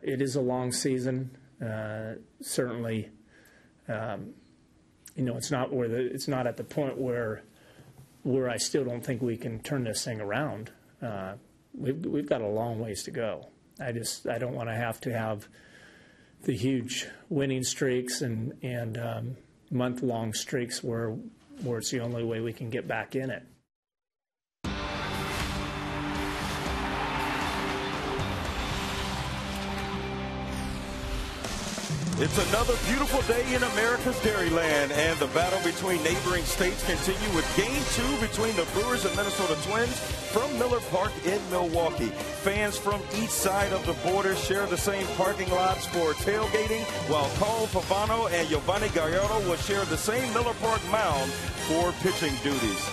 it is a long season. Certainly, it's not it's not at the point where I still don't think we can turn this thing around. We've got a long ways to go. I don't want to have the huge winning streaks and month-long streaks where it's the only way we can get back in it. It's another beautiful day in America's Dairyland, and the battle between neighboring states continue with Game 2 between the Brewers and Minnesota Twins from Miller Park in Milwaukee. Fans from each side of the border share the same parking lots for tailgating, while Carl Pavano and Giovanni Gallardo will share the same Miller Park mound for pitching duties.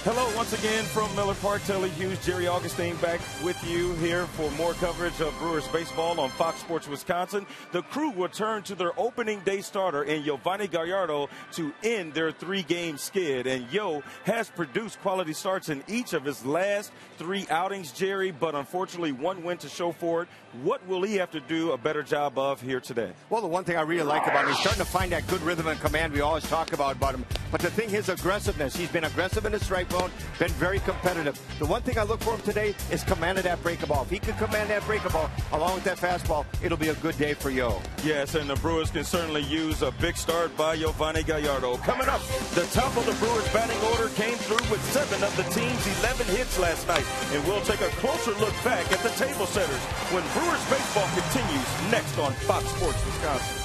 Hello once again from Miller Park. Telly Hughes, Jerry Augustine back with you here for more coverage of Brewers baseball on Fox Sports Wisconsin. The Crew will turn to their opening day starter in Giovanni Gallardo to end their 3-game skid. And Yo has produced quality starts in each of his last 3 outings, Jerry, but unfortunately 1 win to show for it. What will he have to do a better job of here today? Well, the one thing I really like about him, he's starting to find that good rhythm and command we always talk about him. But the thing, his aggressiveness, he's been aggressive in his strike zone, been very competitive. The one thing I look for him today is commanding that breaking ball. If he can command that breaking ball along with that fastball, it'll be a good day for Yo. Yes, and the Brewers can certainly use a big start by Giovanni Gallardo. Coming up, the top of the Brewers batting order came through with 7 of the team's 11 hits last night. And we'll take a closer look back at the table setters when Brewers baseball continues next on Fox Sports Wisconsin.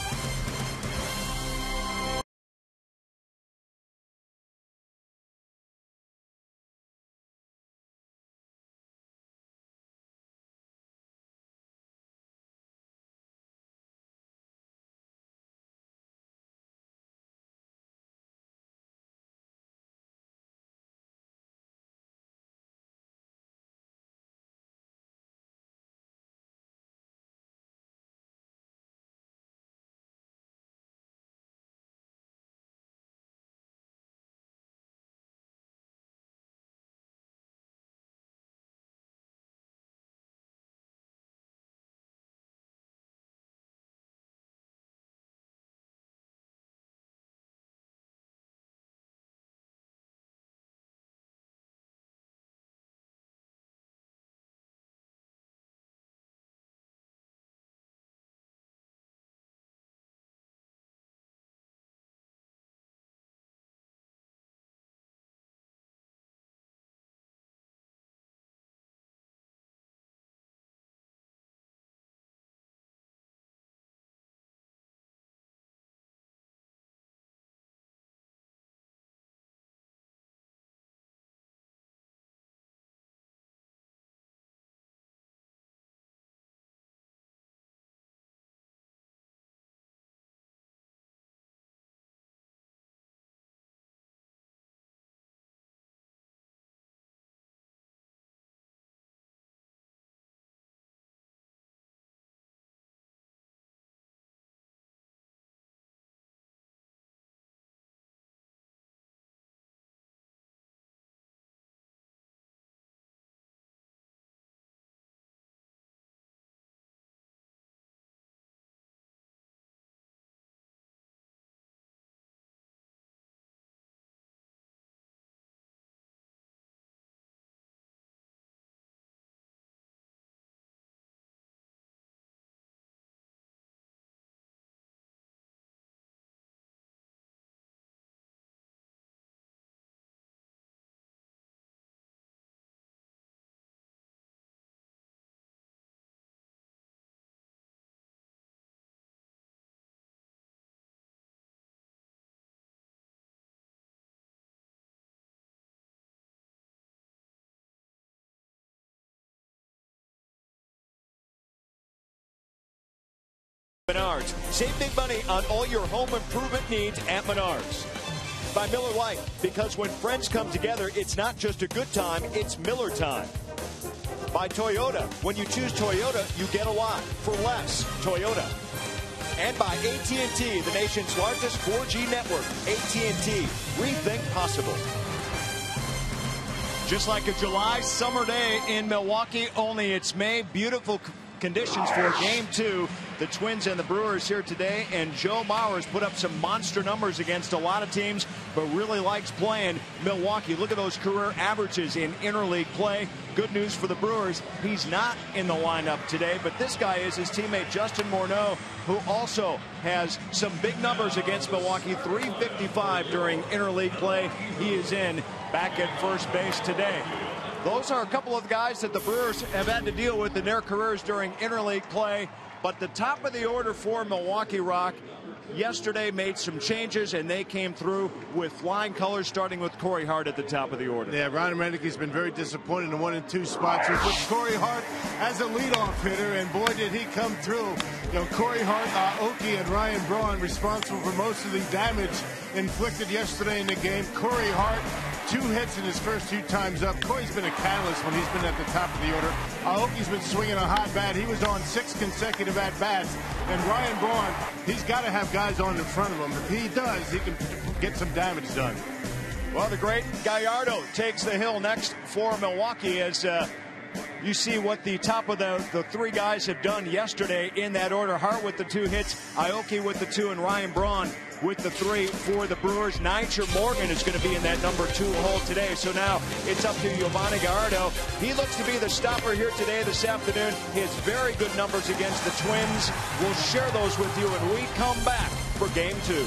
Menards. Save big money on all your home improvement needs at Menards. By Miller Lite, because when friends come together, it's not just a good time, it's Miller time. By Toyota, when you choose Toyota, you get a lot for less. Toyota. And by AT&T, the nation's largest 4G network. AT&T, rethink possible. Just like a July summer day in Milwaukee, only it's May. Beautiful conditions for Game 2. The Twins and the Brewers here today, and Joe Mauer's put up some monster numbers against a lot of teams, but really likes playing Milwaukee. Look at those career averages in interleague play. Good news for the Brewers. He's not in the lineup today, but this guy is his teammate Justin Morneau, who also has some big numbers against Milwaukee. 355 during interleague play. He is in back at first base today. Those are a couple of guys that the Brewers have had to deal with in their careers during interleague play. But the top of the order for Milwaukee, Rock, yesterday made some changes, and they came through with flying colors, starting with Corey Hart at the top of the order. Yeah, Ron Renick's been very disappointed in the 1 and 2 spots. He put Corey Hart as a leadoff hitter, and boy, did he come through. You know, Corey Hart, Aoki, and Ryan Braun responsible for most of the damage inflicted yesterday in the game. Corey Hart, 2 hits in his first 2 times up. Corey's been a catalyst when he's been at the top of the order. Aoki's been swinging a hot bat. He was on 6 consecutive at-bats. And Ryan Braun, he's got to have guys on in front of him. If he does, he can get some damage done. Well, the great Gallardo takes the hill next for Milwaukee as you see what the top of the 3 guys have done yesterday in that order. Hart with the 2 hits, Aoki with the 2, and Ryan Braun with the 3 for the Brewers. Nigel Morgan is going to be in that number 2 hole today. So now it's up to Yovani Gallardo. He looks to be the stopper here today, this afternoon. He has very good numbers against the Twins. We'll share those with you when we come back for Game 2.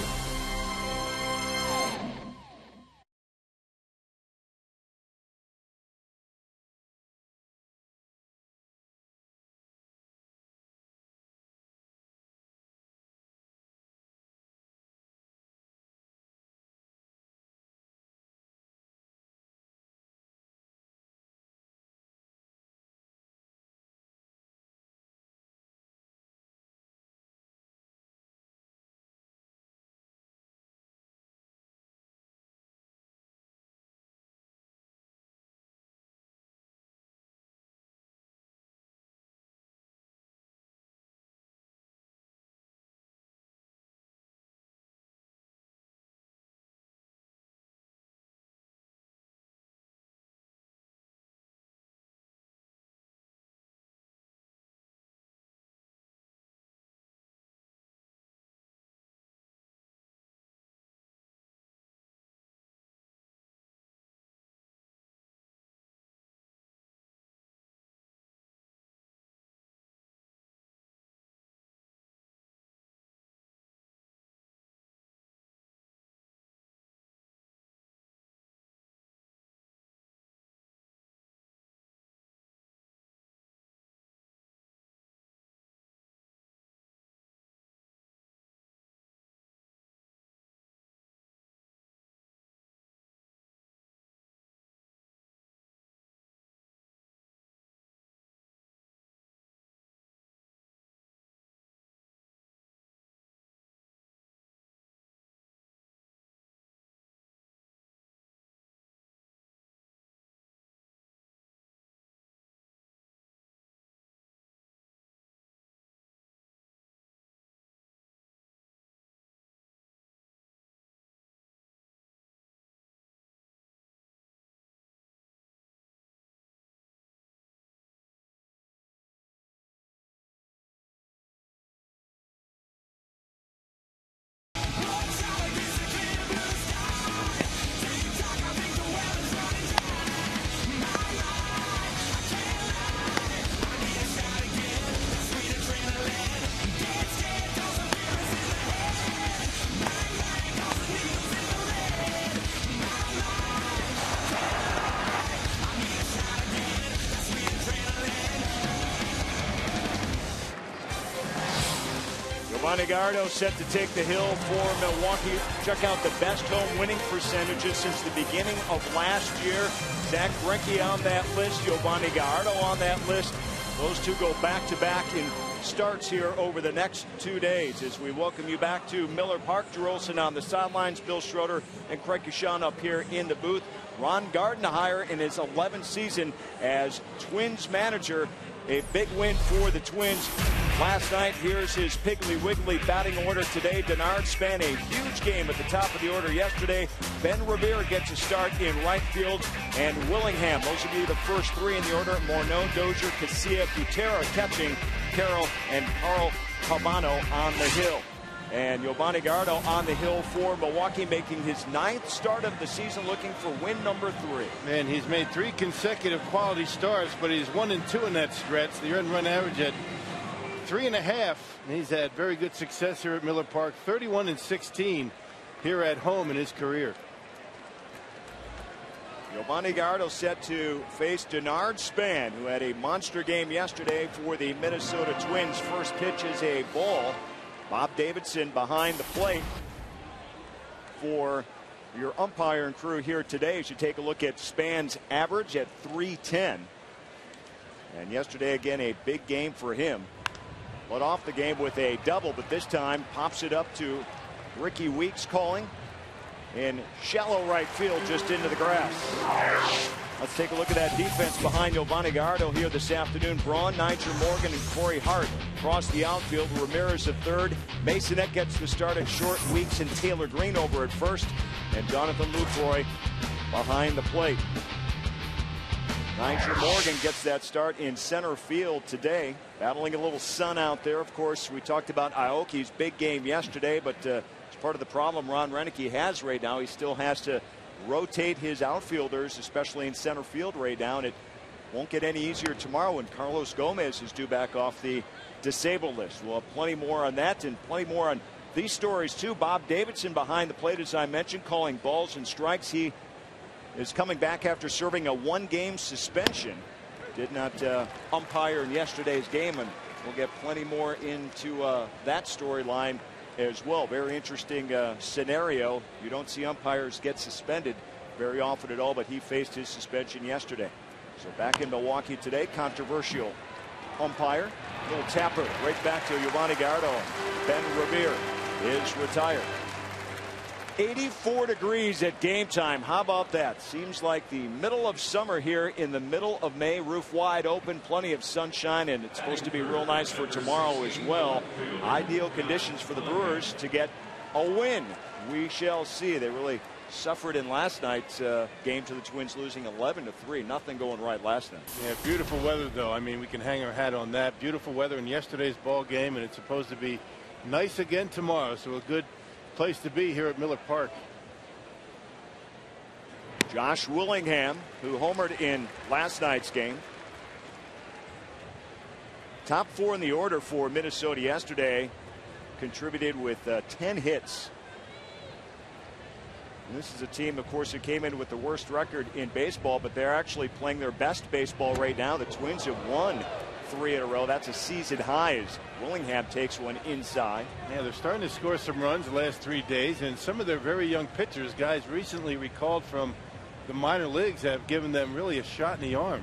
Yovani Gallardo set to take the hill for Milwaukee. Check out the best home winning percentages since the beginning of last year. Zach Greinke on that list, Yovani Gallardo on that list. Those two go back-to-back in starts here over the next 2 days as we welcome you back to Miller Park. Drew Olson on the sidelines, Bill Schroeder and Craig Kashan up here in the booth. Ron Gardenhire in his 11th season as Twins manager. A big win for the Twins. last night. Here's his Piggly Wiggly batting order today. Denard Span, a huge game at the top of the order yesterday. Ben Revere gets a start in right field, and Willingham. Those will be the first three in the order. Morneau, Dozier, Casilla, Butera catching. Carroll and Carl Cabano on the hill. And Yovani Gallardo on the hill for Milwaukee, making his 9th start of the season, looking for win number 3. Man, he's made 3 consecutive quality starts, but he's 1-2 in that stretch. The earned run average at 3.5. And he's had very good success here at Miller Park. 31-16 here at home in his career. Yovani Gallardo set to face Denard Span, who had a monster game yesterday for the Minnesota Twins. First pitch is a ball. Bob Davidson behind the plate for your umpire and crew here today. You should take a look at Span's average at 310. And yesterday, again, a big game for him. Led off the game with a double, but this time pops it up to Ricky Weeks calling in shallow right field, just into the grass. Let's take a look at that defense behind Yovani Gallardo here this afternoon. Braun, Nigel Morgan, and Corey Hart across the outfield. Ramirez at third. Masonette gets the start at short. Weeks and Taylor Green over at first. And Jonathan Lucroy behind the plate. Nigel Morgan gets that start in center field today. Battling a little sun out there. Of course, we talked about Aoki's big game yesterday, but it's part of the problem Ron Renicky has right now. He still has to rotate his outfielders, especially in center field right now. And it won't get any easier tomorrow when Carlos Gomez is due back off the disabled list. We'll have plenty more on that and plenty more on these stories too. Bob Davidson behind the plate, as I mentioned, calling balls and strikes. He is coming back after serving a 1-game suspension. Did not umpire in yesterday's game, and we'll get plenty more into that storyline as well. Very interesting scenario. You don't see umpires get suspended very often at all, but he faced his suspension yesterday. So back in Milwaukee today, controversial umpire. Little tapper right back to Yovani Gallardo. Ben Revere is retired. 84 degrees at game time. How about that? Seems like the middle of summer here in the middle of May. Roof wide open, plenty of sunshine, and it's supposed to be real nice for tomorrow as well. Ideal conditions for the Brewers to get a win. We shall see. They really suffered in last night's game to the Twins, losing 11-3. Nothing going right last night. Yeah, beautiful weather, though. I mean, we can hang our hat on that. Beautiful weather in yesterday's ball game, and it's supposed to be nice again tomorrow. So a good place to be here at Miller Park. Josh Willingham, who homered in last night's game. Top 4 in the order for Minnesota yesterday. Contributed with 10 hits. And this is a team, of course, who came in with the worst record in baseball, but they're actually playing their best baseball right now. The Twins have won 3 in a row. That's a season high as Willingham takes one inside. Yeah, they're starting to score some runs the last 3 days, and some of their very young pitchers, guys recently recalled from the minor leagues, have given them really a shot in the arm.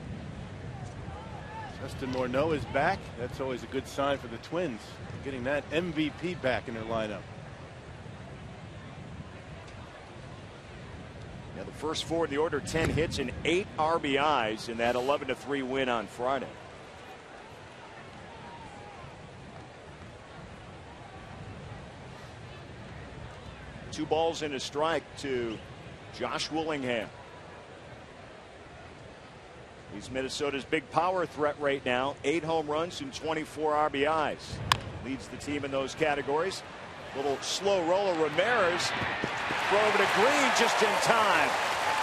Justin Morneau is back. That's always a good sign for the Twins, getting that MVP back in their lineup. Yeah, the first 4 in the order, 10 hits and 8 RBIs in that 11-3 win on Friday. Two balls and a strike to Josh Willingham. He's Minnesota's big power threat right now. 8 home runs and 24 RBIs. Leads the team in those categories. Little slow roller. Ramirez throw over to Green just in time.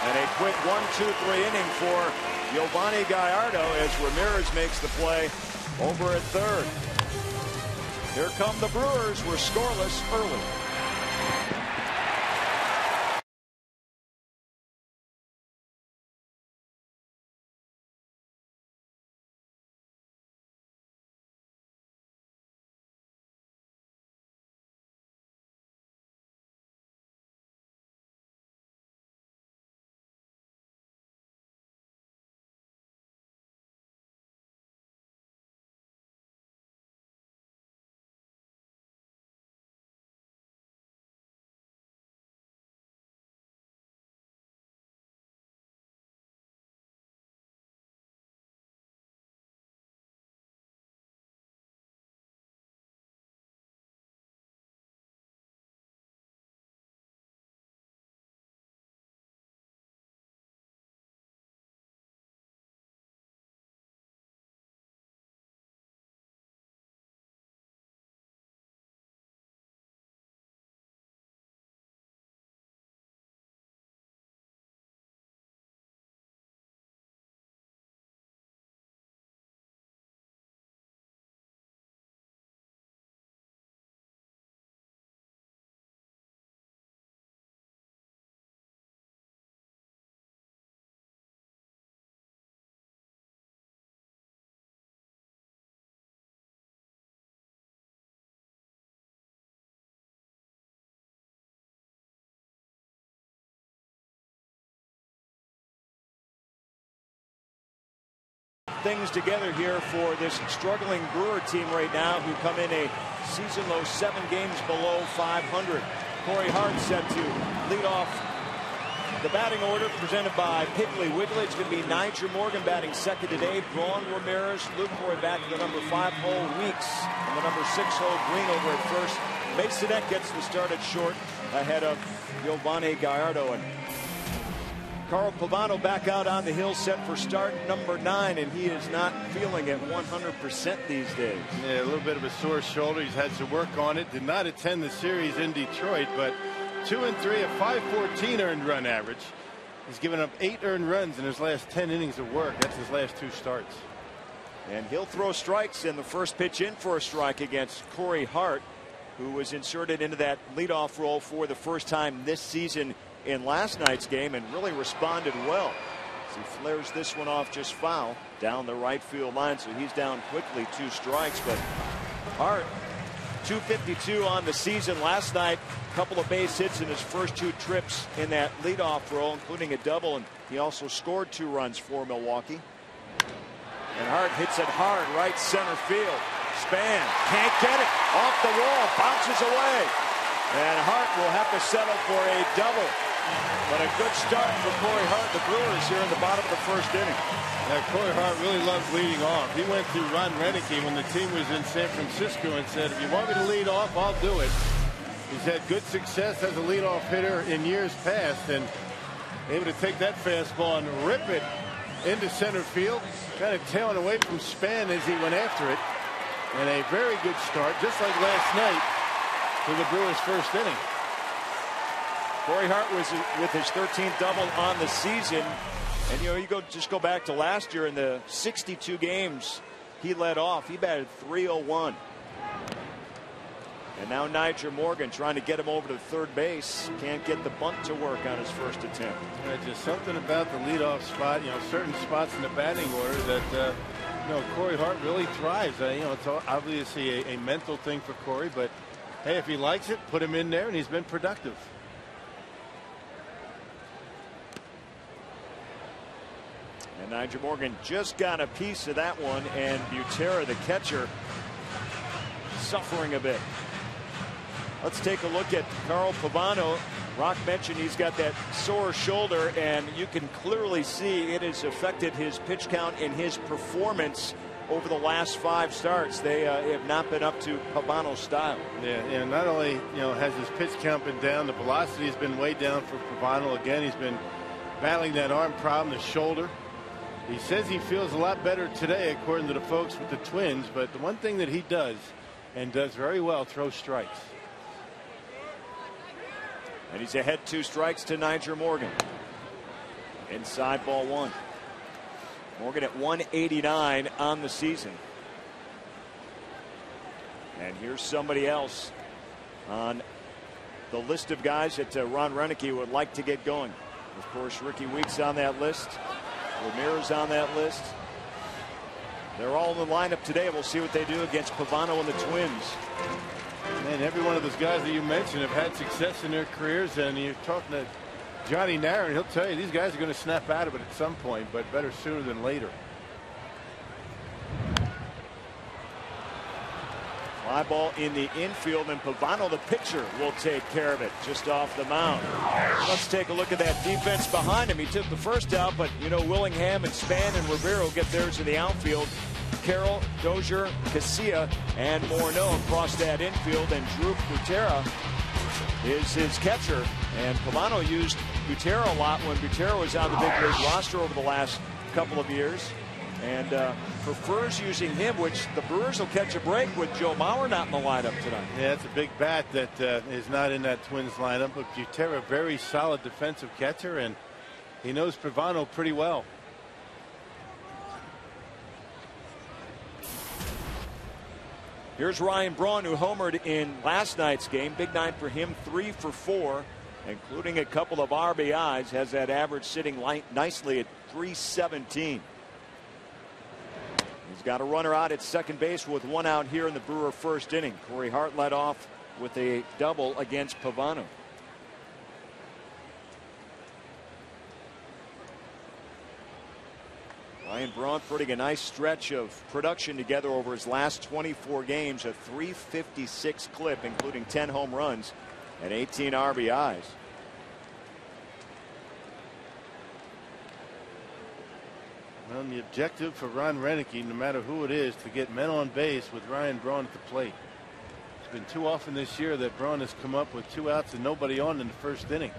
And a quick 1-2-3 inning for Yovani Gallardo as Ramirez makes the play over at third. Here come the Brewers. We're scoreless early. things together here for this struggling Brewer team right now, who come in a season low 7 games below 500. Corey Hart set to lead off the batting order, presented by Piggly Wiggly. It's going to be Nigel Morgan batting second today. Braun Ramirez, Luke Roy back to the number 5 hole. Weeks and the number 6 hole. Green over at first. Masonette gets the start at short ahead of Giovanni Gallardo. And Carl Pavano back out on the hill, set for start number 9, and he is not feeling it 100% these days. Yeah, a little bit of a sore shoulder. He's had to work on it. Did not attend the series in Detroit, but 2 and 3, a 5.14 earned run average. He's given up 8 earned runs in his last 10 innings of work. That's his last 2 starts. And he'll throw strikes in the first pitch, in for a strike against Corey Hart, who was inserted into that leadoff role for the first time this season in last night's game, and really responded well. As he flares this one off just foul down the right field line, so he's down quickly, 2 strikes. But Hart, 252 on the season last night. A couple of base hits in his first 2 trips in that leadoff role, including a double, and he also scored 2 runs for Milwaukee. And Hart hits it hard, right center field. Span can't get it, off the wall, bounces away, and Hart will have to settle for a double. But a good start for Corey Hart, the Brewers, here in the bottom of the first inning. Yeah, Corey Hart really loves leading off. He went to Ron Renicky when the team was in San Francisco and said, if you want me to lead off, I'll do it. He's had good success as a leadoff hitter in years past, and able to take that fastball and rip it into center field, kind of tailing away from Span as he went after it. And a very good start, just like last night, to the Brewers' first inning. Corey Hart was with his 13th double on the season. And, you know, you just go back to last year in the 62 games he led off. He batted .301. And now Nigel Morgan trying to get him over to third base. Can't get the bunt to work on his first attempt. Just something about the leadoff spot, you know, certain spots in the batting order that, you know, Corey Hart really thrives. You know, it's obviously a mental thing for Corey, but hey, if he likes it, put him in there, and he's been productive. And Nigel Morgan just got a piece of that one, and Butera, the catcher, suffering a bit. Let's take a look at Carl Pavano. Rock mentioned he's got that sore shoulder, and you can clearly see it has affected his pitch count and his performance over the last 5 starts. They have not been up to Pavano's style. Yeah, and not only, you know, has his pitch count been down, the velocity has been way down for Pavano. Again, he's been battling that arm problem, the shoulder. He says he feels a lot better today, according to the folks with the Twins. But the one thing that he does, and does very well, throw strikes. And he's ahead 2 strikes to Nigel Morgan. Inside ball 1. Morgan at 189 on the season. And here's somebody else on the list of guys that Ron Renicky would like to get going. Of course, Ricky Weeks on that list. Ramirez on that list. They're all in the lineup today. We'll see what they do against Pavano and the Twins. Man, every one of those guys that you mentioned have had success in their careers, and you're talking to Johnny Nairn, he'll tell you these guys are going to snap out of it at some point, but better sooner than later. Fly ball in the infield, and Pavano, the pitcher, will take care of it just off the mound. Let's take a look at that defense behind him. He took the first out, but you know, Willingham and Span and Rivera get theirs in the outfield. Carroll, Dozier, Casilla, and Morneau across that infield, and Drew Butera is his catcher. And Pavano used Butera a lot when Butera was on the big league roster over the last couple of years, and prefers using him, which the Brewers will catch a break with Joe Mauer not in the lineup tonight. Yeah, it's a big bat that is not in that Twins lineup, but Butera, very solid defensive catcher, and he knows Pavano pretty well. Here's Ryan Braun, who homered in last night's game. Big night for him, 3 for 4, including a couple of RBIs. Has that average sitting nicely at 317. He's got a runner out at second base with 1 out here in the Brewer first inning. Corey Hart led off with a double against Pavano. Ryan Braun putting a nice stretch of production together over his last 24 games, a .356 clip, including 10 home runs and 18 RBIs. Well, the objective for Ron Renicky, no matter who it is, to get men on base with Ryan Braun at the plate. It's been too often this year that Braun has come up with 2 outs and nobody on in the first inning.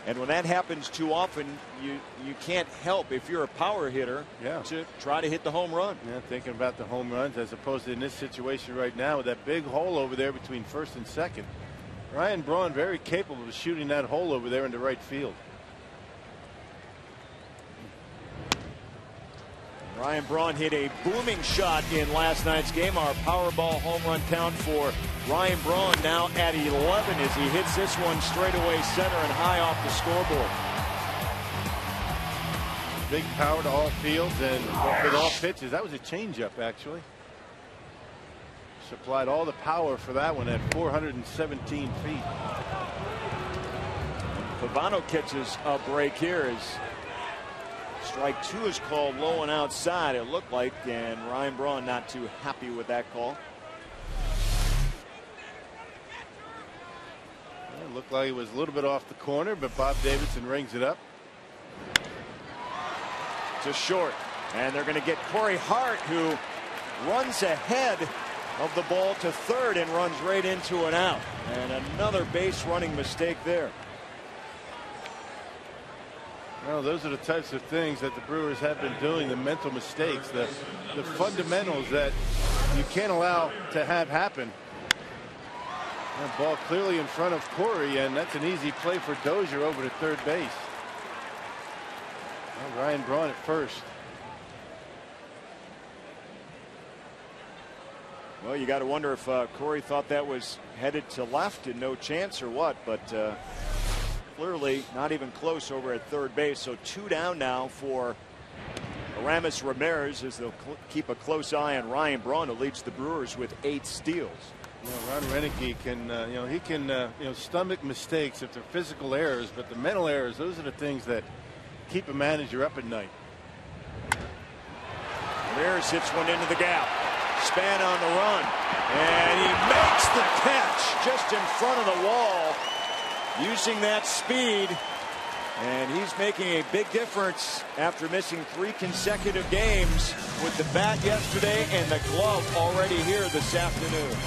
And when that happens too often, you can't help, if you're a power hitter, to try to hit the home run. Yeah, thinking about the home runs as opposed to in this situation right now with that big hole over there between first and second. Ryan Braun very capable of shooting that hole over there into right field. Ryan Braun hit a booming shot in last night's game. Our Powerball home run count for Ryan Braun now at 11 as he hits this one straightaway center and high off the scoreboard. Big power to all fields and with all pitches. That was a changeup, actually. Supplied all the power for that one at 417 feet. Pavano catches a break here as strike 2 is called low and outside, it looked like, and Ryan Braun not too happy with that call. It looked like it was a little bit off the corner, but Bob Davidson rings it up. To short, and they're going to get Corey Hart, who runs ahead of the ball to third and runs right into an out. And another base running mistake there. Well, those are the types of things that the Brewers have been doing, the mental mistakes, the fundamentals that you can't allow to have happen. That ball clearly in front of Corey, and that's an easy play for Dozier over to third base. Well, Ryan Braun at first. Well, you got to wonder if Corey thought that was headed to left and no chance or what, but clearly not even close over at third base. So 2 down now for Aramis Ramirez as they'll keep a close eye on Ryan Braun, who leads the Brewers with 8 steals. Ron Renicky can, he can, stomach mistakes if they're physical errors, but the mental errors, those are the things that keep a manager up at night. Ramirez hits one into the gap. Span on the run, and he makes the catch just in front of the wall, using that speed, and he's making a big difference after missing 3 consecutive games with the bat yesterday and the glove already here this afternoon.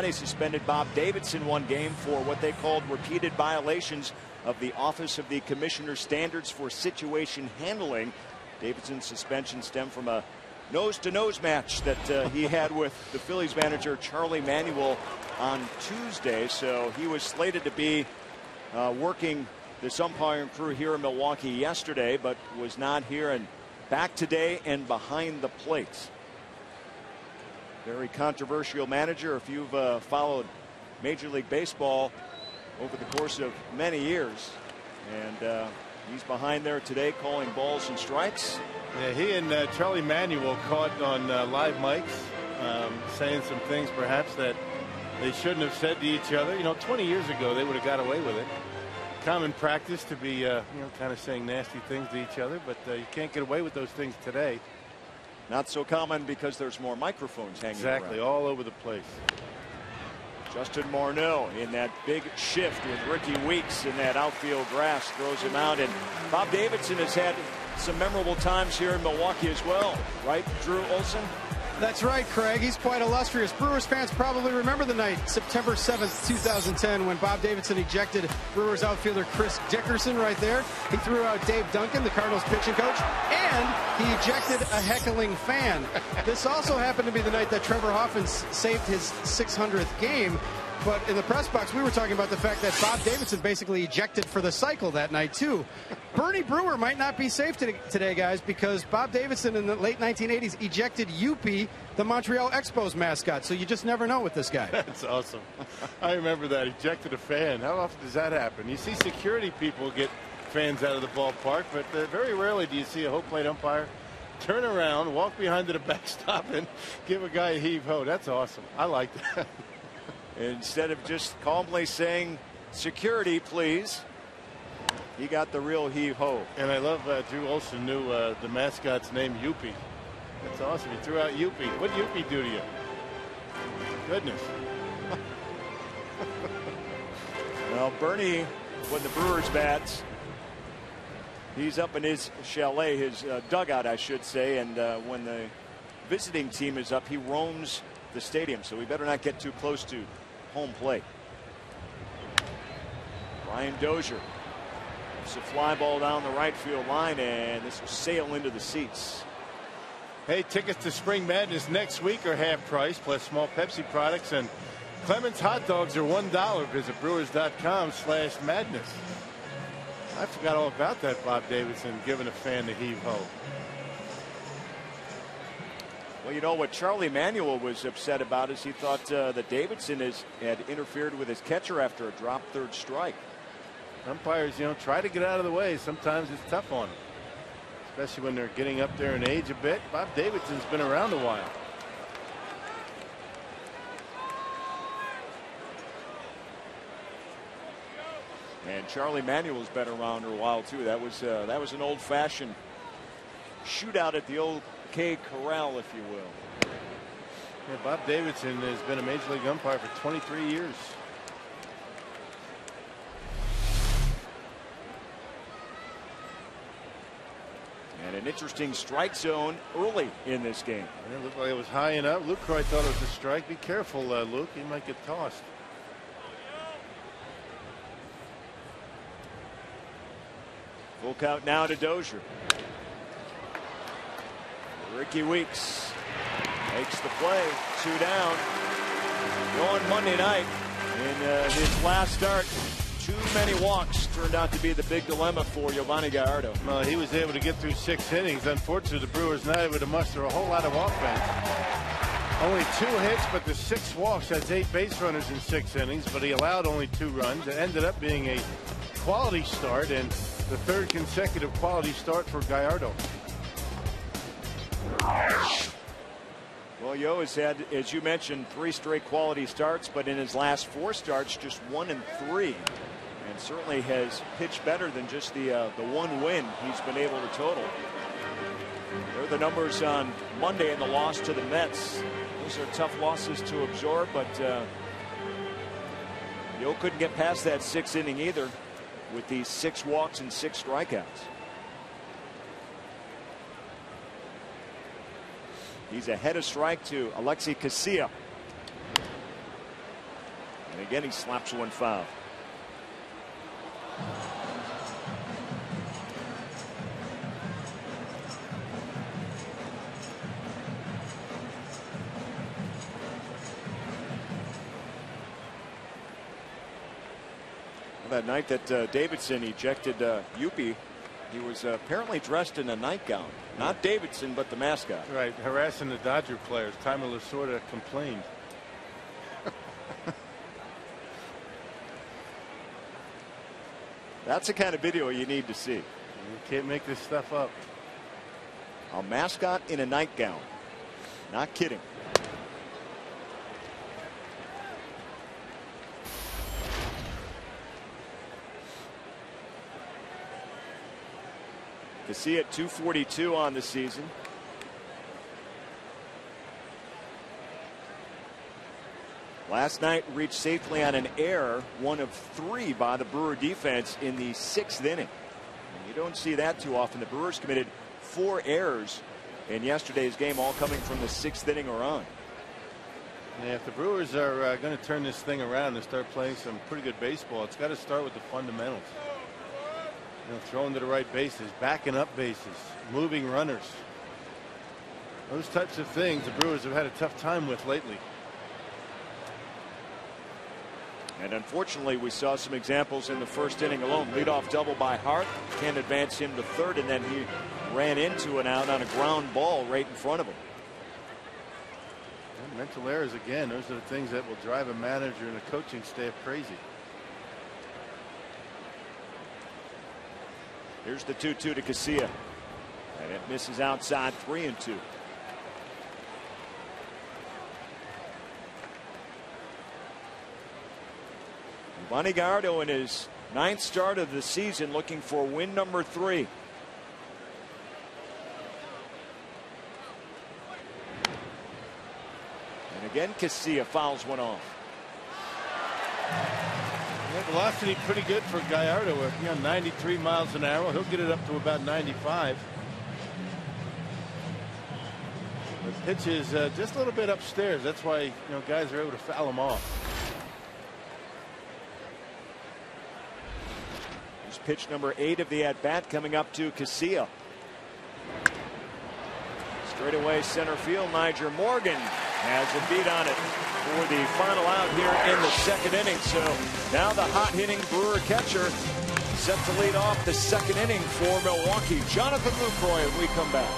They suspended Bob Davidson one game for what they called repeated violations of the Office of the Commissioner Standards for Situation Handling. Davidson's suspension stemmed from a nose-to-nose match that he had with the Phillies manager Charlie Manuel on Tuesday. So he was slated to be working this umpiring crew here in Milwaukee yesterday, but was not here, and back today and behind the plate. Very controversial manager. If you've followed Major League Baseball over the course of many years, and he's behind there today calling balls and strikes. Yeah, he and Charlie Manuel caught on live mics saying some things perhaps that they shouldn't have said to each other. 20 years ago they would have got away with it. Common practice to be kind of saying nasty things to each other, but you can't get away with those things today. Not so common because there's more microphones hanging exactly around. All over the place. Justin Morneau in that big shift with Ricky Weeks in that outfield grass throws him out, and Bob Davidson has had some memorable times here in Milwaukee as well, right, Drew Olson? That's right, Craig. He's quite illustrious. Brewers fans probably remember the night, September 7th, 2010, when Bob Davidson ejected Brewers outfielder Chris Dickerson right there. He threw out Dave Duncan, the Cardinals pitching coach, and he ejected a heckling fan. This also happened to be the night that Trevor Hoffman saved his 600th game. But in the press box, we were talking about the fact that Bob Davidson basically ejected for the cycle that night, too. Bernie Brewer might not be safe today, guys, because Bob Davidson in the late 1980s ejected Youppi, the Montreal Expos mascot. So you just never know with this guy. That's awesome. I remember that. Ejected a fan. How often does that happen? You see security people get fans out of the ballpark, but very rarely do you see a home plate umpire turn around, walk behind to the backstop, and give a guy a heave-ho. That's awesome. I like that. Instead of just calmly saying, security, please, he got the real heave-ho. And I love Drew Olson knew the mascot's name, Youppi. That's awesome. He threw out Youppi. What did Youppi do to you? Goodness. Well, Bernie, when the Brewers bats, he's up in his chalet, his dugout, I should say, and when the visiting team is up, he roams the stadium, so we better not get too close to home plate. Ryan Dozier. It's a fly ball down the right field line, and this will sail into the seats. Hey, tickets to Spring Madness next week are half price plus small Pepsi products, and Clemens hot dogs are $1. Visit brewers.com/madness. I forgot all about that, Bob Davidson giving a fan the heave-ho. Well, you know what Charlie Manuel was upset about is he thought that Davidson had interfered with his catcher after a drop third strike. Umpires, try to get out of the way. Sometimes it's tough on them, especially when they're getting up there in age a bit. Bob Davidson's been around a while. And Charlie Manuel's been around a while too. That was an old-fashioned shootout at the old K Corral, if you will. Yeah, Bob Davidson has been a Major League umpire for 23 years. And an interesting strike zone early in this game. Yeah, it looked like it was high and up. Luke Croy thought it was a strike. Be careful, Luke. He might get tossed. Full count now to Dozier. Ricky Weeks makes the play. 2 down. Going Monday night in his last start. Too many walks turned out to be the big dilemma for Giovanni Gallardo. Well, he was able to get through 6 innings. Unfortunately, the Brewers not able to muster a whole lot of offense. Only 2 hits, but the 6 walks. That's 8 base runners in 6 innings, but he allowed only 2 runs. It ended up being a quality start and the 3rd consecutive quality start for Gallardo. Well, Yo has had, as you mentioned, 3 straight quality starts, but in his last 4 starts, just 1 and 3, and certainly has pitched better than just the 1 win he's been able to total. There are the numbers on Monday in the loss to the Mets. Those are tough losses to absorb, but Yo couldn't get past that 6th inning either with these 6 walks and 6 strikeouts. He's ahead of strike to Alexi Casilla. Again, he slaps one foul. That night that Davidson ejected Yuppie, he was apparently dressed in a nightgown. Not Davidson, but the mascot. Right, harassing the Dodger players. Tommy Lasorda complained. That's the kind of video you need to see. You can't make this stuff up. A mascot in a nightgown. Not kidding. Casilla at 242 on the season. Last night reached safely on an error, one of 3 by the Brewer defense in the 6th inning. And you don't see that too often. The Brewers committed 4 errors in yesterday's game, all coming from the 6th inning or on. Yeah, if the Brewers are going to turn this thing around and start playing some pretty good baseball, it's got to start with the fundamentals. You know, throwing to the right bases, backing up bases, moving runners. Those types of things the Brewers have had a tough time with lately. And unfortunately, we saw some examples in the 1st inning alone. Leadoff double by Hart. Can't advance him to 3rd, and then he ran into an out on a ground ball right in front of him. And mental errors again. Those are the things that will drive a manager and a coaching staff crazy. Here's the 2-2 to Casilla. And it misses outside, 3-2. Giovanni Gallardo in his 9th start of the season, looking for win number 3. And again, Casilla fouls one off. Yeah, velocity pretty good for Gallardo. 93 miles an hour. He'll get it up to about 95. The pitch is just a little bit upstairs. That's why guys are able to foul him off. Here's pitch number 8 of the at bat coming up to Casilla. Straight away center field. Niger Morgan has a beat on it for the final out here in the 2nd inning. So now the hot hitting Brewer catcher set to lead off the 2nd inning for Milwaukee. Jonathan Lucroy as we come back.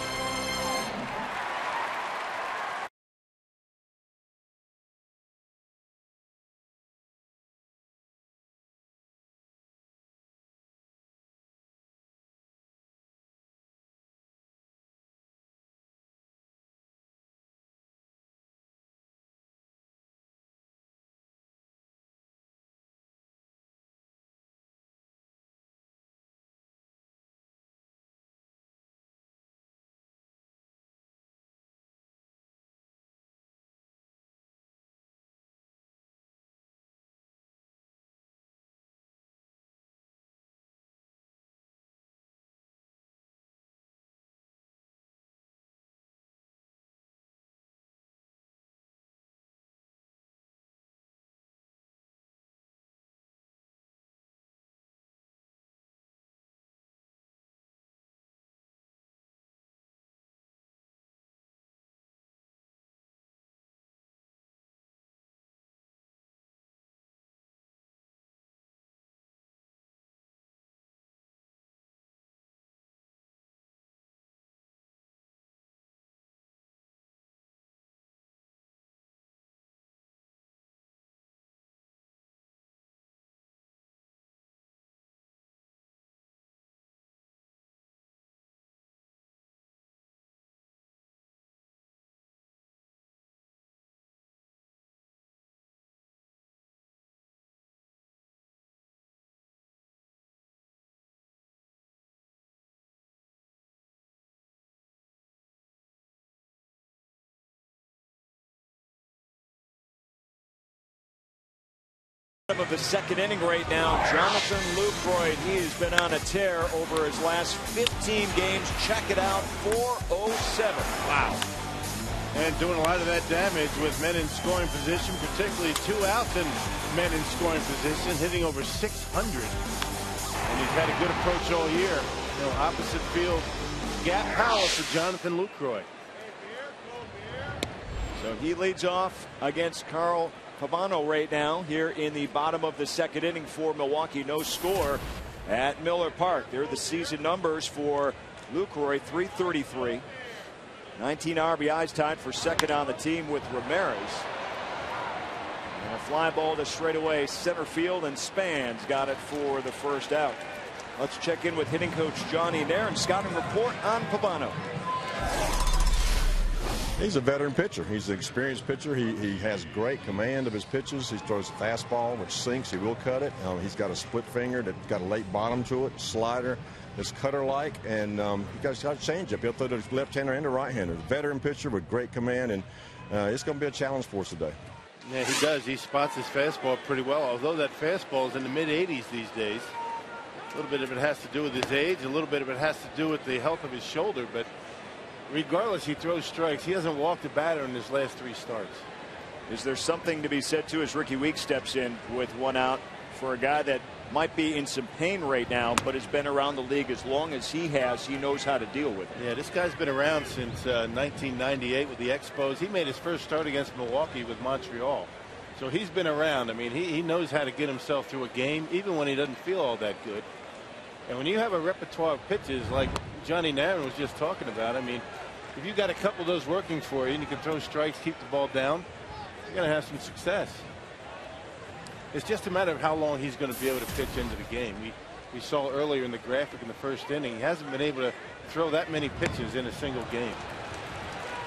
Of the 2nd inning right now, Jonathan Lucroy. He's been on a tear over his last 15 games. Check it out, 407. Wow. and doing a lot of that damage with men in scoring position, particularly 2 outs and men in scoring position, hitting over 600. And he's had a good approach all year. Opposite field gap power for Jonathan Lucroy. So he leads off against Carl Pavano right now here in the bottom of the 2nd inning for Milwaukee. No score at Miller Park. There are the season numbers for Lucroy, 333. 19 RBIs, tied for 2nd on the team with Ramirez. And a fly ball to straightaway center field, and Spans got it for the 1st out. Let's check in with hitting coach Johnny Nair and scouting report on Pavano. He's a veteran pitcher. He's an experienced pitcher. He has great command of his pitches. He throws a fastball, which sinks. He will cut it. He's got a split finger that's got a late bottom to it, slider that's cutter-like, and he got a changeup. He'll throw to the left-hander and the right-hander. Veteran pitcher with great command, and it's going to be a challenge for us today. Yeah, he does. He spots his fastball pretty well, although that fastball is in the mid-80s these days. A little bit of it has to do with his age. A little bit of it has to do with the health of his shoulder, but regardless, he throws strikes. He hasn't walked a batter in his last 3 starts. Is there something to be said too as Ricky Weeks steps in with 1 out for a guy that might be in some pain right now, but has been around the league as long as he has? He knows how to deal with it. Yeah, this guy's been around since 1998 with the Expos. He made his first start against Milwaukee with Montreal. So he's been around. I mean, he knows how to get himself through a game, even when he doesn't feel all that good. And when you have a repertoire of pitches like Johnny Nairn was just talking about, I mean, if you got a couple of those working for you and you can throw strikes, keep the ball down, you're going to have some success. It's just a matter of how long he's going to be able to pitch into the game. We saw earlier in the graphic in the 1st inning, he hasn't been able to throw that many pitches in a single game.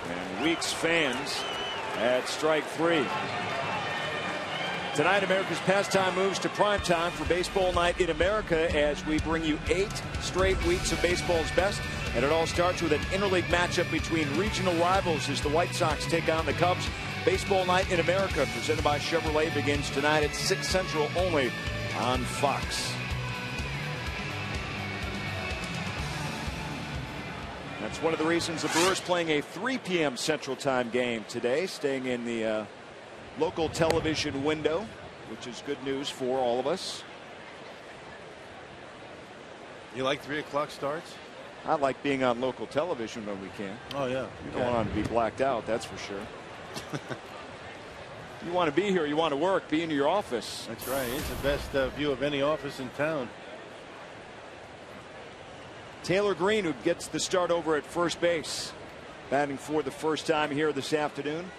And Weeks fans at strike 3. Tonight, America's Pastime moves to primetime for Baseball Night in America as we bring you 8 straight weeks of baseball's best. And it all starts with an interleague matchup between regional rivals as the White Sox take on the Cubs. Baseball Night in America, presented by Chevrolet, begins tonight at 6 Central only on Fox. That's one of the reasons the Brewers playing a 3 p.m. Central Time game today, staying in the local television window, which is good news for all of us. You like 3 o'clock starts? I like being on local television when we can. Oh, yeah. You don't want to be blacked out, that's for sure. You want to be here, you want to work, be in your office. That's right. It's the best view of any office in town. Taylor Green, who gets the start over at first base, batting for the first time here this afternoon.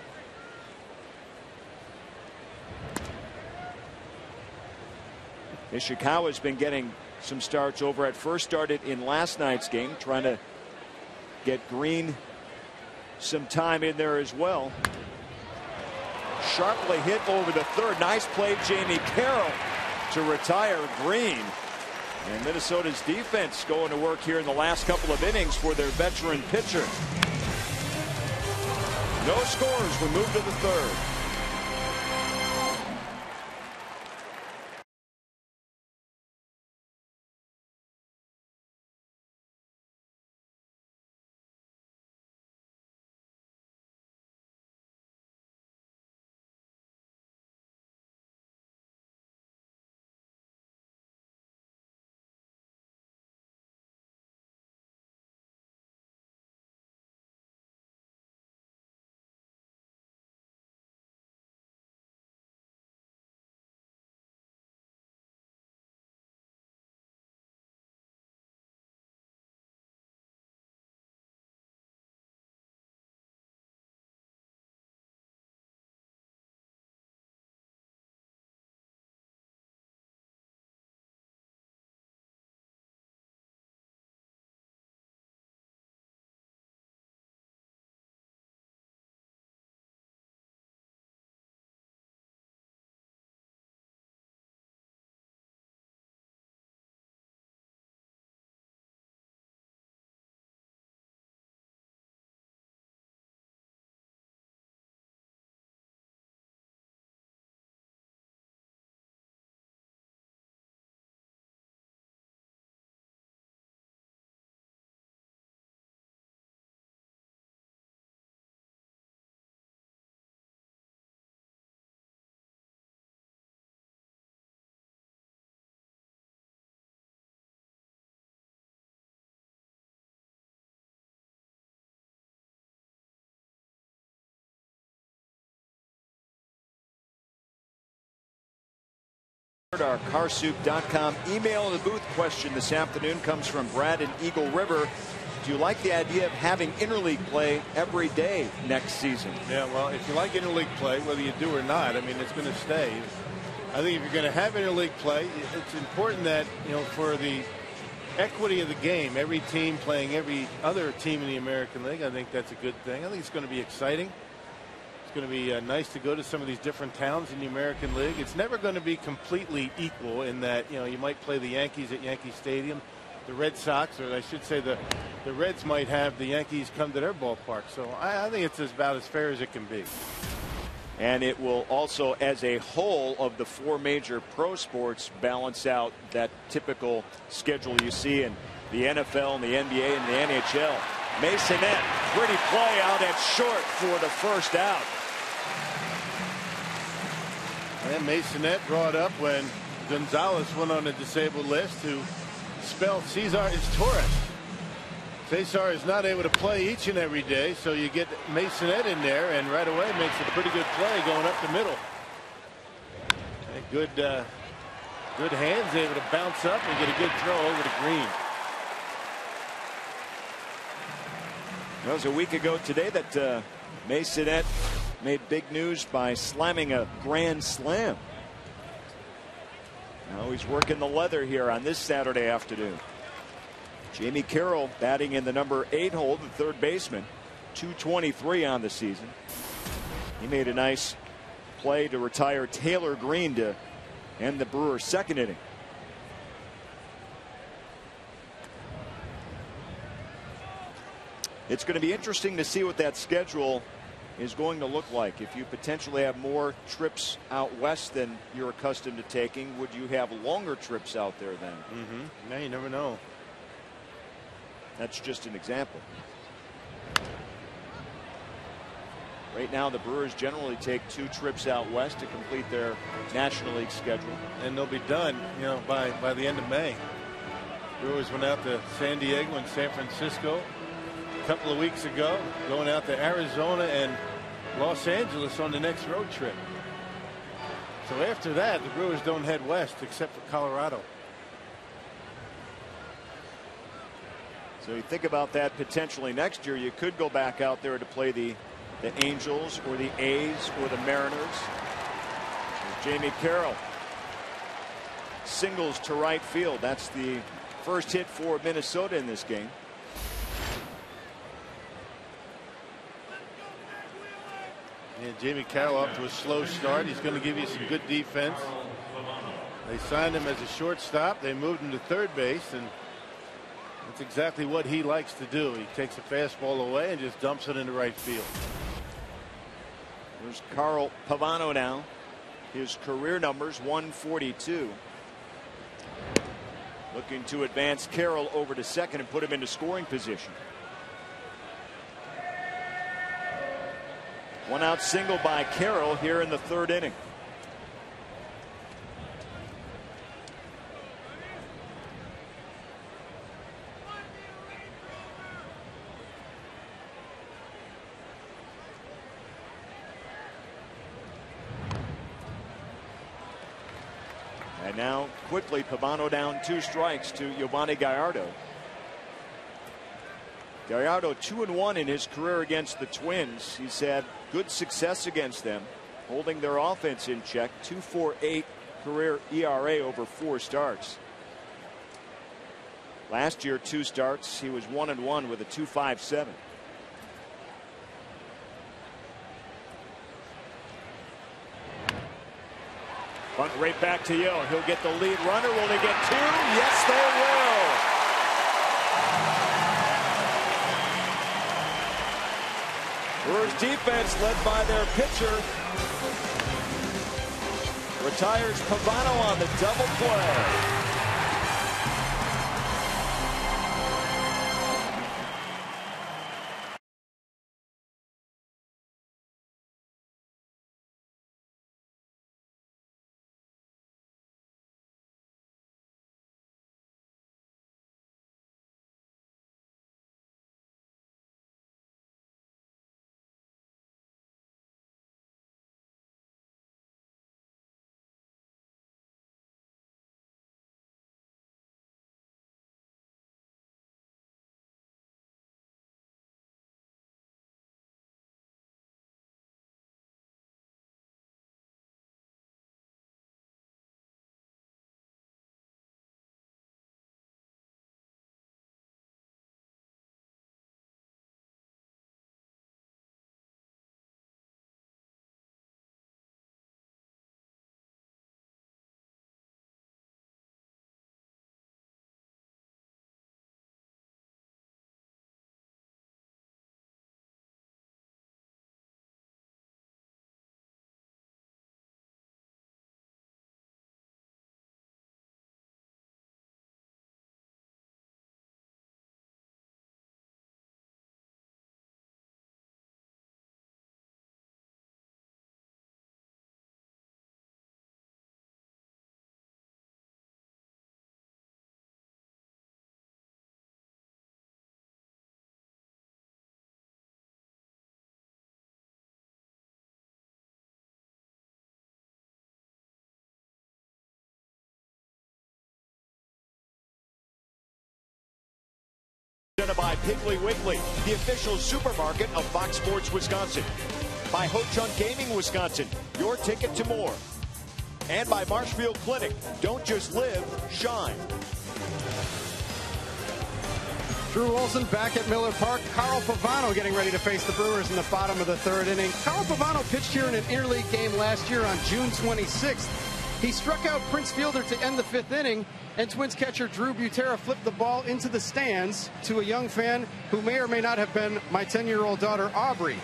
Ishikawa's been getting some starts over at first. Started in last night's game, trying to get Green some time in there as well. Sharply hit over the 3rd. Nice play, Jamie Carroll, to retire Green. And Minnesota's defense going to work here in the last couple of innings for their veteran pitcher. No scores. We move to the 3rd. Our carsoup.com email in the booth question this afternoon comes from Brad in Eagle River. Do you like the idea of having interleague play every day next season? Yeah, well, if you like interleague play, whether you do or not, I mean, it's going to stay. I think if you're going to have interleague play, it's important that, you know, for the equity of the game, every team playing every other team in the American League, I think that's a good thing. I think it's going to be exciting. It's going to be nice to go to some of these different towns in the American League. It's never going to be completely equal in that, you know, you might play the Yankees at Yankee Stadium, the Red Sox, or I should say the Reds might have the Yankees come to their ballpark. So I think it's about as fair as it can be. And it will also, as a whole of the four major pro sports, balance out that typical schedule you see in the NFL and the NBA and the NHL. Masonette, pretty play out at short for the first out. And Masonette brought up when Gonzalez went on the disabled list to spell Cesar is Torres. Cesar is not able to play each and every day, so you get Masonette in there, and right away makes a pretty good play going up the middle. And good hands, able to bounce up and get a good throw over to Green. It was a week ago today that Masonette made big news by slamming a grand slam. Now he's working the leather here on this Saturday afternoon. Jamie Carroll batting in the number 8 hole, the third baseman. 223 on the season. He made a nice play to retire Taylor Green to end the Brewers' second inning. It's going to be interesting to see what that schedule is going to look like. If you potentially have more trips out west than you're accustomed to taking, would you have longer trips out there then? Yeah, you never know. That's just an example. Right now, the Brewers generally take 2 trips out west to complete their National League schedule. And they'll be done, you know, by the end of May. Brewers went out to San Diego and San Francisco a couple of weeks ago, going out to Arizona and Los Angeles on the next road trip. So after that, the Brewers don't head west except for Colorado. So you think about that potentially next year. You could go back out there to play the Angels or the A's or the Mariners. Jamie Carroll singles to right field. That's the first hit for Minnesota in this game. Yeah, Jamie Carroll off to a slow start. He's going to give you some good defense. They signed him as a shortstop. They moved him to third base, and that's exactly what he likes to do. He takes a fastball away and just dumps it into right field. There's Carl Pavano now. His career numbers 142. Looking to advance Carroll over to second and put him into scoring position. 1 out single by Carroll here in the third inning. And now quickly Pavano down 2 strikes to Giovanni Gallardo. Gallardo 2-1 in his career against the Twins. He's had good success against them, holding their offense in check. 2.48 career ERA over 4 starts. Last year, 2 starts, he was 1-1 with a 2.57. Bunt right back to Yo. He'll get the lead runner. Will they get 2? Yes, they will. Brewers defense led by their pitcher retires Pavano on the double play. presented by Piggly Wiggly, the official supermarket of Fox Sports Wisconsin. By Ho-Chunk Gaming Wisconsin, your ticket to more. And by Marshfield Clinic, don't just live, shine. Drew Olson back at Miller Park. Carl Pavano getting ready to face the Brewers in the bottom of the third inning. Carl Pavano pitched here in an interleague game last year on June 26th. He struck out Prince Fielder to end the fifth inning, and Twins catcher Drew Butera flipped the ball into the stands to a young fan who may or may not have been my 10-year-old daughter, Aubrey.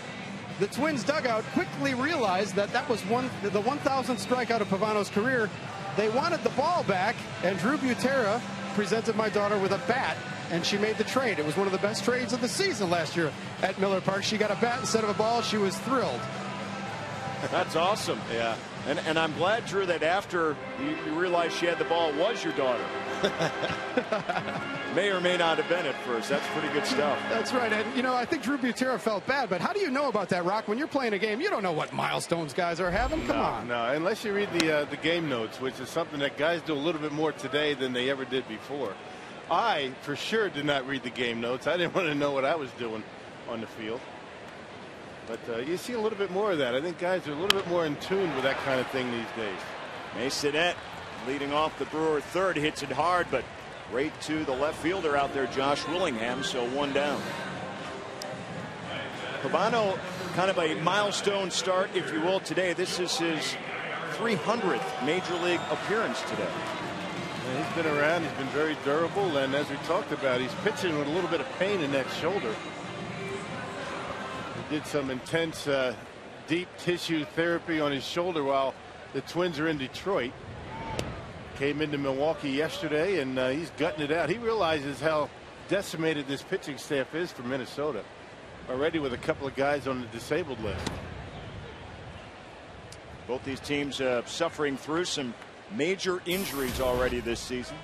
The Twins dugout quickly realized that was the 1,000th strikeout of Pavano's career. They wanted the ball back, and Drew Butera presented my daughter with a bat, and she made the trade. It was one of the best trades of the season last year at Miller Park. She got a bat instead of a ball. She was thrilled. That's awesome. Yeah. And I'm glad, Drew, that after you realized she had the ball was your daughter. May or may not have been at first. That's pretty good stuff. That's right. And, you know, I think Drew Butera felt bad, but how do you know about that, Rock? When you're playing a game, you don't know what milestones guys are having. Come on. No, unless you read the game notes, which is something that guys do a little bit more today than they ever did before. I, for sure, did not read the game notes. I didn't want to know what I was doing on the field. But you see a little bit more of that. I think guys are a little bit more in tune with that kind of thing these days. Masonette leading off the Brewer third, hits it hard, but right to the left fielder out there, Josh Willingham, so one down. Pavano, kind of a milestone start, if you will, today. This is his 300th Major League appearance today. And he's been around. He's been very durable. And as we talked about, he's pitching with a little bit of pain in that shoulder. He did some intense deep tissue therapy on his shoulder while the Twins are in Detroit. Came into Milwaukee yesterday, and he's gutting it out. He realizes how decimated this pitching staff is for Minnesota. Already with a couple of guys on the disabled list. Both these teams suffering through some major injuries already this season.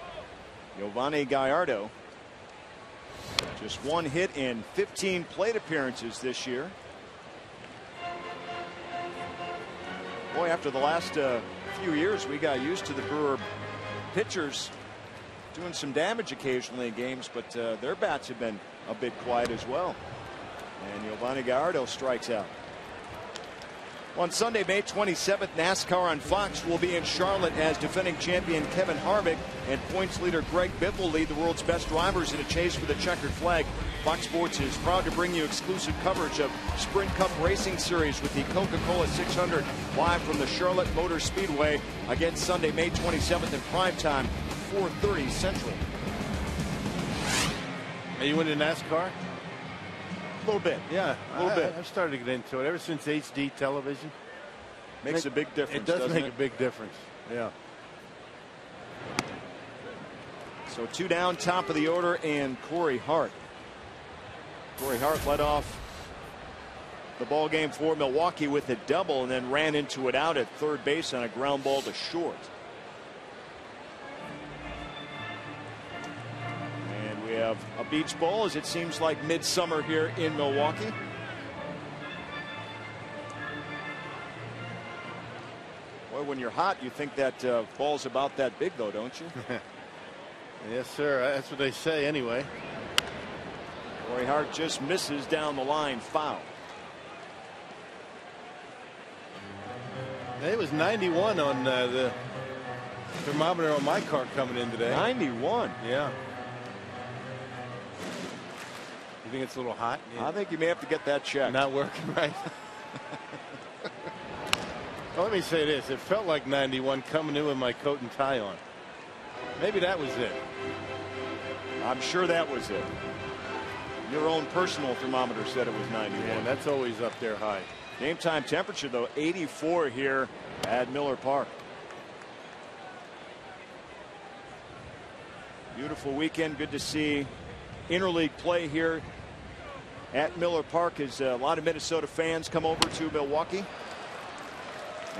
Giovanni Gallardo, just one hit in 15 plate appearances this year. Boy, after the last few years, we got used to the Brewer pitchers doing some damage occasionally in games, but their bats have been a bit quiet as well. And Giovanni Gallardo strikes out. On Sunday, May 27th, NASCAR on Fox will be in Charlotte as defending champion Kevin Harvick and points leader Greg Bibb will lead the world's best drivers in a chase for the checkered flag. Fox Sports is proud to bring you exclusive coverage of Sprint Cup Racing Series with the Coca-Cola 600 live from the Charlotte Motor Speedway again Sunday, May 27th in primetime, 4:30 Central. Are you into NASCAR? A little bit. Yeah, a little bit. I've started to get into it ever since HD television. Makes a big difference. It does make it? a big difference. Yeah. So two down, top of the order, and Corey Hart. Corey Hart led off the ball game for Milwaukee with a double and then ran into it out at third base on a ground ball to short. And we have a beach ball as it seems like midsummer here in Milwaukee. Boy, when you're hot, you think that ball's about that big, though, don't you? Yes, sir. That's what they say anyway. Corey Hart just misses down the line, foul. It was 91 on the thermometer on my car coming in today. 91. Yeah. You think it's a little hot? Yeah. I think you may have to get that checked. Not working right. Well, let me say this. It felt like 91 coming in with my coat and tie on. Maybe that was it. I'm sure that was it. Your own personal thermometer said it was 91. Yeah, that's always up there high. Game time temperature, though, 84 here at Miller Park. Beautiful weekend. Good to see interleague play here at Miller Park as a lot of Minnesota fans come over to Milwaukee.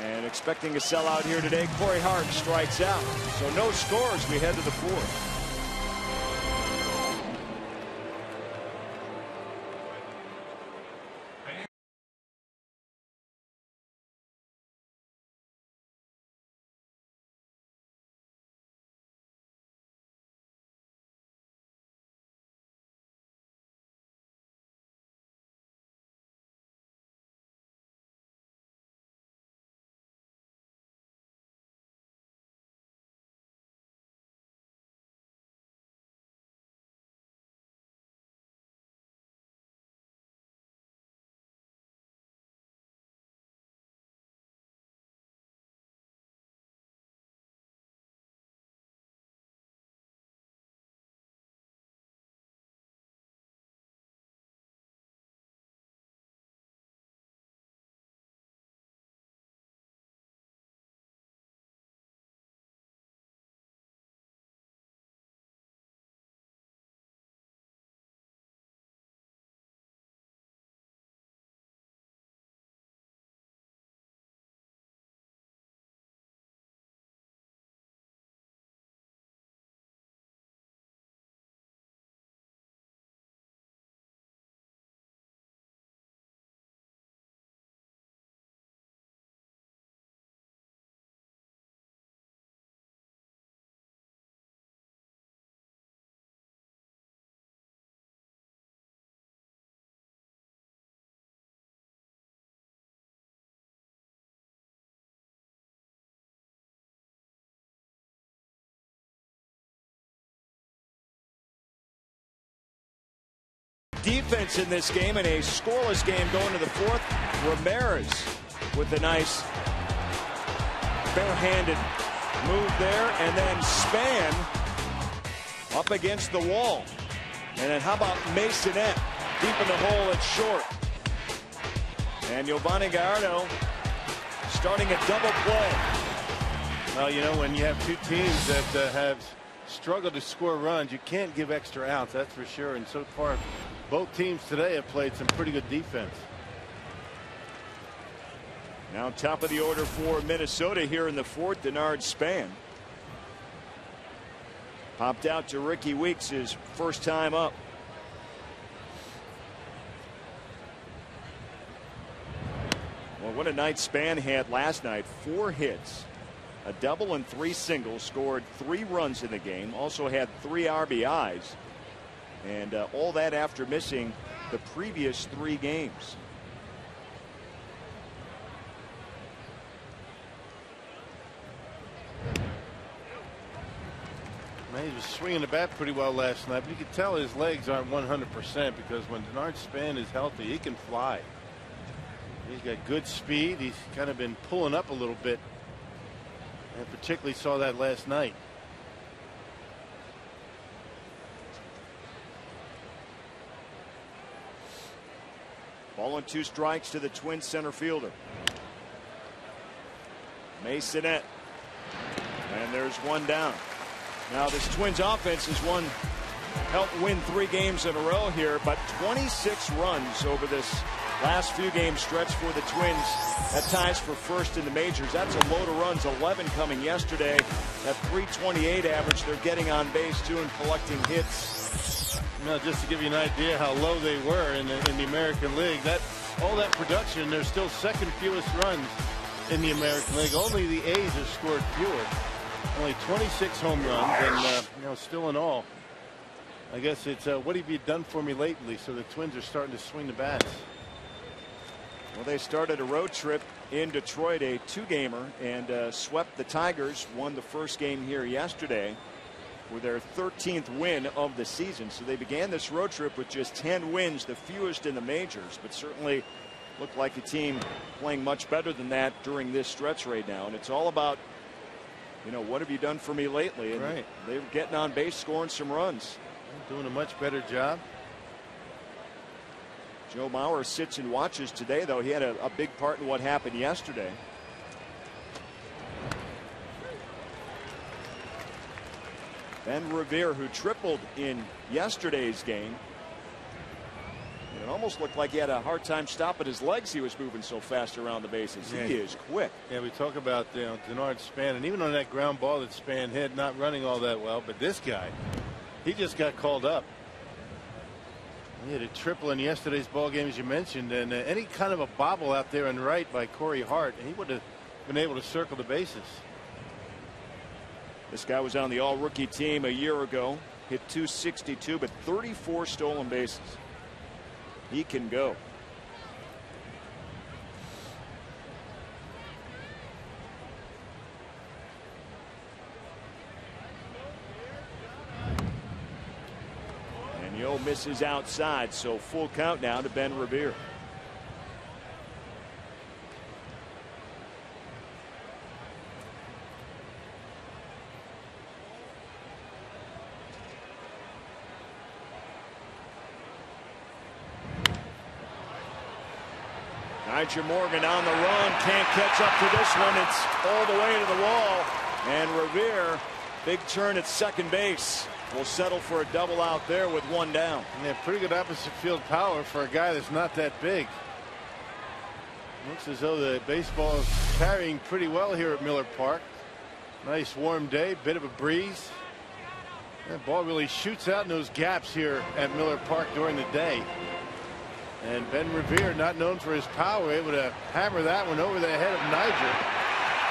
And expecting a sellout here today. Corey Hart strikes out. So no scores. We head to the fourth. defense in this game, and a scoreless game going to the fourth. Ramirez with a nice barehanded move there, and then Span up against the wall. And then how about Masonette deep in the hole at short. And Giovanni Gallardo starting a double play. Well, you know, when you have two teams that have struggled to score runs, you can't give extra outs, that's for sure. And so far, both teams today have played some pretty good defense. Now top of the order for Minnesota here in the fourth, Denard Span. Popped out to Ricky Weeks his first time up. Well, what a night Span had last night. 4 hits, a double and 3 singles, scored 3 runs in the game, also had 3 RBIs, and all that after missing the previous 3 games. Man, he was swinging the bat pretty well last night, but you could tell his legs aren't 100% because when Denard Span is healthy, he can fly. He's got good speed. He's kind of been pulling up a little bit. And particularly saw that last night. Ball and 2 strikes to the Twins center fielder. Masonette. And there's 1 down. Now this Twins offense has helped win 3 games in a row here, but 26 runs over this last few game stretch for the Twins. That ties for first in the majors. That's a load of runs, 11 coming yesterday. That .328 average. They're getting on base too and collecting hits. Now, just to give you an idea how low they were in the American League, all that production, they're still second fewest runs in the American League. Only the A's have scored fewer. Only 26 home runs, and you know, still in all, I guess it's what have you done for me lately? So the Twins are starting to swing the bats. Well, they started a road trip in Detroit, a 2-gamer, and swept the Tigers. Won the first game here yesterday with their 13th win of the season. So they began this road trip with just 10 wins, the fewest in the majors, but certainly looked like a team playing much better than that during this stretch right now. And it's all about, you know, what have you done for me lately? And right. They're getting on base, scoring some runs. Doing a much better job. Joe Mauer sits and watches today, though. He had a big part in what happened yesterday. Ben Revere, who tripled in yesterday's game. It almost looked like he had a hard time stopping his legs. He was moving so fast around the bases. Yeah. He is quick. Yeah, we talk about, you know, Denard Span, and even on that ground ball that Span hit, not running all that well, but this guy, he just got called up. He had a triple in yesterday's ball game, as you mentioned, and any kind of a bobble out there on right by Corey Hart, and he would have been able to circle the bases. This guy was on the all-rookie team a year ago, hit .262, but 34 stolen bases. He can go. Yo misses outside, so full count now to Ben Revere. Nigel Morgan on the run, can't catch up to this one. It's all the way to the wall, and Revere, big turn at second base. Will settle for a double out there with 1 down. And they have pretty good opposite field power for a guy that's not that big. Looks as though the baseball is carrying pretty well here at Miller Park. Nice warm day, bit of a breeze. That ball really shoots out in those gaps here at Miller Park during the day. And Ben Revere, not known for his power, able to hammer that one over the head of Nigel,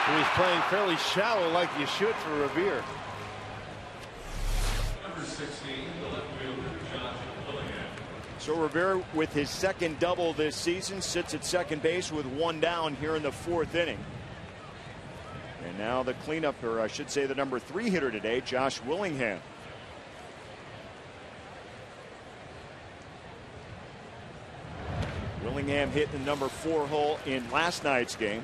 who is playing fairly shallow like you should for Revere. So Revere, with his second double this season, sits at second base with 1 down here in the 4th inning. And now the cleanup, or I should say the number 3 hitter today, Josh Willingham. Willingham hit the number 4 hole in last night's game.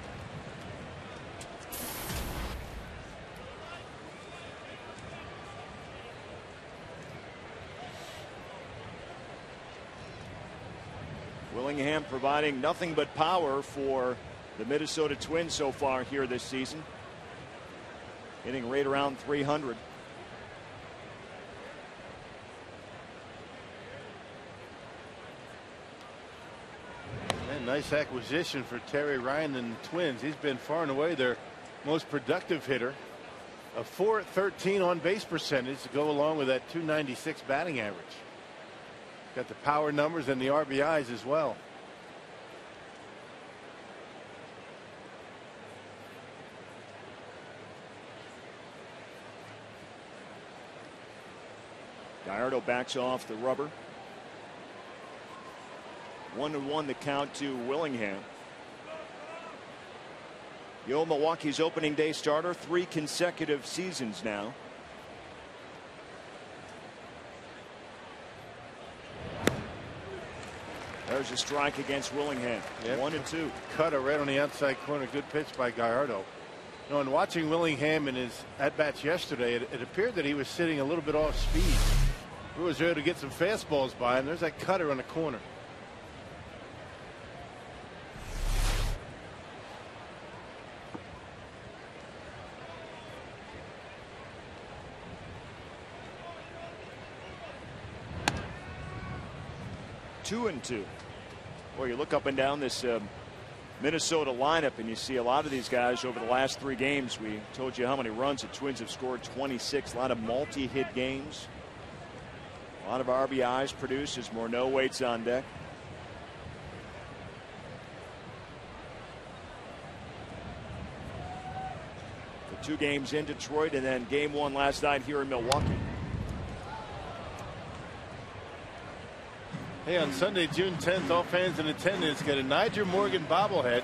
Willingham providing nothing but power for the Minnesota Twins so far here this season. Hitting right around 300. And nice acquisition for Terry Ryan and the Twins. He's been far and away their most productive hitter. A .413 on base percentage to go along with that .296 batting average. Got the power numbers and the RBIs as well. Gallardo backs off the rubber. 1-1 the count to Willingham. The old Milwaukee's opening day starter, 3 consecutive seasons now. There's a strike against Willingham. Yep. 1-2. Cutter right on the outside corner. Good pitch by Gallardo. You know, in watching Willingham in his at-bats yesterday, it appeared that he was sitting a little bit off speed. Brewers were able to get some fastballs by him. There's that cutter on the corner. Two and two. Boy, you look up and down this Minnesota lineup and you see a lot of these guys over the last 3 games. We told you how many runs the Twins have scored, 26. A lot of multi-hit games. A lot of RBIs produced as Morneau waits on deck. The 2 games in Detroit and then game 1 last night here in Milwaukee. Hey, on Sunday, June 10th, all fans in attendance get a Nyjer Morgan bobblehead,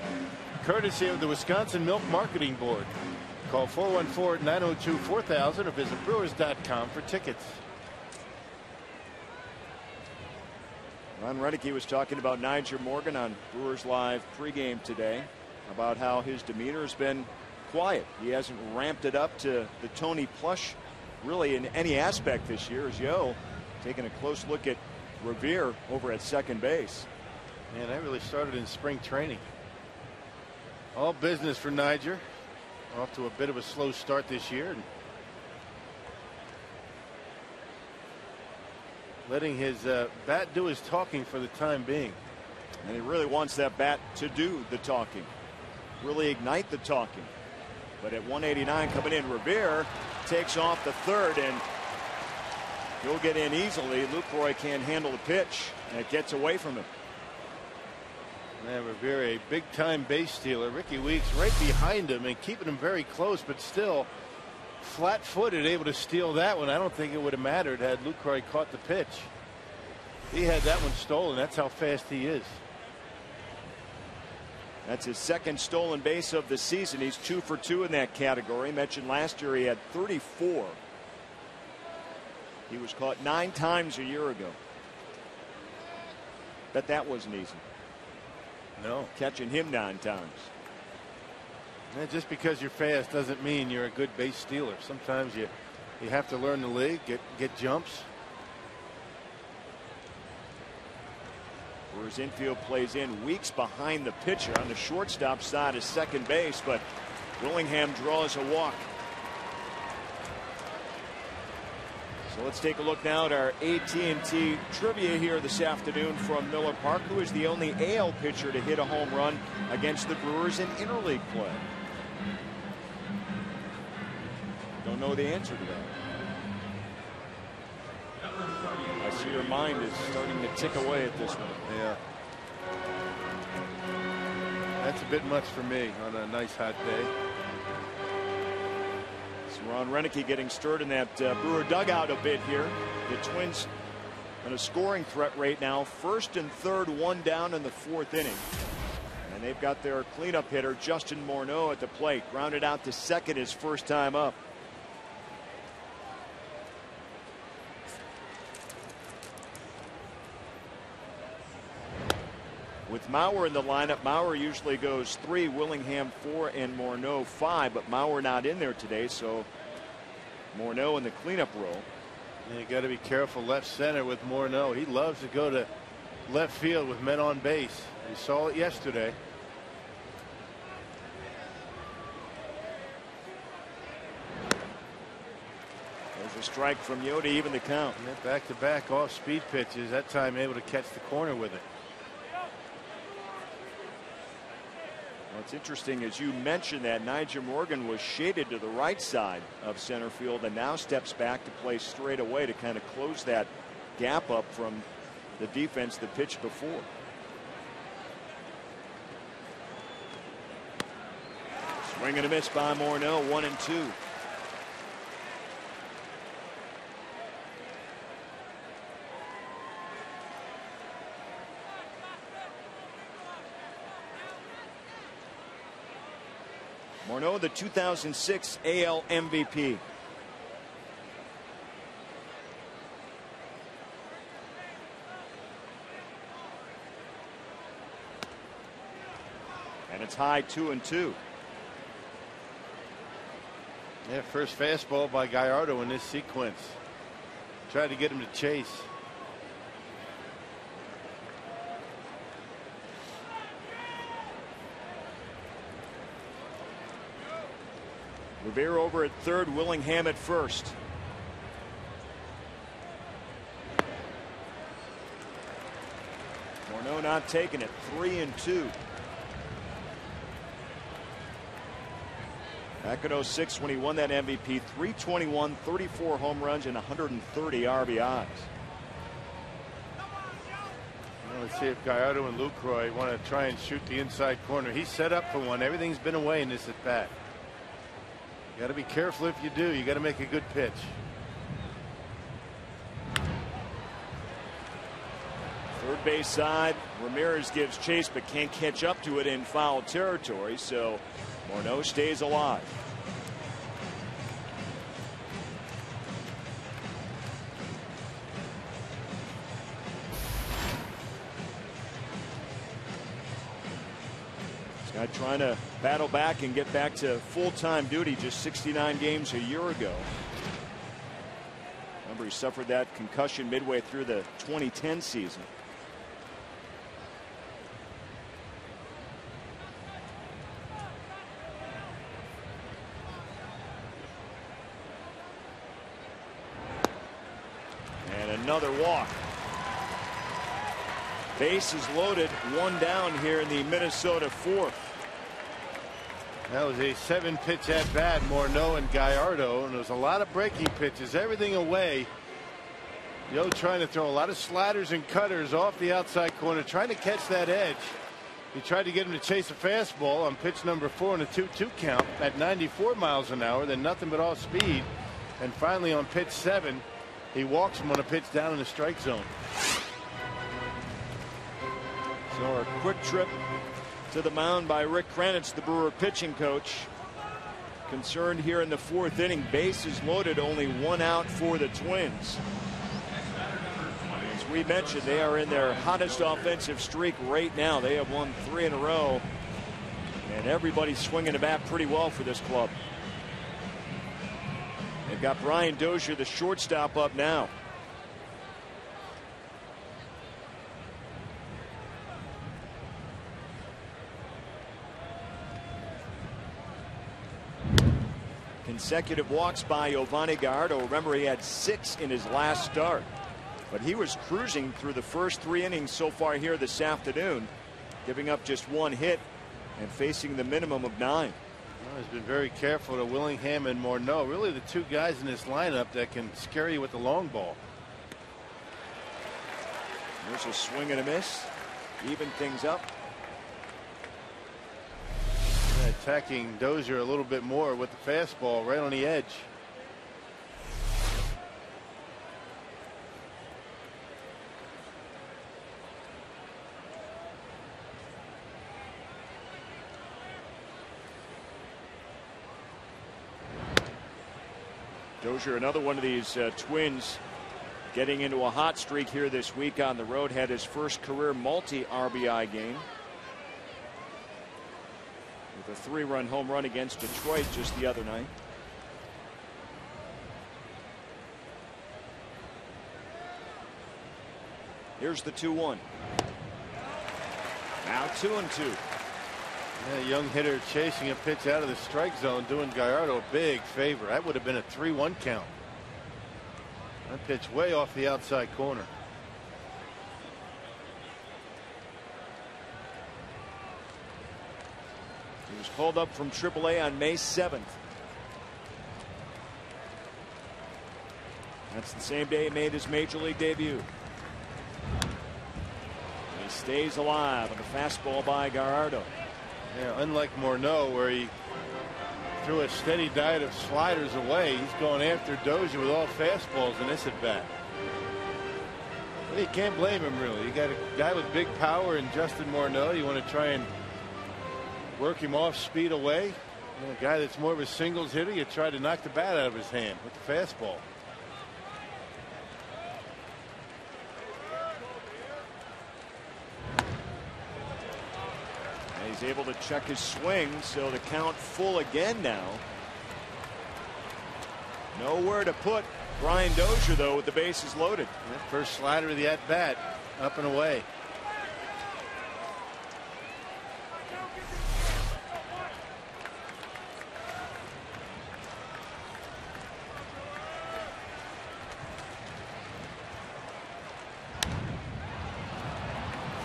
courtesy of the Wisconsin Milk Marketing Board. Call 414-902-4000 or visit brewers.com for tickets. Ron Renneke was talking about Nyjer Morgan on Brewers Live pregame today, about how his demeanor has been quiet. He hasn't ramped it up to the Tony Plush really in any aspect this year, as Yo taking a close look at Revere over at second base. Man, that really started in spring training. All business for Nyjer. Off to a bit of a slow start this year. And letting his bat do his talking for the time being. And he really wants that bat to do the talking. Really ignite the talking. But at 189 coming in, Revere takes off the third and he'll get in easily. Lucroy can't handle the pitch and it gets away from him. Man, Revere, a big time base stealer. Ricky Weeks right behind him and keeping him very close, but still flat footed, able to steal that one. I don't think it would have mattered had Lucroy caught the pitch. He had that one stolen. That's how fast he is. That's his 2nd stolen base of the season. He's 2 for 2 in that category. Mentioned last year he had 34. He was caught 9 times a year ago. Bet that wasn't easy. No. Catching him 9 times. And just because you're fast doesn't mean you're a good base stealer. Sometimes you have to learn the league, get jumps. Brewers infield plays in. Weeks behind the pitcher on the shortstop side of second base, but Willingham draws a walk. So let's take a look now at our AT&T trivia here this afternoon from Miller Park. Who is the only AL pitcher to hit a home run against the Brewers in interleague play? Don't know the answer to that. I see your mind is starting to tick away at this one. Yeah. That's a bit much for me on a nice hot day. Ron Renneke getting stirred in that Brewer dugout a bit here. The Twins on a scoring threat right now. 1st and 3rd, 1 down in the 4th inning. And they've got their cleanup hitter, Justin Morneau, at the plate. Grounded out to second his first time up. With Mauer in the lineup, Mauer usually goes 3, Willingham 4, and Morneau 5, but Mauer not in there today, so Morneau in the cleanup role. And you got to be careful left center with Morneau. He loves to go to left field with men on base. We saw it yesterday. There's a strike from Yoda, even the count. Back to back off speed pitches, that time able to catch the corner with it. What's interesting is you mentioned that Nyjer Morgan was shaded to the right side of center field and now steps back to play straight away to kind of close that gap up from the defense that pitched before. Swing and a miss by Morneau, 1-2. Morneau, the 2006 AL MVP. And it's high, 2-2. Yeah, first fastball by Gallardo in this sequence. Tried to get him to chase. Rivera over at third, Willingham at first. Morneau not taking it, 3-2. Back in 06 when he won that MVP, 321, 34 home runs, and 130 RBIs. Well, let's see if Gallardo and Lucroy want to try and shoot the inside corner. He's set up for one. Everything's been away in this at bat. You got to be careful if you do. You got to make a good pitch. Third base side, Ramirez gives chase but can't catch up to it in foul territory, so Morneau stays alive. This guy trying to battle back and get back to full-time duty just 69 games a year ago. Remember, he suffered that concussion midway through the 2010 season. Another walk. Bases loaded, one down here in the Minnesota fourth. That was a 7-pitch at bat, Morneau and Gallardo, and there was a lot of breaking pitches, everything away. Yo trying to throw a lot of sliders and cutters off the outside corner, trying to catch that edge. He tried to get him to chase a fastball on pitch number 4 in a 2-2 count at 94 miles an hour, then nothing but off speed. And finally on pitch 7, he walks him on a pitch down in the strike zone. So our quick trip to the mound by Rick Kranitz, the Brewer pitching coach. Concerned here in the fourth inning. Bases loaded, only one out for the Twins. As we mentioned, they are in their hottest offensive streak right now. They have won 3 in a row. And everybody's swinging the bat pretty well for this club. They've got Brian Dozier, the shortstop, up now. Consecutive walks by Giovanni Gallardo. Remember, he had 6 in his last start. But he was cruising through the first 3 innings so far here this afternoon, giving up just 1 hit and facing the minimum of 9. Well, he's been very careful to Willingham and Morneau. Really the 2 guys in this lineup that can scare you with the long ball. There's a swing and a miss. Even things up. Attacking Dozier a little bit more with the fastball right on the edge. Dozier, another one of these Twins Getting into a hot streak here this week on the road. Had his first career multi-RBI game with a 3-run home run against Detroit just the other night. Here's the 2-1. Now 2-2. Yeah, young hitter chasing a pitch out of the strike zone, doing Gallardo a big favor. That would have been a 3-1 count. That pitch way off the outside corner. He was called up from AAA on May 7th. That's the same day he made his major league debut. And he stays alive on the fastball by Gallardo. Yeah, unlike Morneau, where he threw a steady diet of sliders away, he's going after Dozier with all fastballs in this at bat. But you can't blame him, really. You got a guy with big power in Justin Morneau. You want to try and work him off speed away. And a guy that's more of a singles hitter, you try to knock the bat out of his hand with the fastball. He's able to check his swing, so the count full again now. Nowhere to put Brian Dozier, though, with the bases loaded. That first slider of the at bat, up and away.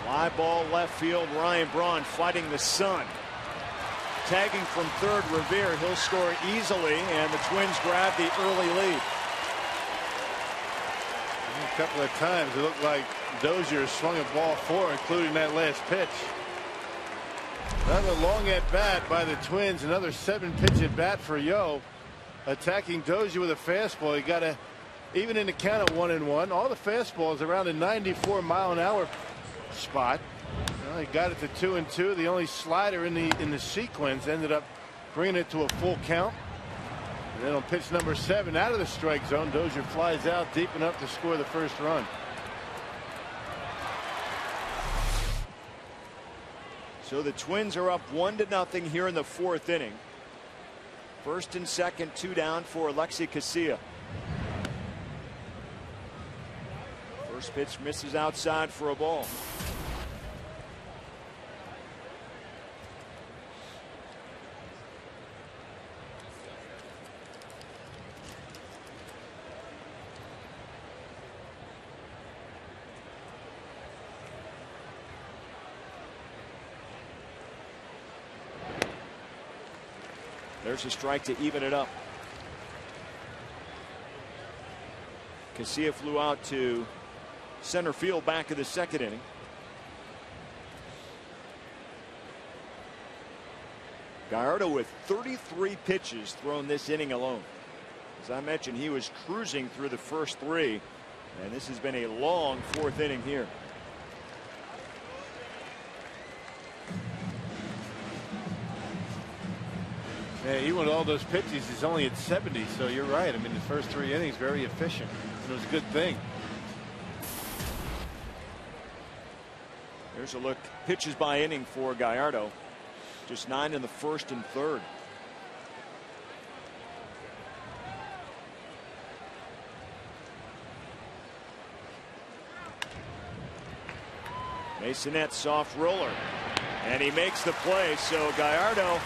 Fly ball left field. Ryan Braun fighting the sun. Tagging from third, Revere. He'll score easily, and the Twins grab the early lead. A couple of times it looked like Dozier swung a ball 4, including that last pitch. Another long at bat by the Twins. Another 7-pitch at bat for Yo. Attacking Dozier with a fastball. He got a even in the count of 1-1. All the fastballs around a 94-mile-an-hour spot. Well, he got it to 2-2. The only slider in the sequence ended up bringing it to a full count. And then on pitch number 7 out of the strike zone, Dozier flies out deep enough to score the first run. So the Twins are up 1-0 here in the 4th inning. First and second, 2 down for Alexi Casilla. First pitch misses outside for a ball. There's a strike to even it up. Casilla flew out to center field back of the 2nd inning. Gallardo with 33 pitches thrown this inning alone. As I mentioned, he was cruising through the first 3, and this has been a long 4th inning here. Yeah, even with all those pitches, he's only at 70, so you're right. I mean, the first 3 innings very efficient. It was a good thing. There's a look. Pitches by inning for Gallardo. Just 9 in the 1st and 3rd. Masonette soft roller, and he makes the play. So Gallardo,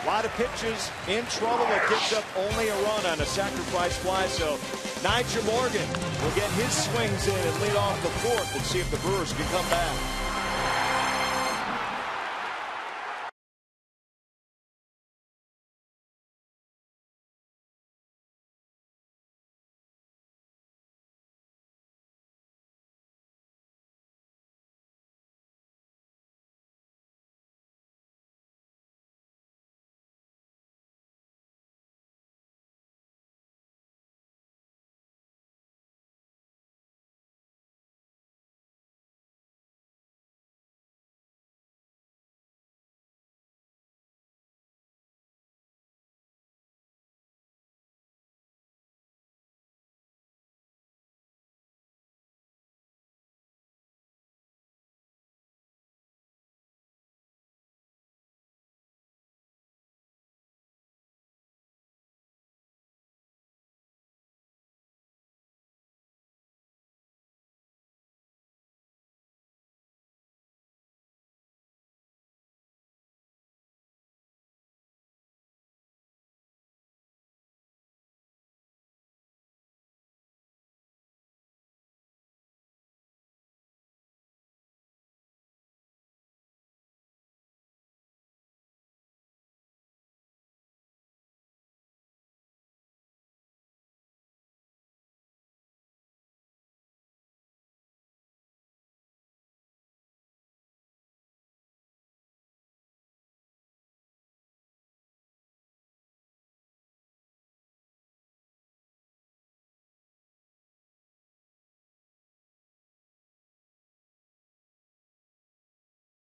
a lot of pitches in trouble. It gives up only a run on a sacrifice fly. So Nigel Morgan will get his swings in and lead off the 4th and see if the Brewers can come back.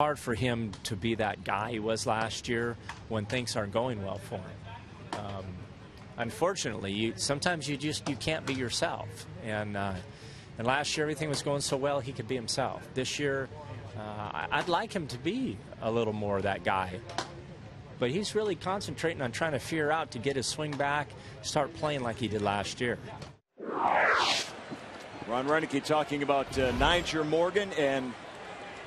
Hard for him to be that guy he was last year when things aren't going well for him. Unfortunately, sometimes you can't be yourself. And last year everything was going so well he could be himself. This year, I'd like him to be a little more that guy. But he's really concentrating on trying to figure out to get his swing back, start playing like he did last year. Ron Reineke talking about Nyjer Morgan and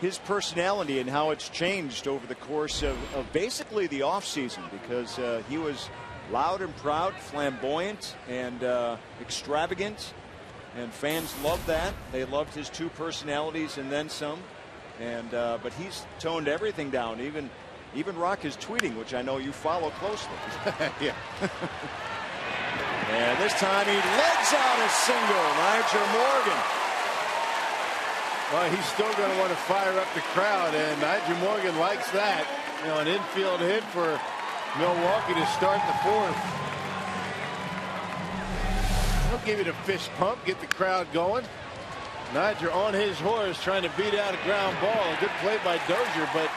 his personality and how it's changed over the course of basically the offseason, because he was loud and proud, flamboyant, and extravagant, and fans loved that. They loved his two personalities and then some. And but he's toned everything down, even Rock is tweeting, which I know you follow closely. Yeah. And this time he legs out a single. Nyjer Morgan. Well, he's still going to want to fire up the crowd, and Nyjer Morgan likes that. You know, an infield hit for Milwaukee to start the fourth. He'll give you the fist pump, get the crowd going. Nyjer on his horse trying to beat out a ground ball. A good play by Dozier, but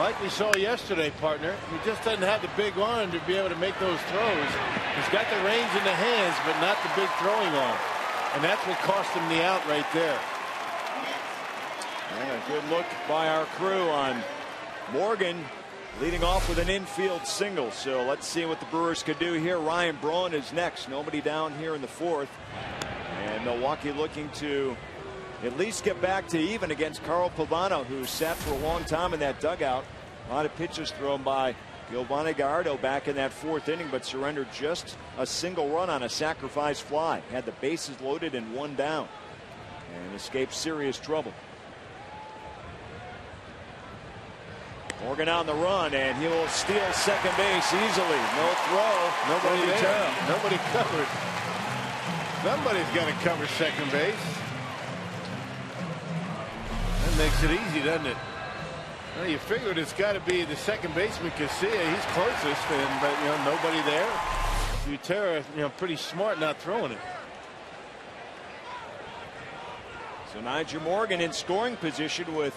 like we saw yesterday, partner, he just doesn't have the big arm to be able to make those throws. He's got the range in the hands, but not the big throwing arm. And that's what cost him the out right there. And a good look by our crew on Morgan leading off with an infield single. So let's see what the Brewers could do here. Ryan Braun is next. Nobody down here in the fourth. And Milwaukee looking to at least get back to even against Carl Pavano, who sat for a long time in that dugout. A lot of pitches thrown by Giovanni Gallardo back in that fourth inning, but surrendered just a single run on a sacrifice fly. Had the bases loaded and one down, and escaped serious trouble. Morgan on the run, and he'll steal second base easily. No throw. Nobody there. Nobody covered. Somebody's got to cover second base. That makes it easy, doesn't it? Well, you figured it's got to be the second baseman, Casilla. He's closest, but nobody there. Utera, pretty smart not throwing it. So Nyjer Morgan in scoring position with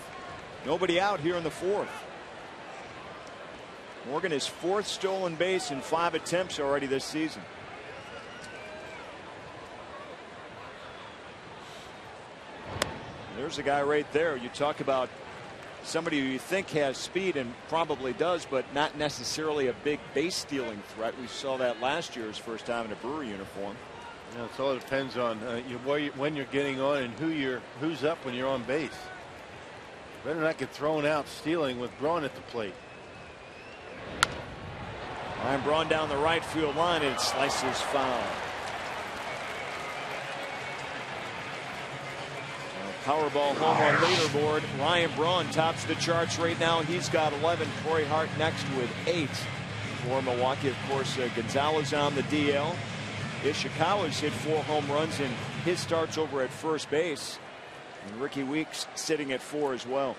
nobody out here in the fourth. Morgan is fourth stolen base in 5 attempts already this season. There's a guy right there. You talk about somebody who you think has speed and probably does, but not necessarily a big base stealing threat. We saw that last year, his first time in a Brewer uniform. It all depends on when you're getting on and who's up when you're on base. Better not get thrown out stealing with Braun at the plate. Ryan Braun down the right field line, and slices foul. Powerball home run leaderboard. Ryan Braun tops the charts right now. He's got 11. Corey Hart next with 8. For Milwaukee, of course, Gonzalez on the DL. Ishikawa's hit 4 home runs in his starts over at first base. And Ricky Weeks sitting at 4 as well.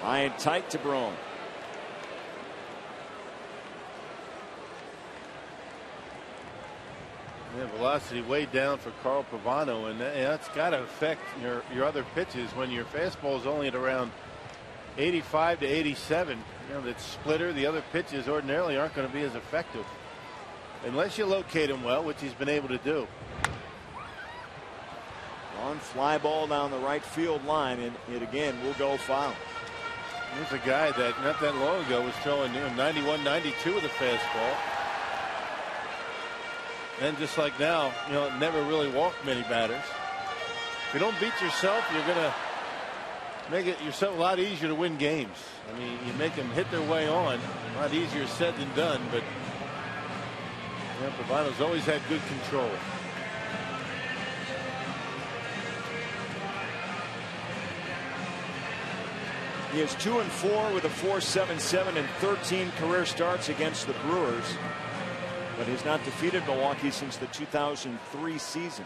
Ryan tight to Braun. Yeah, velocity way down for Carl Pavano, and that's got to affect your other pitches when your fastball is only at around 85 to 87. That splitter, the other pitches ordinarily aren't going to be as effective unless you locate him well, which he's been able to do. On fly ball down the right field line, and it again will go foul. There's a guy that not that long ago was throwing 91, 92 with a fastball. And just like now, never really walked many batters. If you don't beat yourself, you're going to make it yourself a lot easier to win games. I mean, you make them hit their way on. A lot easier said than done, but Pavano's always had good control. He is 2-4 with a 4.77 and 13 career starts against the Brewers, but has not defeated Milwaukee since the 2003 season.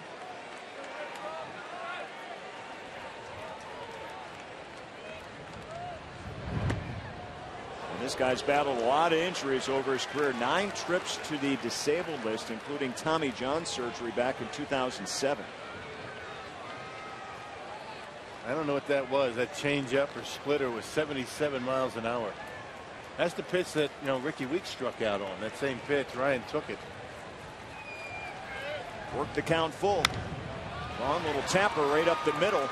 And this guy's battled a lot of injuries over his career. 9 trips to the disabled list, including Tommy John surgery back in 2007. I don't know what that was. That changeup or splitter was 77 miles an hour. That's the pitch that, you know, Ricky Weeks struck out on. That same pitch, Ryan took it. Worked the count full. Long little tapper right up the middle.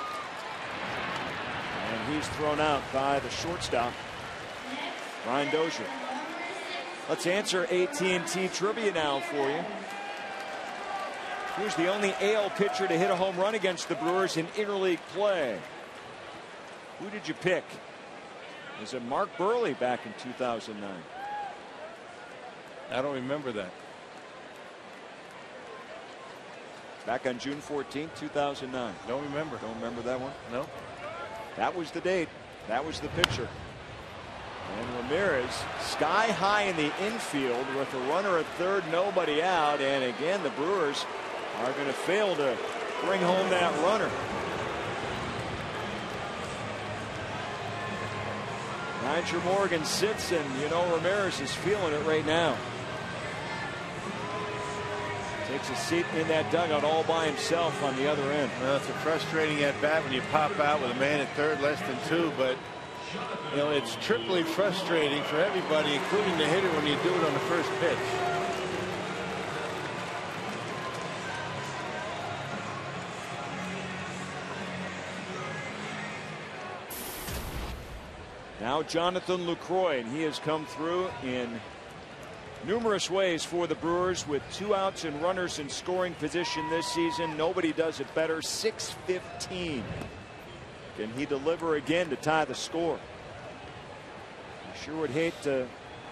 And he's thrown out by the shortstop, Ryan Dozier. Let's answer AT&T trivia now for you. Who's the only AL pitcher to hit a home run against the Brewers in interleague play? Who did you pick? Was it Mark Burley back in 2009? I don't remember that. Back on June 14, 2009. Don't remember. Don't remember that one? No. That was the date. That was the pitcher. And Ramirez sky high in the infield with a runner at third, nobody out. And again, the Brewers are going to fail to bring home that runner. Nigel Morgan sits, and you know Ramirez is feeling it right now. Takes a seat in that dugout all by himself on the other end. Well, it's a frustrating at bat when you pop out with a man at third, less than two, but you know it's triply frustrating for everybody, including the hitter, when you do it on the first pitch. Now Jonathan Lucroy, and he has come through in numerous ways for the Brewers with 2 outs and runners in scoring position this season. Nobody does it better. 6:15. Can he deliver again to tie the score? I sure would hate to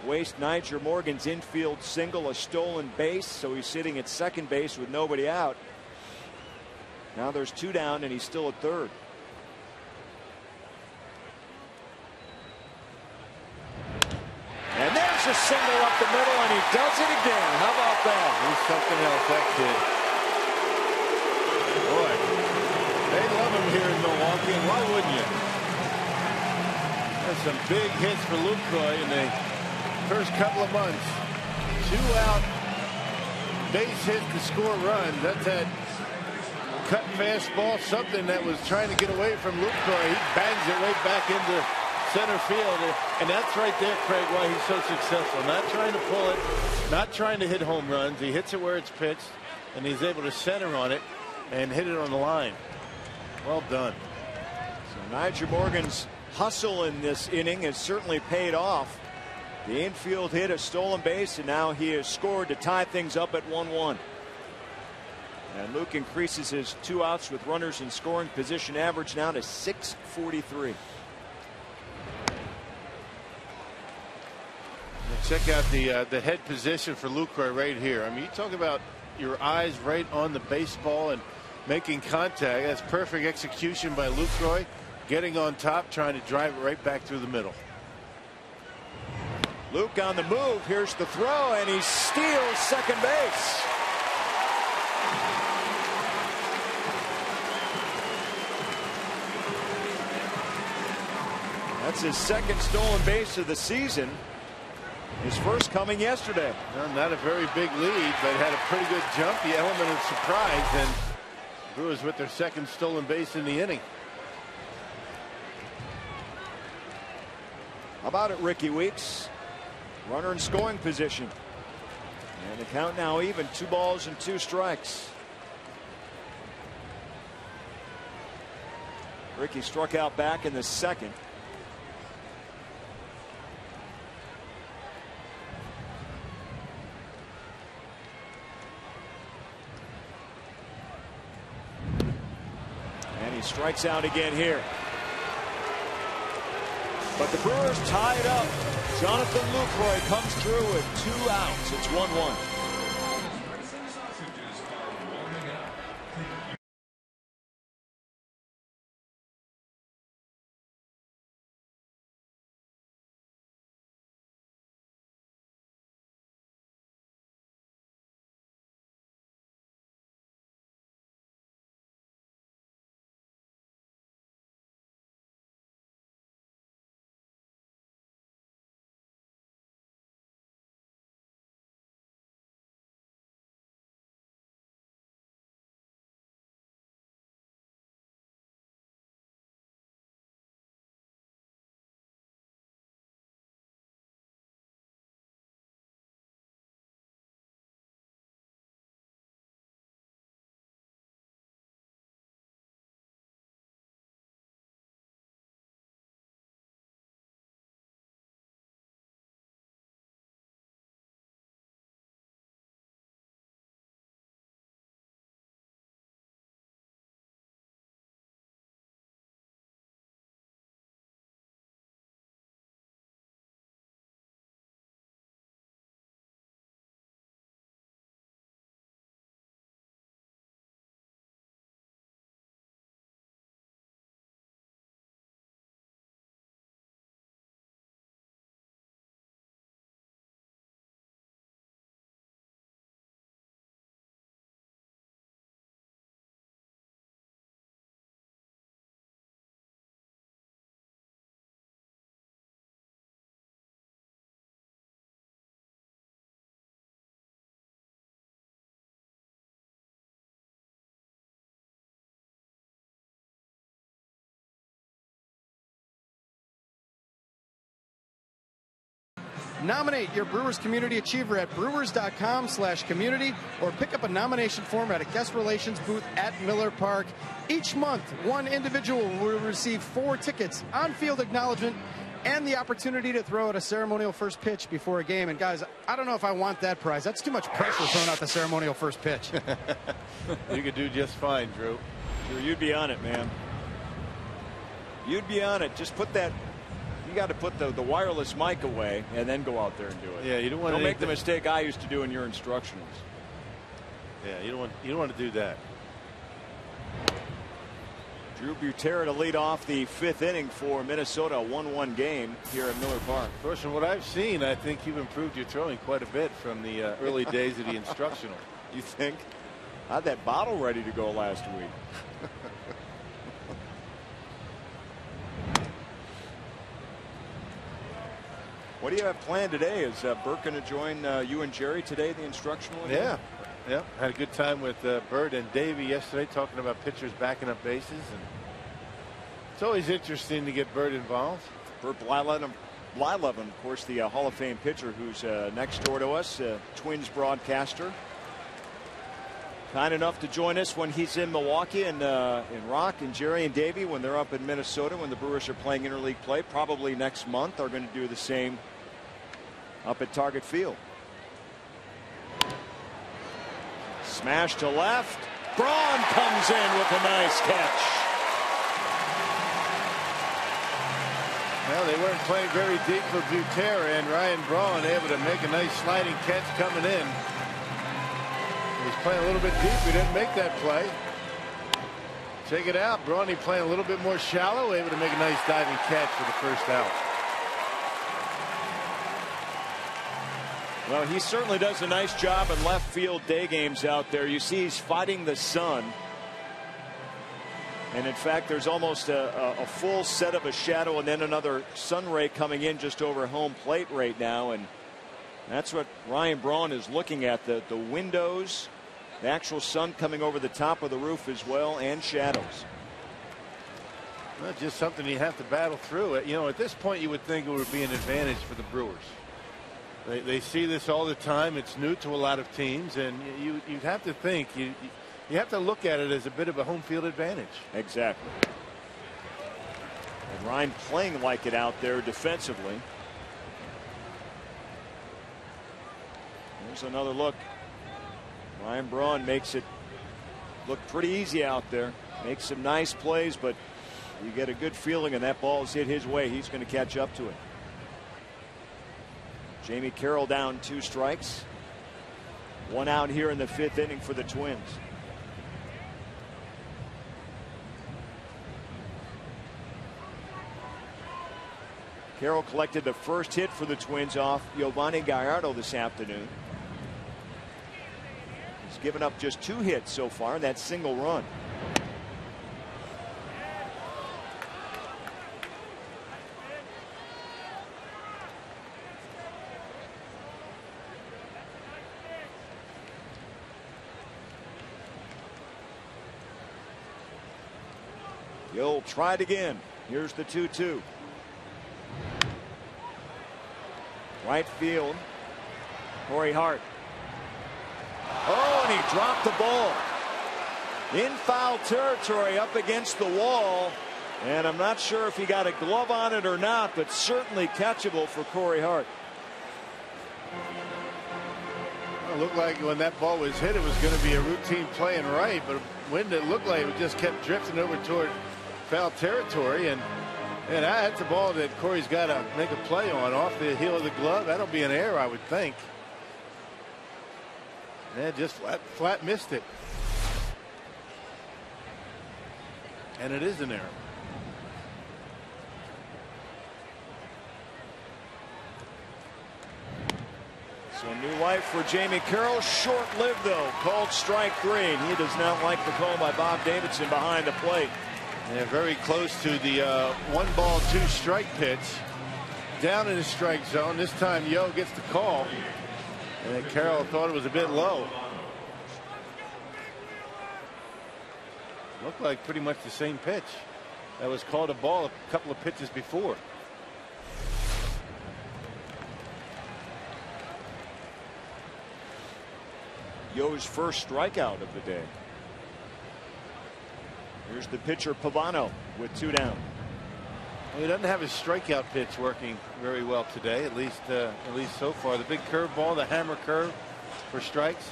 waste Nigel Morgan's infield single, a stolen base, so he's sitting at second base with nobody out. Now there's 2 down, and he's still at third. And there's a single up the middle, and he does it again. How about that? He's something else, that kid. Boy, they love him here in Milwaukee, and why wouldn't you? There's some big hits for Lucroy in the first couple of months. 2 out base hit to score runs. That's that cut fastball, something that was trying to get away from Lucroy. He bangs it right back into center field, and that's right there, Craig, why he's so successful. Not trying to pull it, not trying to hit home runs. He hits it where it's pitched, and he's able to center on it and hit it on the line. Well done. So Nigel Morgan's hustle in this inning has certainly paid off. The infield hit, a stolen base, and now he has scored to tie things up at 1-1. And Luke increases his 2 outs with runners in scoring position average now to 643. Check out the head position for Lucroy right here. I mean, you talk about your eyes right on the baseball and making contact. That's perfect execution by Lucroy. Getting on top, trying to drive it right back through the middle. Luke on the move. Here's the throw, and he steals second base. That's his second stolen base of the season. His first coming yesterday. Well, not a very big lead, but had a pretty good jump. The element of surprise, and Brewers with their second stolen base in the inning. How about it, Ricky Weeks? Runner in scoring position. And the count now even, 2 balls and 2 strikes. Ricky struck out back in the second. Strikes out again here. But the Brewers tie it up. Jonathan Lucroy comes through with 2 outs. It's 1-1. Nominate your Brewers Community Achiever at brewers.com/community or pick up a nomination form at a guest relations booth at Miller Park. Each month, one individual will receive 4 tickets, on-field acknowledgement, and the opportunity to throw out a ceremonial first pitch before a game. And guys, I don't know if I want that prize. That's too much pressure throwing out the ceremonial first pitch. You could do just fine, Drew. Drew, you'd be on it, man. You'd be on it. Just put that. You got to put the wireless mic away and then go out there and do it. Yeah, you don't want to make the mistake I used to do in your instructionals. Yeah, you don't want to do that. Drew Butera to lead off the 5th inning for Minnesota, a 1-1 game here at Miller Park. Of course, from what I've seen, I think you've improved your throwing quite a bit from the early days of the instructional. You think? I had that bottle ready to go last week. What do you have planned today? Is Bert going to join you and Jerry today, the instructional? Again? Yeah. Had a good time with Bert and Davey yesterday talking about pitchers backing up bases. And it's always interesting to get Bert involved. Bert Blyleven, of course, the Hall of Fame pitcher who's next door to us, Twins broadcaster. Kind enough to join us when he's in Milwaukee, and Rock and Jerry and Davey when they're up in Minnesota when the Brewers are playing interleague play. Probably next month are going to do the same up at Target Field. Smash to left. Braun comes in with a nice catch. Well, they weren't playing very deep for Butera, and Ryan Braun able to make a nice sliding catch coming in. He was playing a little bit deep. He didn't make that play. Check it out. Braun playing a little bit more shallow, able to make a nice diving catch for the first out. Well, he certainly does a nice job in left field day games out there. You see he's fighting the sun. And in fact, there's almost a full set of a shadow and then another sun ray coming in just over home plate right now. And that's what Ryan Braun is looking at. The windows, the actual sun coming over the top of the roof as well, and shadows. Well, just something you have to battle through. You know, at this point, you would think it would be an advantage for the Brewers. They see this all the time. It's new to a lot of teams, and you'd have to think you have to look at it as a bit of a home field advantage. Exactly. And Ryan playing like it out there defensively. There's another look. Ryan Braun makes it look pretty easy out there. Makes some nice plays, but you get a good feeling, and that ball is hit his way. He's going to catch up to it. Jamie Carroll down 2 strikes. 1 out here in the 5th inning for the Twins. Carroll collected the first hit for the Twins off Giovanni Gallardo this afternoon. He's given up just 2 hits so far, and that single run. You'll try it again. Here's the 2-2. Right field. Corey Hart. Oh, and he dropped the ball. In foul territory up against the wall. And I'm not sure if he got a glove on it or not, but certainly catchable for Corey Hart. Well, it looked like when that ball was hit, it was going to be a routine play and right, but when it looked like it just kept drifting over toward foul territory, and that's a ball that Corey's got to make a play on off the heel of the glove. That'll be an error, I would think. And just flat missed it. And it is an error. So new life for Jamie Carroll. Short-lived though. Called strike 3. And he does not like the call by Bob Davidson behind the plate. Yeah, very close to the 1-ball 2-strike pitch. Down in the strike zone. This time Yo gets the call. And Carroll thought it was a bit low. Looked like pretty much the same pitch that was called a ball a couple of pitches before. Yo's first strikeout of the day. Here's the pitcher Pavano with 2 down. Well, he doesn't have his strikeout pitch working very well today, at least so far. The big curveball, the hammer curve for strikes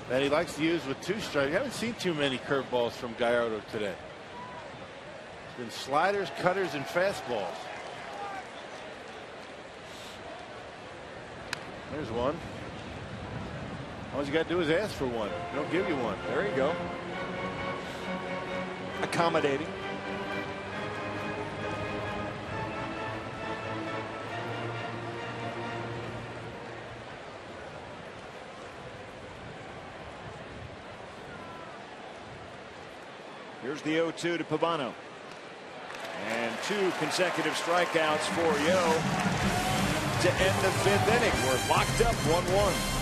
that he likes to use with 2 strikes. You haven't seen too many curveballs from Gallardo today. It's been sliders, cutters, and fastballs. There's one. All you got to do is ask for one. They'll give you one. There you go. Accommodating. Here's the 0-2 to Pavano. And 2 consecutive strikeouts for Yo to end the 5th inning. We're locked up 1-1.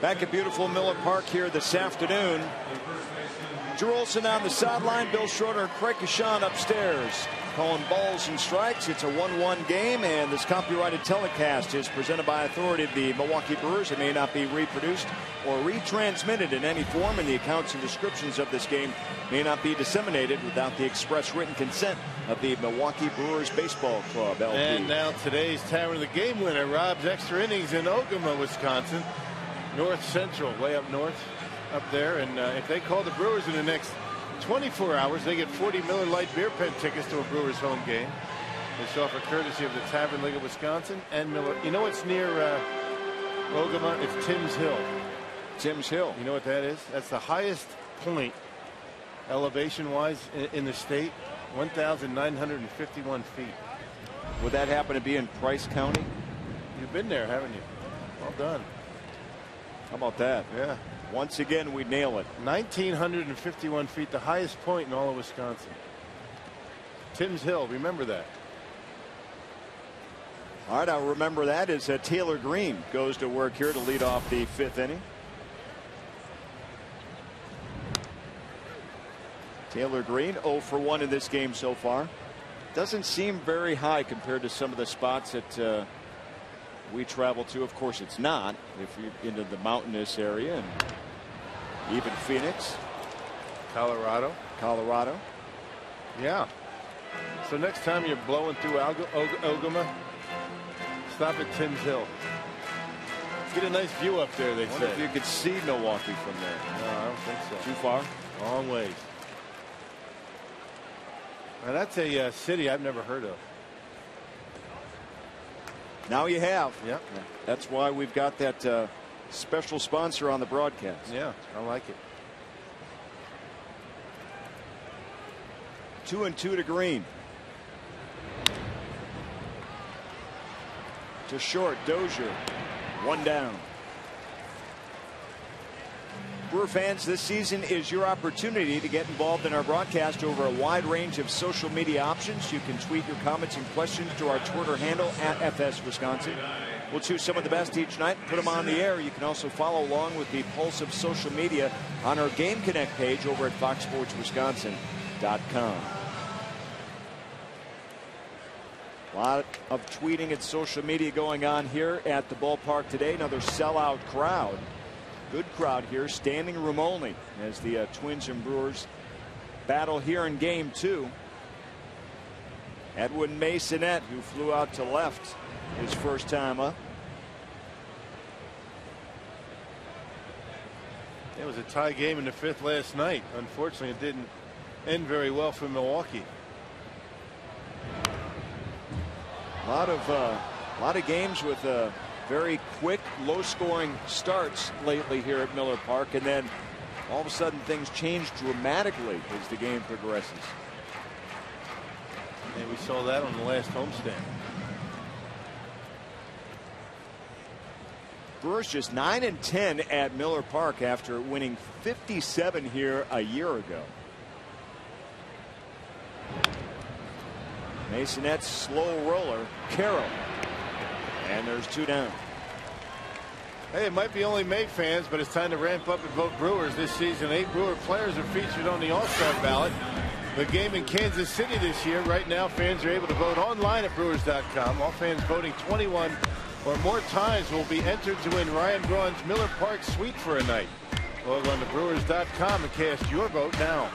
Back at beautiful Miller Park here this afternoon. Drew Olson on the sideline, Bill Schroeder and Craig Kashan upstairs calling balls and strikes. It's a 1-1 game, and this copyrighted telecast is presented by authority of the Milwaukee Brewers. It may not be reproduced or retransmitted in any form, and the accounts and descriptions of this game may not be disseminated without the express written consent of the Milwaukee Brewers Baseball Club, LP. And now today's timer, the game winner, Rob's extra innings in Ogama, Wisconsin. North Central, way up north, up there. And if they call the Brewers in the next 24 hours, they get 40 Miller Lite beer pen tickets to a Brewers home game. It's offer courtesy of the Tavern League of Wisconsin and Miller. You know what's near Ogama? It's Timms Hill. Timms Hill. You know what that is? That's the highest point elevation-wise in the state, 1,951 feet. Would that happen to be in Price County? You've been there, haven't you? Well done. How about that? Yeah. Once again, we nail it. 1,951 feet, the highest point in all of Wisconsin. Timms Hill, remember that. All right, I'll remember that as Taylor Green goes to work here to lead off the 5th inning. Taylor Green 0 for 1 in this game so far. Doesn't seem very high compared to some of the spots that we travel to. Of course, it's not if you're into the mountainous area, and even Phoenix, Colorado. Yeah. So next time you're blowing through Ogama, stop at Timms Hill. Get a nice view up there, they say. If you could see Milwaukee from there. No, I don't think so. Too far? Long ways. Now that's a city I've never heard of. Now you have. Yep. That's why we've got that special sponsor on the broadcast. Yeah, I like it. 2-2 to Green. To short, Dozier. One down. Brewer fans, this season is your opportunity to get involved in our broadcast over a wide range of social media options. You can tweet your comments and questions to our Twitter handle @FSWisconsin. We'll choose some of the best each night and put them on the air. You can also follow along with the pulse of social media on our Game Connect page over at FoxSportsWisconsin.com. A lot of tweeting and social media going on here at the ballpark today. Another sellout crowd. Good crowd here, standing room only, as the Twins and Brewers battle here in Game 2. Edwin Masonette, who flew out to left his first time up. It was a tie game in the 5th last night. Unfortunately, it didn't end very well for Milwaukee. A lot of games with very quick, low-scoring starts lately here at Miller Park, and then all of a sudden things change dramatically as the game progresses. And we saw that on the last homestand. Brewers just 9-10 at Miller Park after winning 57 here a year ago. Masonette's slow roller, Carroll. And there's 2 down. Hey, it might be only May fans, but it's time to ramp up and vote Brewers this season. 8 Brewer players are featured on the All-Star ballot. The game in Kansas City this year. Right now, fans are able to vote online at Brewers.com. All fans voting 21 or more times will be entered to win Ryan Braun's Miller Park suite for a night. Log on to Brewers.com and cast your vote now.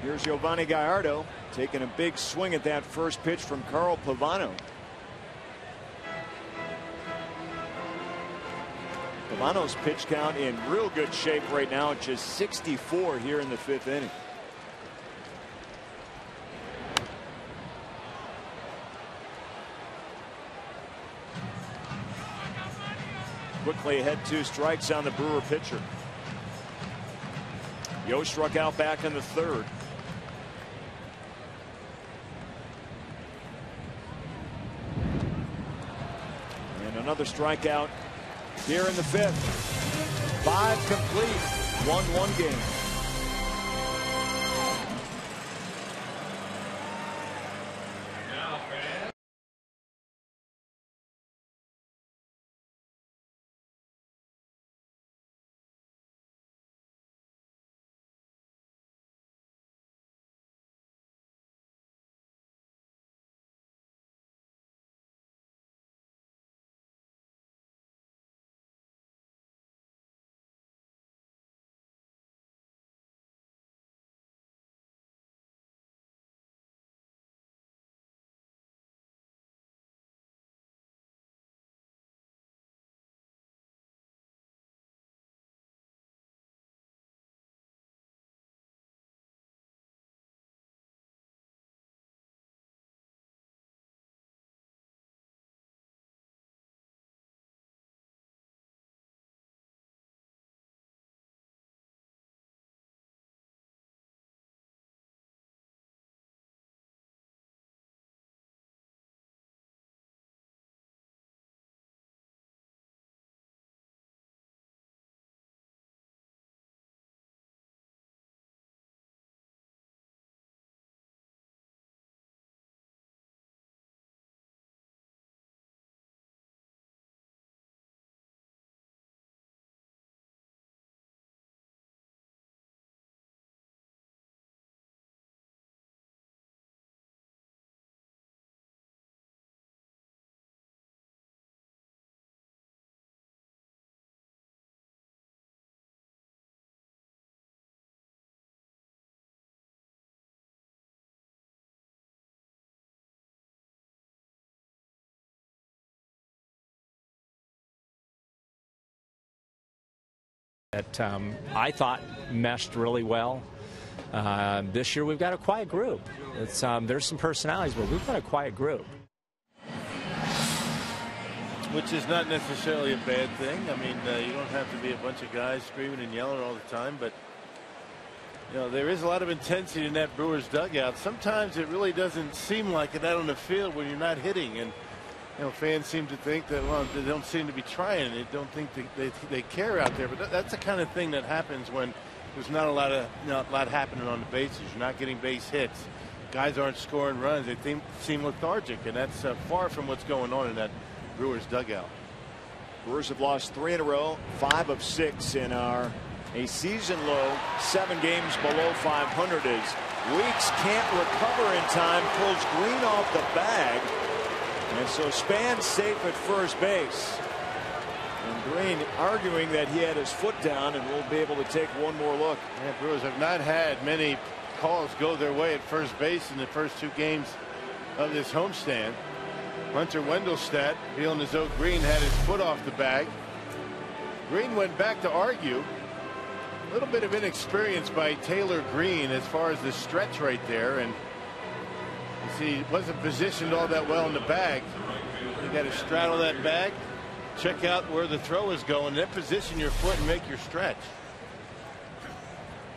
Here's Giovanni Gallardo taking a big swing at that first pitch from Carl Pavano. Pavano's pitch count in real good shape right now at just 64 here in the 5th inning. Quickly ahead, 2 strikes on the Brewer pitcher. Yo struck out back in the 3rd. And another strikeout here in the 5th. 5 complete. 1-1 game. That I thought meshed really well. This year we've got a quiet group. There's some personalities, but we've got a quiet group. Which is not necessarily a bad thing. I mean, you don't have to be a bunch of guys screaming and yelling all the time, but you know, there is a lot of intensity in that Brewers dugout. Sometimes it really doesn't seem like it out on the field when you're not hitting, and you know, fans seem to think that, well, they don't seem to be trying. They don't think they care out there, but that's the kind of thing that happens when there's not a lot happening on the bases. You're not getting base hits. Guys aren't scoring runs. They seem lethargic, and that's far from what's going on in that Brewers dugout. Brewers have lost 3 in a row, 5 of 6 in a season low, 7 games below 500 as Weeks can't recover in time, pulls Green off the bag, and so Span's safe at first base. And Green arguing that he had his foot down and will be able to take one more look. Yeah, Brewers have not had many calls go their way at first base in the first 2 games of this homestand. Hunter Wendelstedt, feeling as though Green had his foot off the bag. Green went back to argue. A little bit of inexperience by Taylor Green as far as the stretch right there, and you see, he wasn't positioned all that well in the bag. You got to straddle that bag, check out where the throw is going, then position your foot and make your stretch.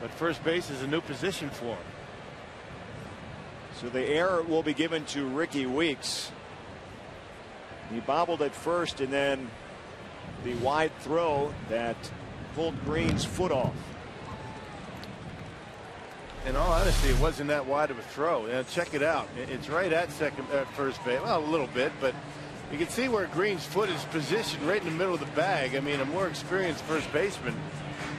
But first base is a new position for him. So the error will be given to Ricky Weeks. He bobbled at first, and then the wide throw that pulled Green's foot off. In all honesty, it wasn't that wide of a throw. Check it out. It's right at first base. Well, a little bit, but you can see where Green's foot is positioned right in the middle of the bag. I mean, a more experienced first baseman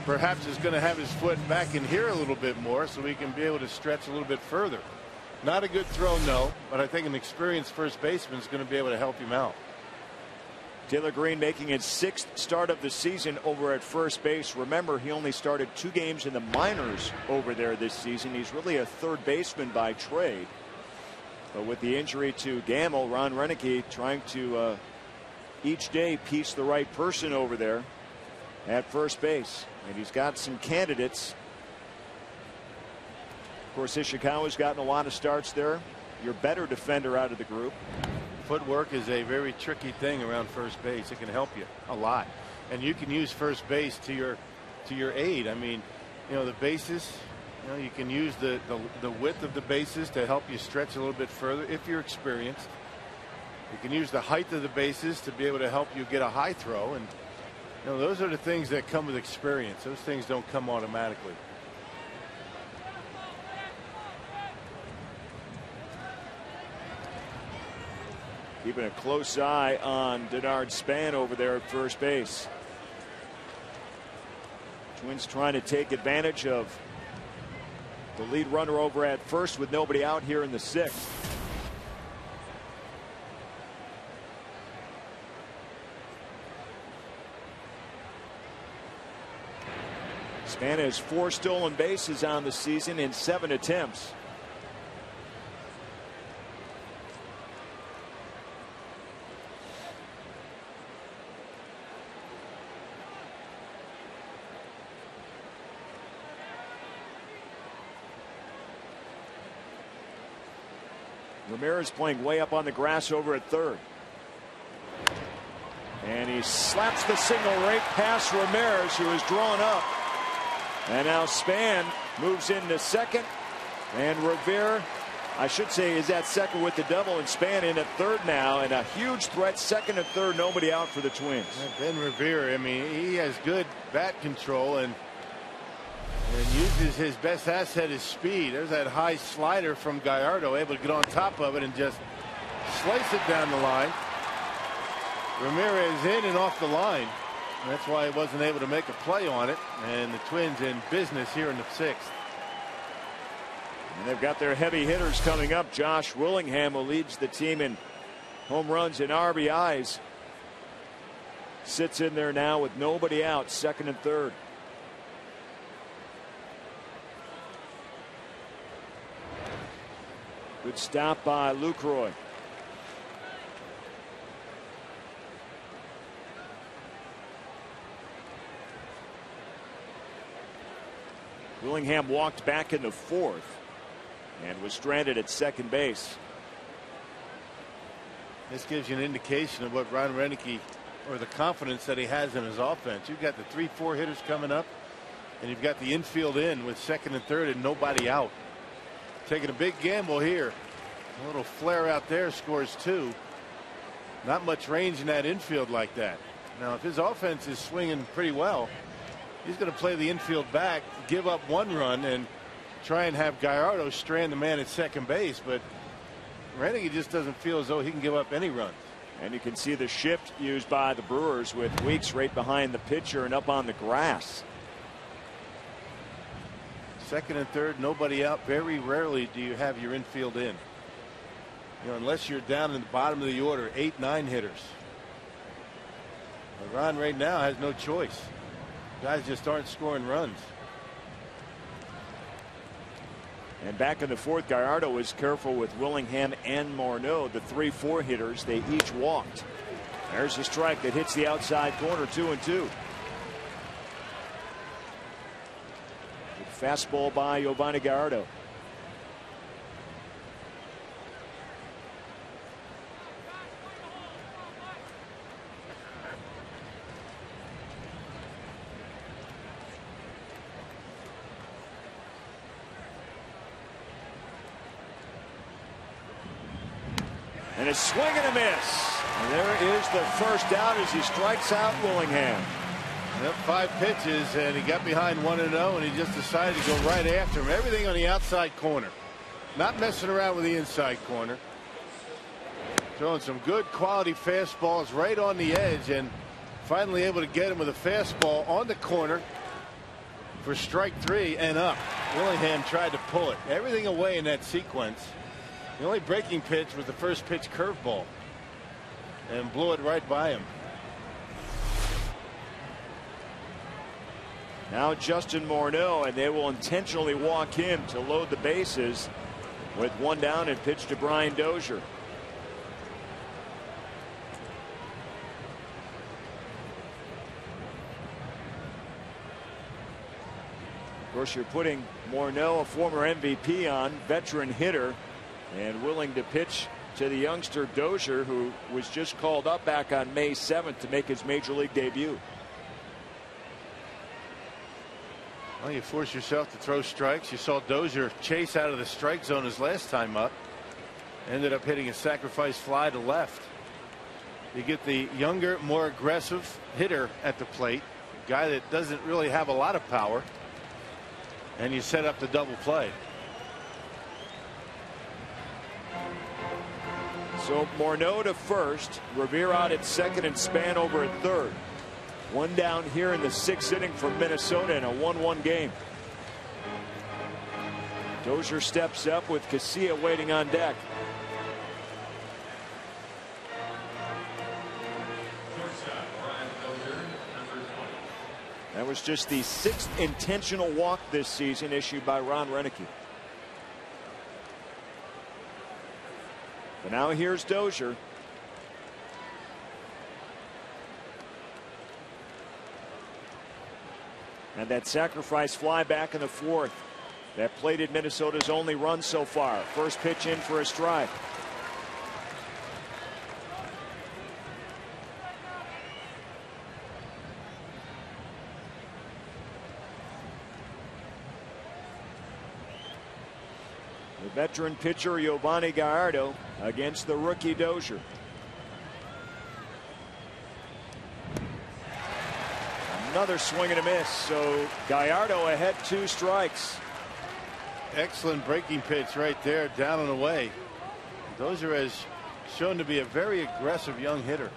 perhaps is going to have his foot back in here a little bit more so he can be able to stretch a little bit further. Not a good throw, no, but I think an experienced first baseman is going to be able to help him out. Taylor Green making his 6th start of the season over at first base. Remember, he only started 2 games in the minors over there this season. He's really a third baseman by trade. But with the injury to Gamble, Ron Renicky trying to each day piece the right person over there at first base. And he's got some candidates. Of course, Ishikawa's gotten a lot of starts there. Your better defender out of the group. Footwork is a very tricky thing around first base. It can help you a lot, and you can use first base to your aid. I mean, you know, the bases, you know, you can use the width of the bases to help you stretch a little bit further if you're experienced. You can use the height of the bases to be able to help you get a high throw, and you know, those are the things that come with experience. Those things don't come automatically. Keeping a close eye on Denard Span over there at first base. Twins trying to take advantage of the lead runner over at first with nobody out here in the 6th. Span has 4 stolen bases on the season in 7 attempts. Ramirez playing way up on the grass over at third. And he slaps the single right past Ramirez, who is drawn up. And now Span moves into second. And Revere, I should say, is at second with the double. And Span in at third now. And a huge threat, second and third, nobody out for the Twins. Ben Revere, I mean, he has good bat control and uses his best asset, his speed. There's that high slider from Gallardo, able to get on top of it and just slice it down the line. Ramirez in and off the line. And that's why he wasn't able to make a play on it. And the Twins in business here in the 6th. And they've got their heavy hitters coming up. Josh Willingham, who leads the team in home runs and RBIs, sits in there now with nobody out, second and third. Good stop by Lucroy. Willingham walked back in the 4th and was stranded at second base. This gives you an indication of what Ron Renicky, or the confidence that he has in his offense. You've got the 3-4 hitters coming up, and you've got the infield in with second and third and nobody out. Taking a big gamble here. A little flare out there, scores 2. Not much range in that infield like that. Now, if his offense is swinging pretty well, he's going to play the infield back, give up 1 run, and try and have Gallardo strand the man at second base. But Renicky just doesn't feel as though he can give up any runs. And you can see the shift used by the Brewers with Weeks right behind the pitcher and up on the grass. Second and third, nobody out. Very rarely do you have your infield in. You know, unless you're down in the bottom of the order, 8-9 hitters. But Ron right now has no choice. Guys just aren't scoring runs. And back in the 4th, Gallardo was careful with Willingham and Morneau, the 3-4 hitters. They each walked. There's a strike that hits the outside corner, 2-2. Good fastball by Giovanni Gallardo. And a swing and a miss. And there is the first out as he strikes out Willingham. Yep, 5 pitches, and he got behind 1-0, and he just decided to go right after him. Everything on the outside corner. Not messing around with the inside corner. Throwing some good quality fastballs right on the edge, and finally able to get him with a fastball on the corner for strike 3 and up. Willingham tried to pull it. Everything away in that sequence. The only breaking pitch was the first pitch curveball, and blew it right by him. Now Justin Morneau, and they will intentionally walk him to load the bases with 1 down and pitch to Brian Dozier. Of course, you're putting Morneau, a former MVP, on, veteran hitter, and willing to pitch to the youngster Dozier, who was just called up back on May 7th to make his major league debut. Well, you force yourself to throw strikes. You saw Dozier chase out of the strike zone his last time up. Ended up hitting a sacrifice fly to left. You get the younger, more aggressive hitter at the plate, a guy that doesn't really have a lot of power, and you set up the double play. So Morneau to first, Revere out at second, and Span over at third. 1 down here in the 6th inning for Minnesota in a 1-1 game. Dozier steps up with Casilla waiting on deck. That was just the 6th intentional walk this season issued by Ron Renicky. But now here's Dozier. And that sacrifice fly back in the 4th. That plated Minnesota's only run so far. First pitch in for a strike. The veteran pitcher Giovanni Gallardo against the rookie Dozier. Another swing and a miss. So Gallardo ahead 2 strikes. Excellent breaking pitch right there, down and away. Dozier has shown to be a very aggressive young hitter.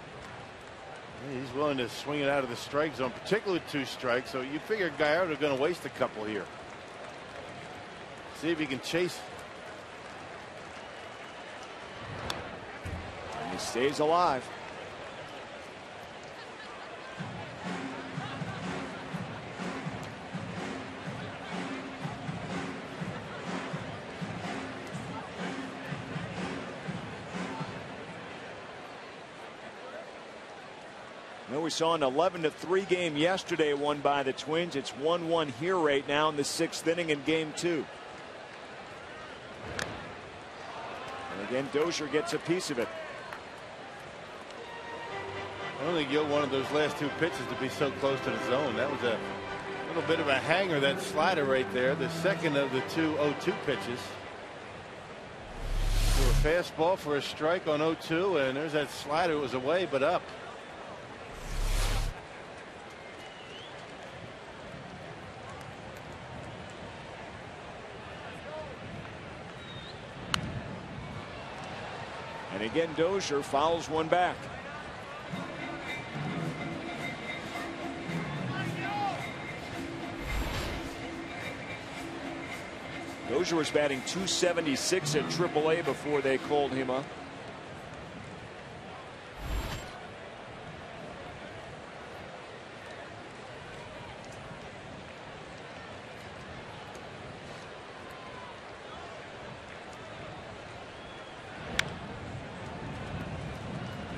He's willing to swing it out of the strike zone, particularly with 2 strikes. So you figure Gallardo going to waste a couple here. See if he can chase. He stays alive. We saw an 11-3 game yesterday won by the Twins. It's 1-1 here right now in the 6th inning in game 2. And again, Dozier gets a piece of it. I don't think Gil wanted those last 2 pitches to be so close to the zone. That was a little bit of a hanger, that slider right there. The second of the 2 0-2 pitches. So a fastball for a strike on 0-2, and there's that slider. It was away but up. And again, Dozier fouls one back. Dozier was batting .276 at AAA before they called him up.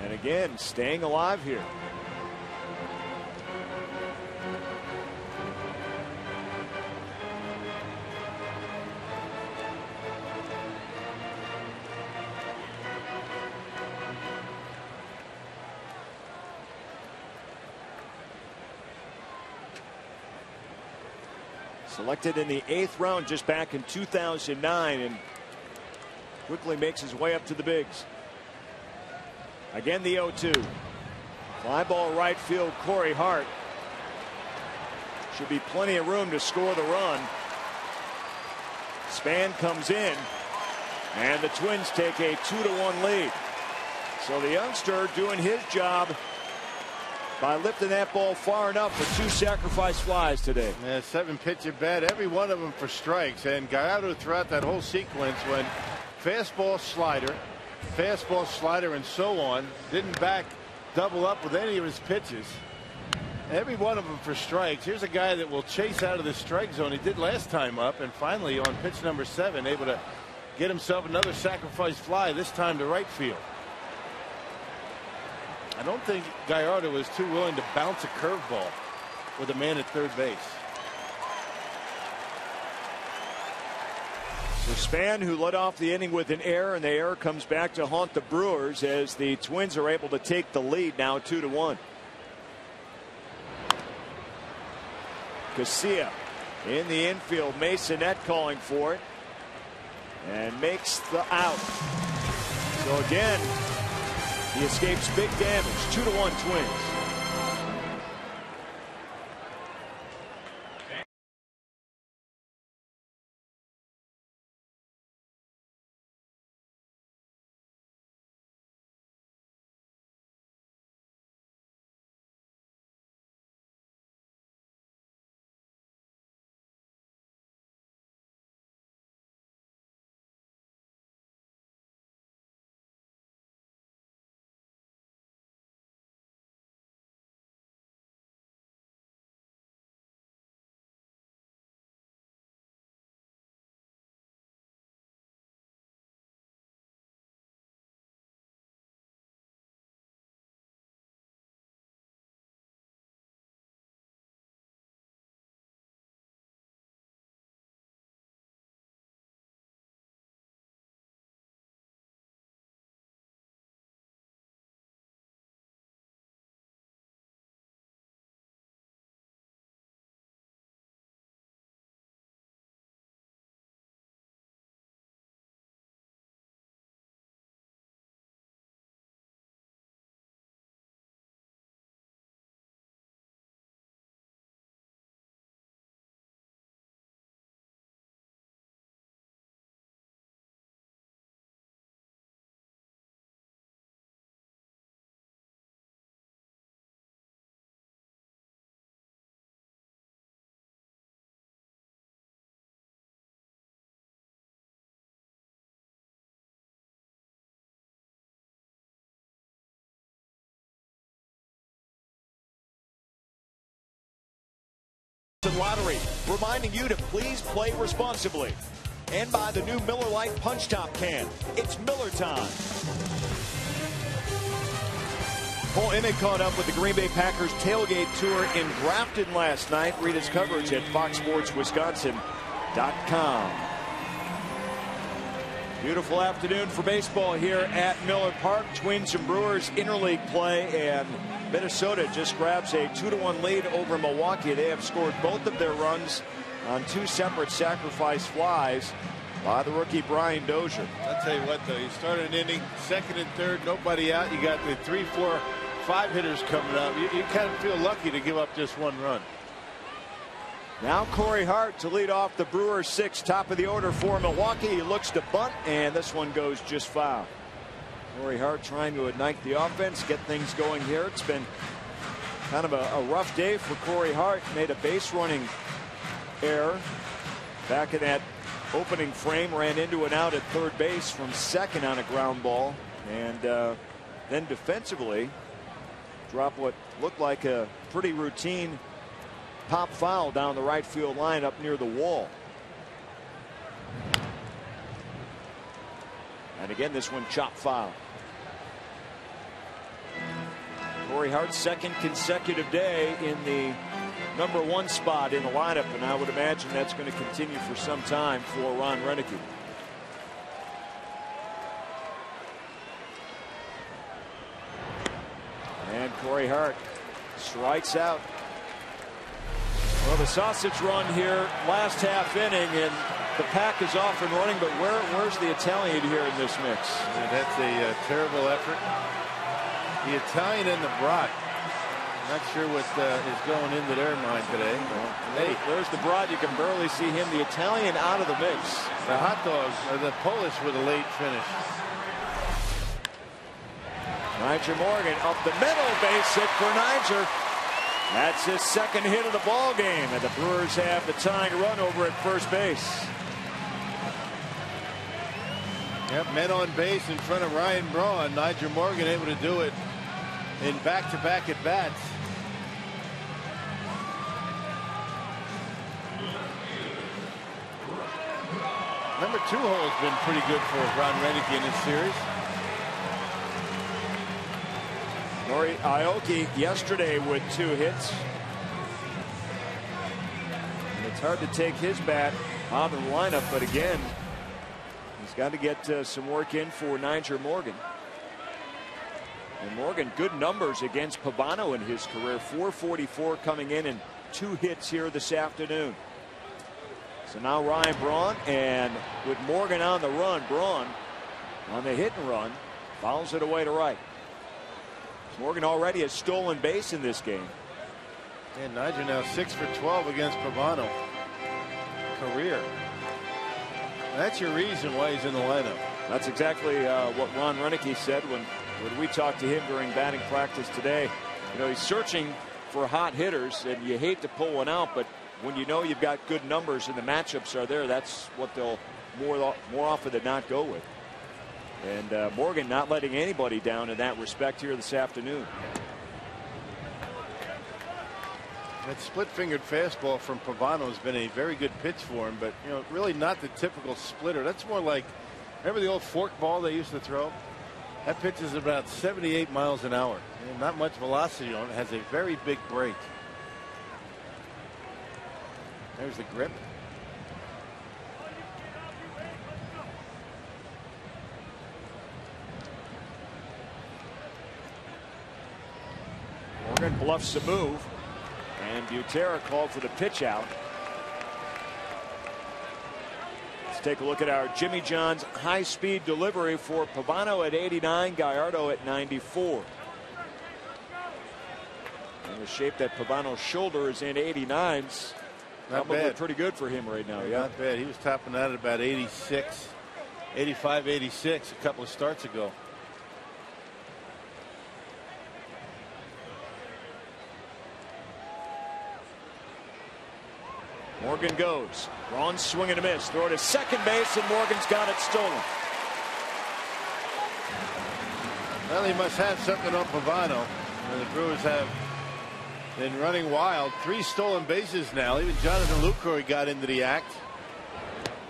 And again, staying alive here. Selected in the 8th round just back in 2009 and quickly makes his way up to the bigs. Again, the 0-2. Fly ball right field, Corey Hart. Should be plenty of room to score the run. Span comes in, and the Twins take a 2-1 lead. So the youngster doing his job by lifting that ball far enough for 2 sacrifice flies today. Yeah, 7 pitch at bat, every one of them for strikes. And Gallardo throughout that whole sequence went fastball, slider, and so on. Didn't back double up with any of his pitches. Every one of them for strikes. Here's a guy that will chase out of the strike zone. He did last time up, and finally on pitch number 7 able to get himself another sacrifice fly, this time to right field. I don't think Gallardo was too willing to bounce a curveball with a man at third base. So Span, who led off the inning with an error, and the error comes back to haunt the Brewers as the Twins are able to take the lead now 2-1. Casilla in the infield. Masonette calling for it and makes the out. So again, he escapes big damage. 2-1 Twins. Lottery, reminding you to please play responsibly. And buy the new Miller Lite Punch Top can. It's Miller time. Full inning caught up with the Green Bay Packers tailgate tour in Grafton last night. Read his coverage at foxsportswisconsin.com. Beautiful afternoon for baseball here at Miller Park. Twins and Brewers interleague play, and Minnesota just grabs a 2-1 lead over Milwaukee. They have scored both of their runs on 2 separate sacrifice flies by the rookie Brian Dozier. I'll tell you what, though, you start an inning, second and third, nobody out. You got the 3, 4, 5 hitters coming up. You kind of feel lucky to give up just 1 run. Now Corey Hart to lead off the Brewers 6, top of the order for Milwaukee. He looks to bunt, and this one goes just foul. Corey Hart trying to ignite the offense, get things going here. It's been kind of a rough day for Corey Hart. Made a base running error back in that opening frame, ran into an out at third base from second on a ground ball, and then defensively dropped what looked like a pretty routine pop foul down the right field line up near the wall. And again, this one chopped foul. Corey Hart's second consecutive day in the #1 spot in the lineup, and I would imagine that's going to continue for some time for Ron Renneke. And Corey Hart strikes out. Well, the sausage run here last half inning, and the pack is off and running, but where's the Italian here in this mix? Yeah, that's a terrible effort. The Italian and the Brat. Not sure what is going into their mind today. Hey, there's the Brat. You can barely see him. The Italian out of the mix. The hot dogs, or the Polish with a late finish. Nyjer Morgan up the middle, base hit for Nyjer. That's his second hit of the ball game, and the Brewers have the tying run over at first base. Yep, men on base in front of Ryan Braun. Nyjer Morgan able to do it in back-to-back at bats. Number 2 hole has been pretty good for Ron Renneke in this series. Nori Aoki yesterday with 2 hits. And it's hard to take his bat out of the lineup, but again, he's got to get some work in for Nyjer Morgan. And Morgan, good numbers against Pavano in his career. .444 coming in and 2 hits here this afternoon. So now Ryan Braun, and with Morgan on the run, Braun on the hit and run fouls it away to right. Morgan already has stolen base in this game. And Nyjer now 6 for 12 against Pavano. Career. That's your reason why he's in the lineup. That's exactly what Ron Renneke said when we talked to him during batting practice today. You know, he's searching for hot hitters, and you hate to pull one out, but when you know you've got good numbers and the matchups are there, that's what they'll more often than not go with. And Morgan not letting anybody down in that respect here this afternoon. That split-fingered fastball from Pavano has been a very good pitch for him, but really not the typical splitter. That's more like, remember the old fork ball they used to throw? That pitch is about 78 miles an hour. And not much velocity on it. Has a very big break. There's the grip. Morgan bluffs the move, and Butera called for the pitch out. Let's take a look at our Jimmy John's high-speed delivery for Pavano at 89, Gallardo at 94. And the shape that Pavano's shoulder is in 89's probably bad. Pretty good for him right now. Yeah, not bad. He was topping out at about 86, 85, 86 a couple of starts ago. Morgan goes. Braun swing and a miss. Throw to second base, and Morgan's got it stolen. Well, he must have something on Pavano. The Brewers have been running wild. 3 stolen bases now. Even Jonathan Lucroy got into the act.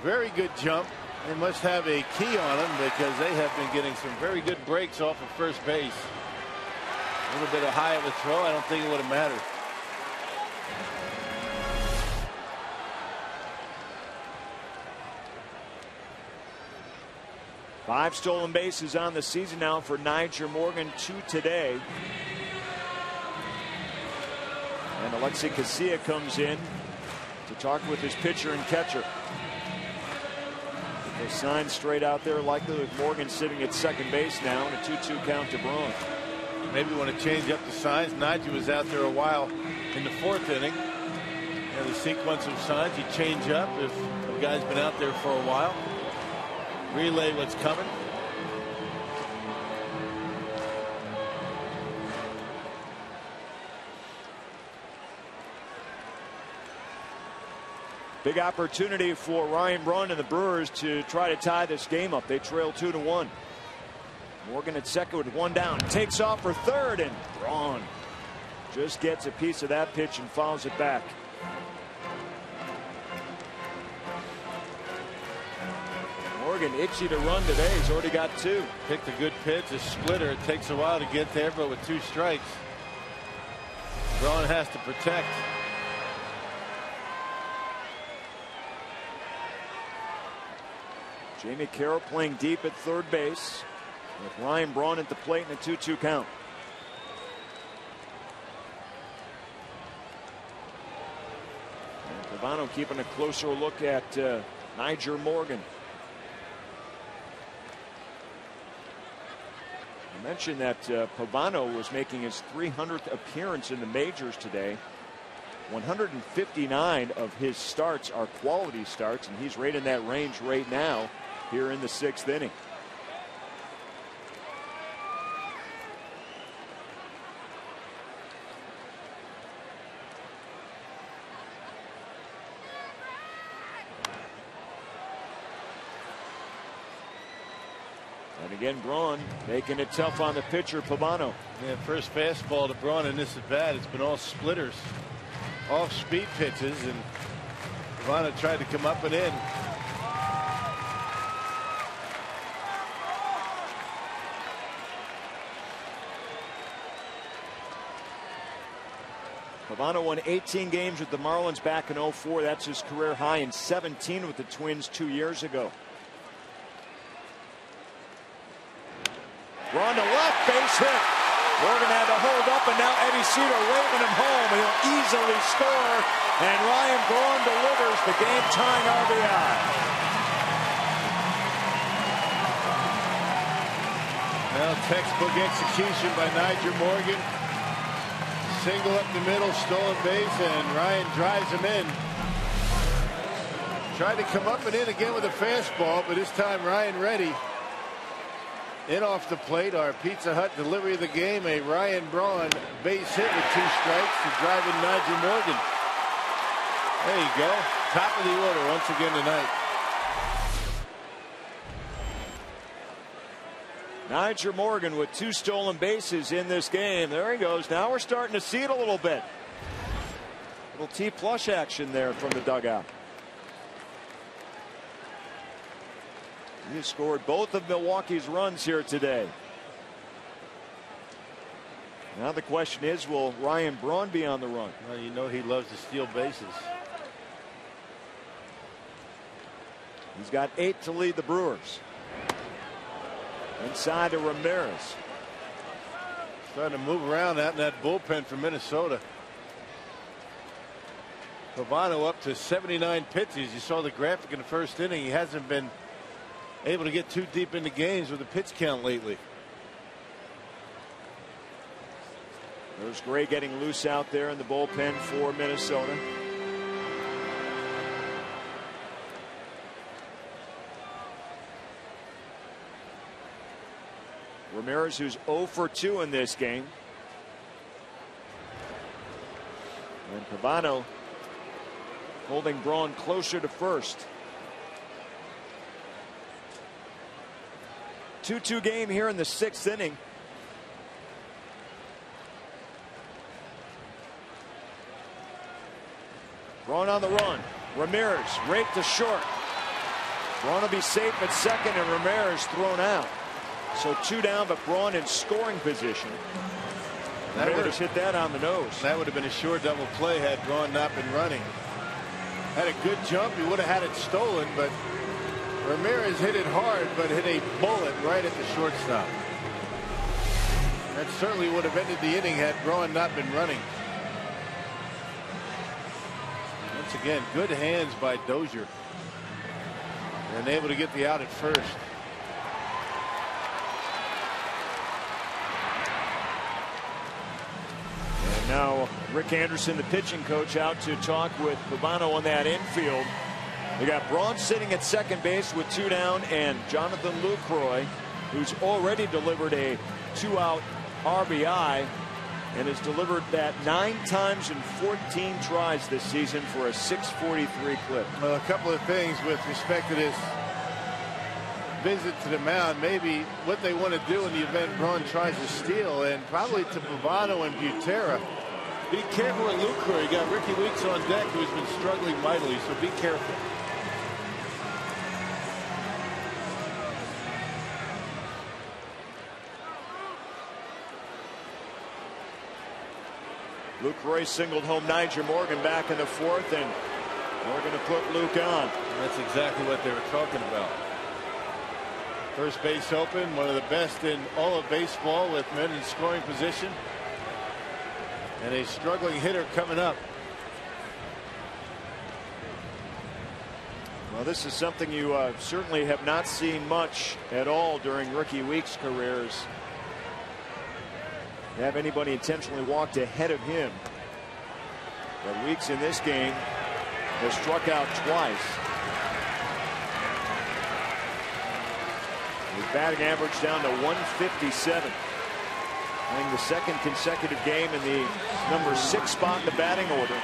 Very good jump. They must have a key on him because they have been getting some very good breaks off of first base. A little bit of high of a throw, I don't think it would have mattered. Five stolen bases on the season now for Nyjer Morgan, 2 today. And Alexi Casilla comes in to talk with his pitcher and catcher. The sign straight out there, likely with Morgan sitting at second base now, and a 2-2 count to Braun. Maybe want to change up the signs. Nyjer was out there a while in the 4th inning. And the sequence of signs, you change up if the guy's been out there for a while. Relay what's coming. Big opportunity for Ryan Braun and the Brewers to try to tie this game up. They trail 2-1. Morgan at second with 1 down. Takes off for third, and Braun just gets a piece of that pitch and fouls it back. Morgan itchy to run today. He's already got 2. Picked a good pitch, a splitter. It takes a while to get there, but with 2 strikes, Braun has to protect. Jamie Carroll playing deep at third base with Ryan Braun at the plate in a 2-2 count. And Pavano keeping a closer look at Nyjer Morgan. I mentioned that Pavano was making his 300th appearance in the majors today. 159 of his starts are quality starts, and he's right in that range right now here in the 6th inning. And again, Braun making it tough on the pitcher, Pavano. Yeah, first fastball to Braun in this at bat. It's been all splitters, off speed pitches, and Pavano tried to come up and in. Pavano won 18 games with the Marlins back in 04. That's his career high, in 17 with the Twins 2 years ago. Run to left, base hit. Morgan had to hold up, and now Eddie Cedar waving him home. He'll easily score, and Ryan Braun delivers the game-tying RBI. Well, textbook execution by Nyjer Morgan. Single up the middle, stolen base, and Ryan drives him in. Tried to come up and in again with a fastball, but this time Ryan ready. In off the plate, our Pizza Hut delivery of the game, a Ryan Braun base hit with 2 strikes to drive in Nyjer Morgan. There you go. Top of the order once again tonight. Nyjer Morgan with 2 stolen bases in this game. There he goes. Now we're starting to see it a little bit. Little T-plush action there from the dugout. He has scored both of Milwaukee's runs here today. Now the question is, will Ryan Braun be on the run? Well, you know he loves to steal bases. He's got 8 to lead the Brewers. Inside to Ramirez. Starting to move around out in that bullpen for Minnesota. Pavano up to 79 pitches. You saw the graphic in the first inning. He hasn't been able to get too deep into games with the pitch count lately. There's Gray getting loose out there in the bullpen for Minnesota. Ramirez, who's 0 for 2 in this game. And Pavano holding Braun closer to first. 2-2 game here in the 6th inning. Braun on the run. Ramirez raked to short. Braun will be safe at second, and Ramirez thrown out. So 2 down, but Braun in scoring position. Ramirez hit that on the nose. That would have been a sure double play had Braun not been running. Had a good jump. He would have had it stolen, but Ramirez hit it hard, but hit a bullet right at the shortstop. That certainly would have ended the inning had Braun not been running. Once again, good hands by Dozier. And able to get the out at first. And now Rick Anderson, the pitching coach, out to talk with Pavano on that infield. They got Braun sitting at second base with 2 down, and Jonathan Lucroy, who's already delivered a 2-out RBI and has delivered that 9 times in 14 tries this season for a .643 clip. Well, a couple of things with respect to this visit to the mound. Maybe what they want to do in the event Braun tries to steal, and probably to Pavano and Butera. Be careful with Lucroy. You got Ricky Weeks on deck, who's been struggling mightily, so be careful. Lucroy singled home Niger Morgan back in the 4th, and we're going to put Luke on. That's exactly what they were talking about. First base open, one of the best in all of baseball with men in scoring position. And a struggling hitter coming up. Well, this is something you certainly have not seen much at all during Ricky Weeks' careers. Have anybody intentionally walked ahead of him. But Weeks in this game has struck out twice. His batting average down to 157. Playing the 2nd consecutive game in the number 6 spot in the batting order.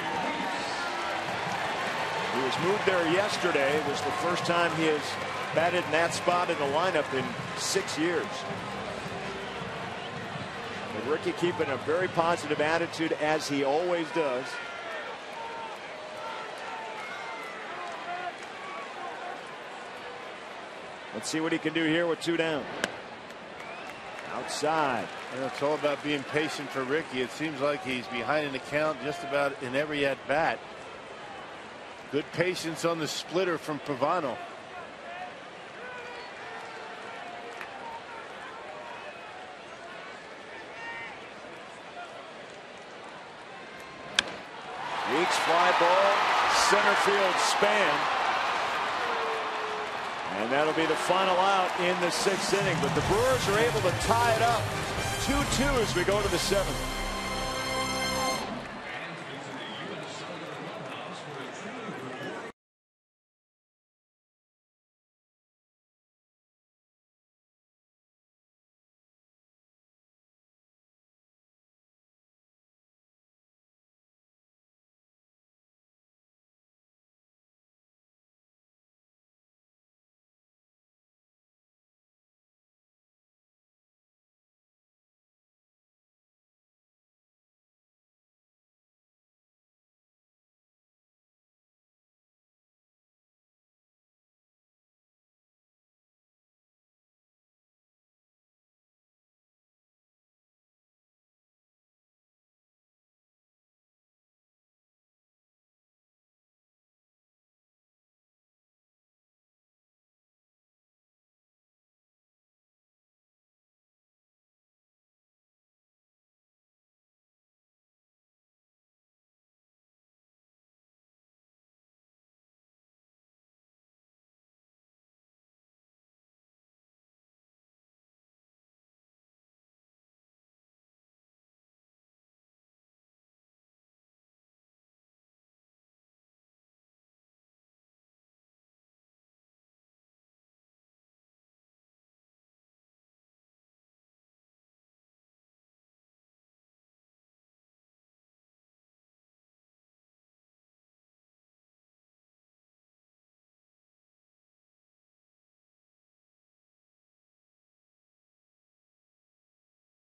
He was moved there yesterday. It was the first time he has batted in that spot in the lineup in 6 years. But Ricky keeping a very positive attitude, as he always does. Let's see what he can do here with 2 down. Outside. You know, it's all about being patient for Ricky. It seems like he's behind in the count just about in every at bat. Good patience on the splitter from Pavano. Weeks fly ball, center field span. And that'll be the final out in the 6th inning. But the Brewers are able to tie it up 2-2 as we go to the 7th.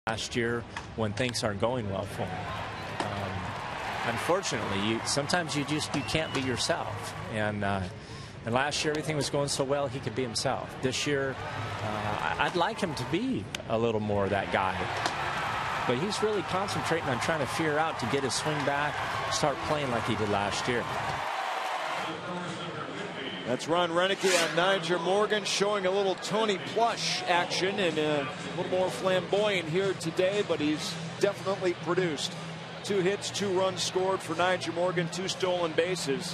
Last year when things aren't going well for him. Unfortunately, sometimes you can't be yourself. And last year everything was going so well he could be himself. This year I'd like him to be a little more that guy. but he's really concentrating on trying to figure out to get his swing back, start playing like he did last year. That's Ron Renicky on Nyjer Morgan, showing a little Tony Plush action and a little more flamboyant here today, but he's definitely produced. 2 hits, 2 runs scored for Nyjer Morgan, 2 stolen bases.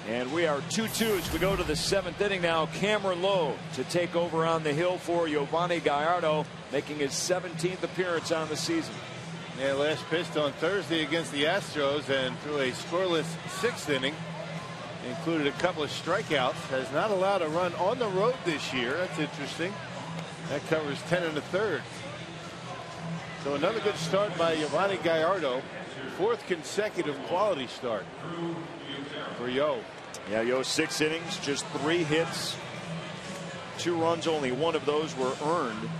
And we are 2-2 as we go to the 7th inning now. Cameron Lowe to take over on the hill for Giovanni Gallardo, making his 17th appearance on the season. Yeah, last pitched on Thursday against the Astros, and through a scoreless 6th inning. Included a couple of strikeouts. Has not allowed a run on the road this year. That's interesting. That covers 10 1/3. So another good start by Giovanni Gallardo. 4th consecutive quality start for Yo. Yeah, Yo, 6 innings, just 3 hits, 2 runs. Only 1 of those were earned.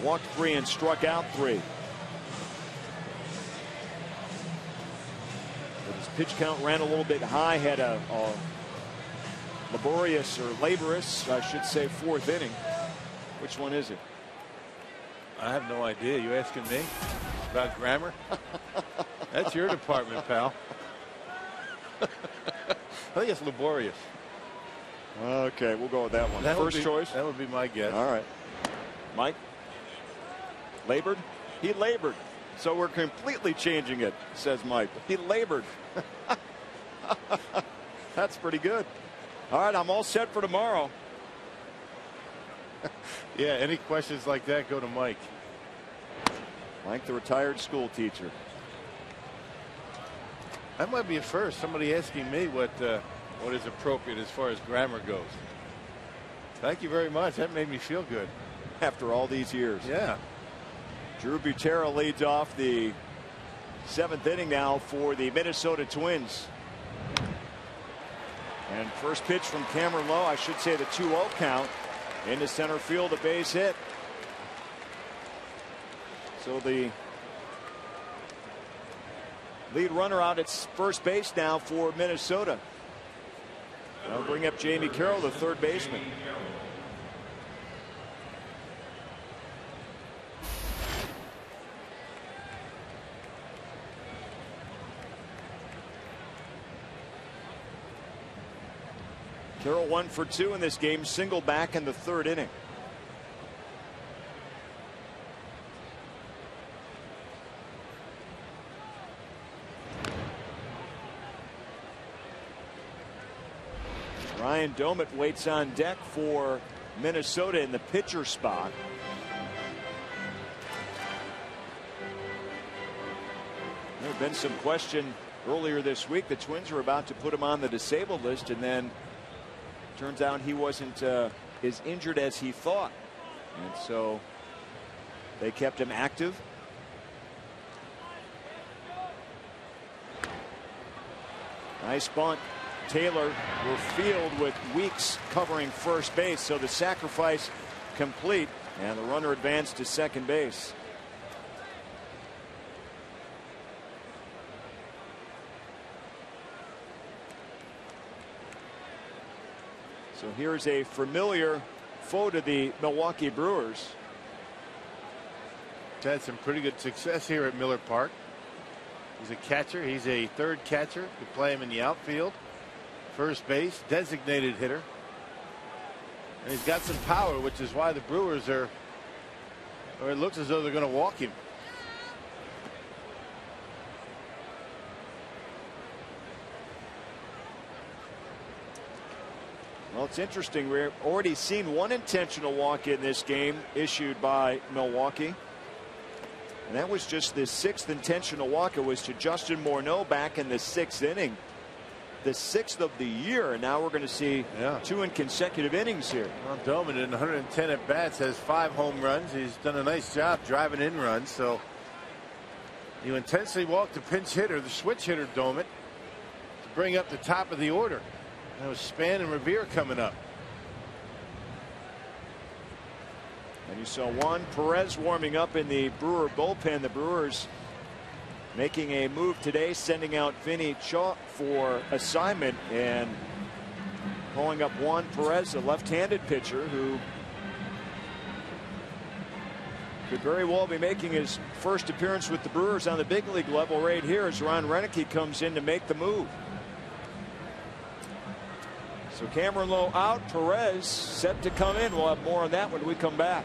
Walked 3 and struck out 3. Pitch count ran a little bit high, had a laborious, I should say, 4th inning. Which one is it? I have no idea. You asking me about grammar? That's your department, pal. I think it's laborious. Okay, we'll go with that one. First choice. That would be my guess. All right. Mike? Labored? He labored. So we're completely changing it, says Mike. He labored. That's pretty good. All right, I'm all set for tomorrow. Yeah, any questions like that, go to Mike. Mike, the retired school teacher. That might be a first. Somebody asking me what is appropriate as far as grammar goes. Thank you very much. That made me feel good. After all these years. Yeah. Drew Butera leads off the 7th inning now for the Minnesota Twins. And first pitch from Cameron Lowe, I should say the 2-0 count into center field, a base hit. So the lead runner out at first base now for Minnesota. I'll bring up Jamie Carroll, the 3rd baseman. Carroll 1 for 2 in this game, single back in the 3rd inning. Ryan Domit waits on deck for Minnesota in the pitcher spot. There had been some question earlier this week. The Twins were about to put him on the disabled list, and then turns out he wasn't as injured as he thought. And so they kept him active. Nice bunt. Taylor will field with Weeks covering first base, so the sacrifice complete, and the runner advanced to second base. So here's a familiar foe to the Milwaukee Brewers. He's had some pretty good success here at Miller Park. He's a catcher. He's a 3rd catcher. You play him in the outfield. First base, designated hitter. And he's got some power, which is why the Brewers are, or it looks as though they're going to walk him. Well, it's interesting. We've already seen one intentional walk in this game issued by Milwaukee. And that was just the 6th intentional walk. It was to Justin Morneau back in the 6th inning. The 6th of the year, and now we're going to see 2 in consecutive innings here. Well, Doman in 110 at bats has 5 home runs. He's done a nice job driving in runs. So you intensely walk the pinch hitter, the switch hitter Doman, to bring up the top of the order. That was Span and Revere coming up. And you saw Juan Perez warming up in the Brewer bullpen. The Brewers making a move today, sending out Vinny Chalk for assignment and calling up Juan Perez, a left-handed pitcher who Could very well be making his first appearance with the Brewers on the big league level right here as Ron Renneke comes in to make the move. So Cameron Lowe out, Perez set to come in. We'll have more on that when we come back.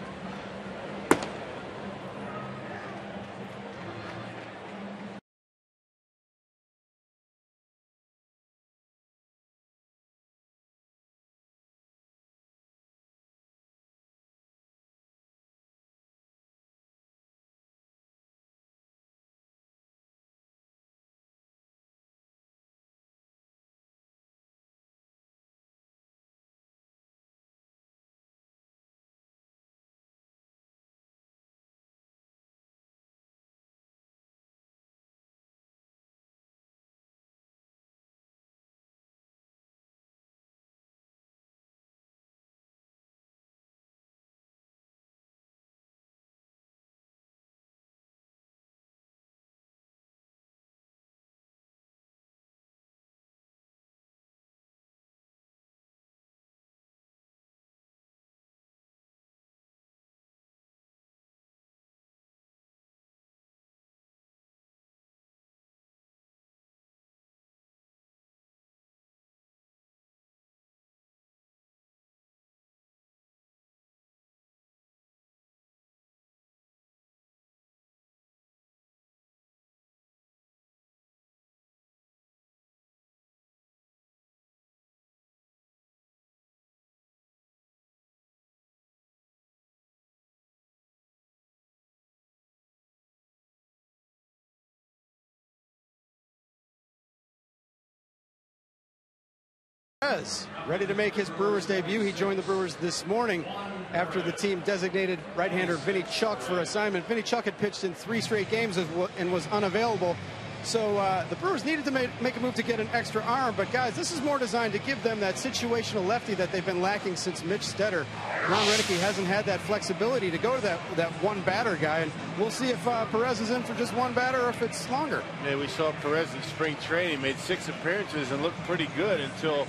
Ready to make his Brewers debut. He joined the Brewers this morning after the team designated right-hander Vinny Chuck for assignment. Vinny Chuck had pitched in 3 straight games and was unavailable. So the Brewers needed to make a move to get an extra arm. But, guys, this is more designed to give them that situational lefty that they've been lacking since Mitch Stetter. Ron Renneke hasn't had that flexibility to go to that one-batter guy. And we'll see if Perez is in for just one batter or if it's longer. Yeah, we saw Perez in spring training. Made 6 appearances and looked pretty good until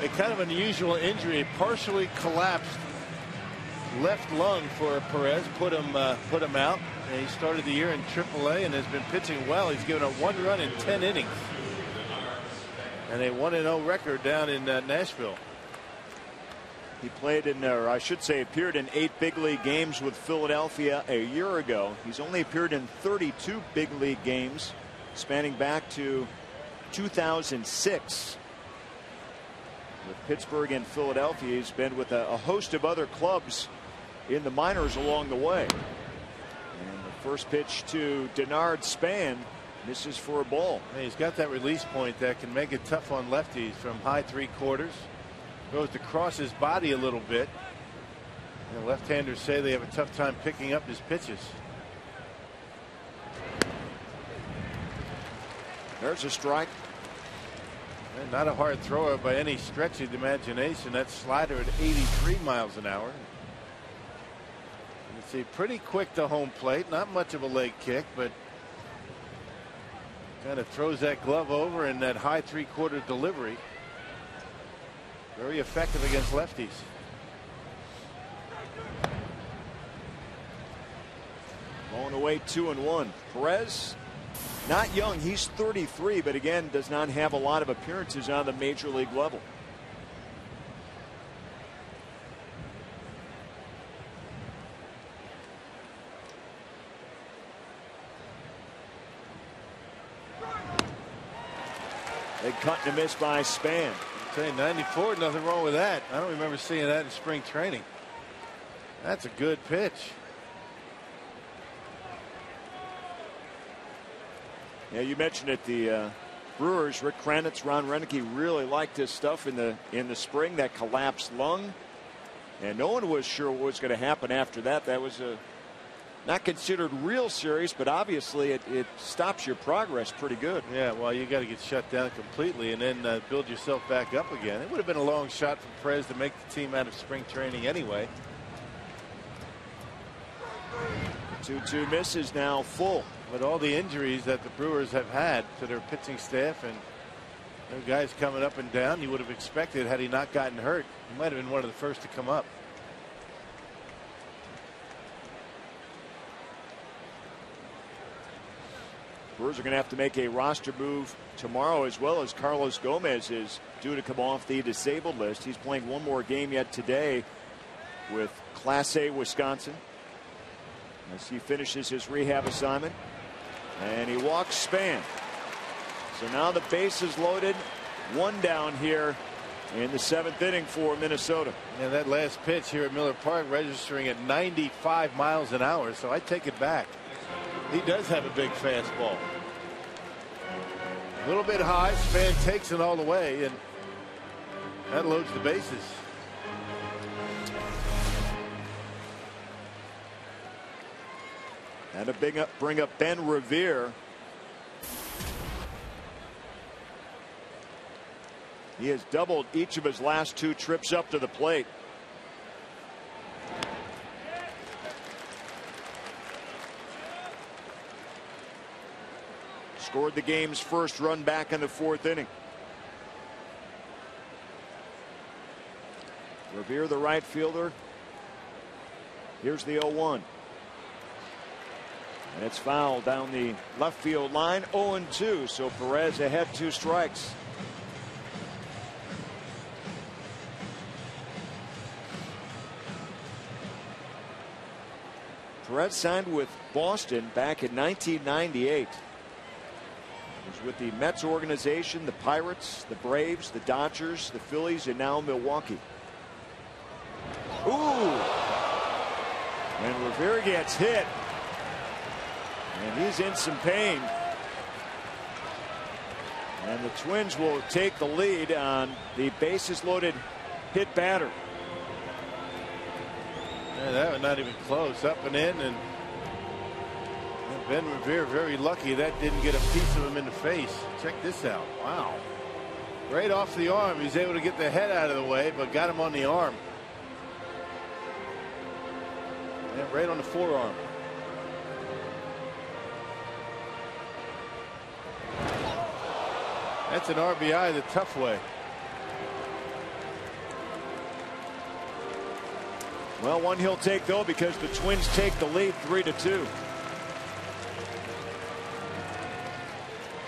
a kind of unusual injury. A partially collapsed left lung for Perez put him out. And he started the year in AAA and has been pitching well. He's given up 1 run in 10 innings. And a 1-0 record down in Nashville. He played in, or I should say appeared in 8 big league games with Philadelphia a year ago. He's only appeared in 32 big league games spanning back to 2006. With Pittsburgh and Philadelphia, he's been with a host of other clubs in the minors along the way. And the first pitch to Denard Span misses for a ball. He's got that release point that can make it tough on lefties from high 3/4. Goes to cross his body a little bit. And left-handers say they have a tough time picking up his pitches. There's a strike. And not a hard thrower by any stretch of the imagination. That slider at 83 miles an hour. You see, pretty quick to home plate. Not much of a leg kick, but kind of throws that glove over in that high 3/4 delivery. Very effective against lefties. Going away 2-1. Perez, not young. He's 33, but again does not have a lot of appearances on the major league level. They cut and a miss by Span. Okay, 94, nothing wrong with that. I don't remember seeing that in spring training. That's a good pitch. Yeah, you mentioned it. The Brewers, Rick Kranitz, Ron Renneke really liked his stuff in the spring. That collapsed lung, and no one was sure what was going to happen after that. That was not considered real serious, but obviously it stops your progress pretty good. Yeah, well, you got to get shut down completely and then build yourself back up again. It would have been a long shot for Perez to make the team out of spring training anyway. 2-2 miss is now full. But all the injuries that the Brewers have had to their pitching staff and their guys coming up and down, you would have expected had he not gotten hurt. He might have been one of the first to come up. Brewers are going to have to make a roster move tomorrow, as well as Carlos Gomez is due to come off the disabled list. He's playing one more game yet today with Class A Wisconsin as he finishes his rehab assignment. And he walks Span. So now the base is loaded. One down here in the 7th inning for Minnesota. And that last pitch here at Miller Park registering at 95 miles an hour. So I take it back. He does have a big fastball. A little bit high. Span takes it all the way, and that loads the bases. And bring up Ben Revere. He has doubled each of his last 2 trips up to the plate. Scored the game's first run back in the 4th inning. Revere, the right fielder. Here's the 0-1. And it's fouled down the left field line. 0-2. So Perez ahead 2 strikes. Perez signed with Boston back in 1998. He was with the Mets organization, the Pirates, the Braves, the Dodgers, the Phillies, and now Milwaukee. Ooh! And Revere gets hit. And he's in some pain. And the Twins will take the lead on the bases loaded hit batter. Yeah, that was not even close. Up and in, and Ben Revere very lucky that didn't get a piece of him in the face. Check this out. Wow. Right off the arm. He's able to get the head out of the way, but got him on the arm. And right on the forearm. That's an RBI the tough way. Well, one he'll take, though, because the Twins take the lead 3-2.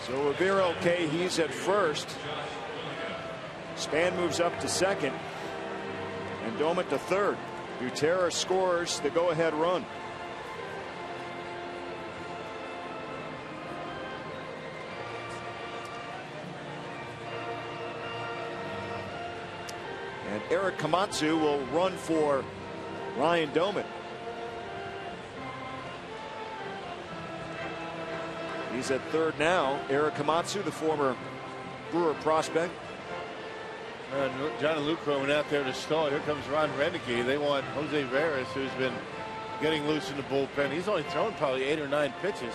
So Revere okay. He's at first. Span moves up to second. And Domet to third. Butera scores the go-ahead run. And Eric Komatsu will run for Ryan Domet. He's at third now. Eric Komatsu, the former Brewer prospect. John and Lucro went out there to stall. Here comes Ron Renneke. They want Jose Veras, who's been getting loose in the bullpen. He's only thrown probably 8 or 9 pitches.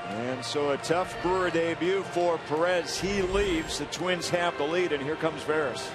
And so a tough Brewer debut for Perez. He leaves. The Twins have the lead, and here comes Veras.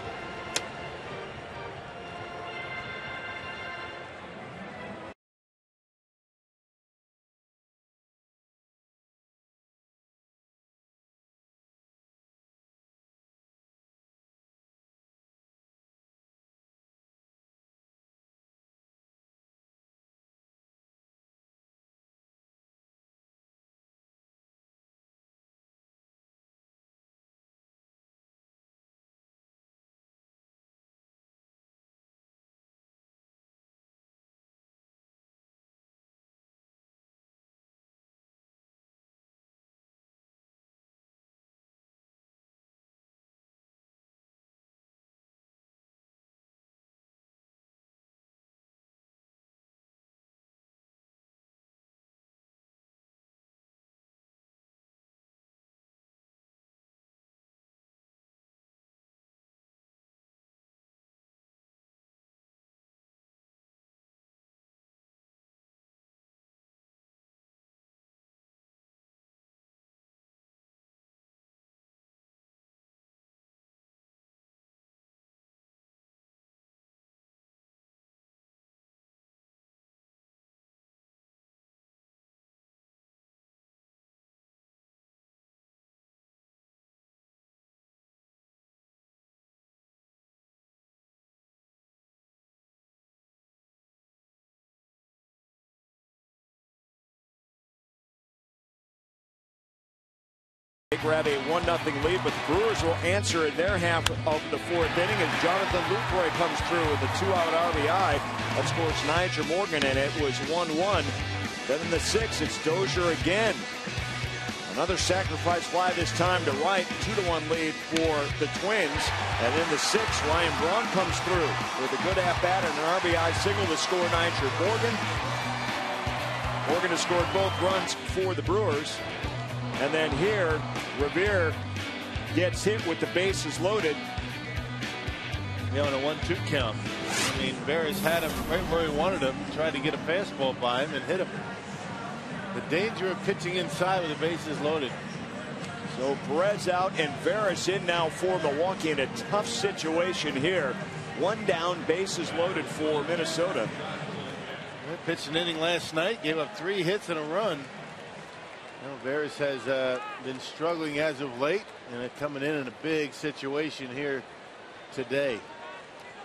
They grab a 1-0 lead, but the Brewers will answer in their half of the fourth inning as Jonathan Lucroy comes through with a 2-out RBI. That scores Nigel Morgan, and it was 1-1. Then in the sixth, it's Dozier again. Another sacrifice fly this time to right. 2-1 lead for the Twins. And in the sixth, Ryan Braun comes through with a good at-bat and an RBI single to score Nigel Morgan. Morgan has scored both runs for the Brewers. And then here, Revere gets hit with the bases loaded. On a 1-2 count. I mean, Veras had him right where he wanted him, tried to get a fastball by him and hit him. The danger of pitching inside with the bases loaded. So Perez out and Veras in now for Milwaukee in a tough situation here. One down, bases loaded for Minnesota. They pitched an inning last night, gave up 3 hits and a run. Veras has been struggling as of late, and coming in a big situation here today.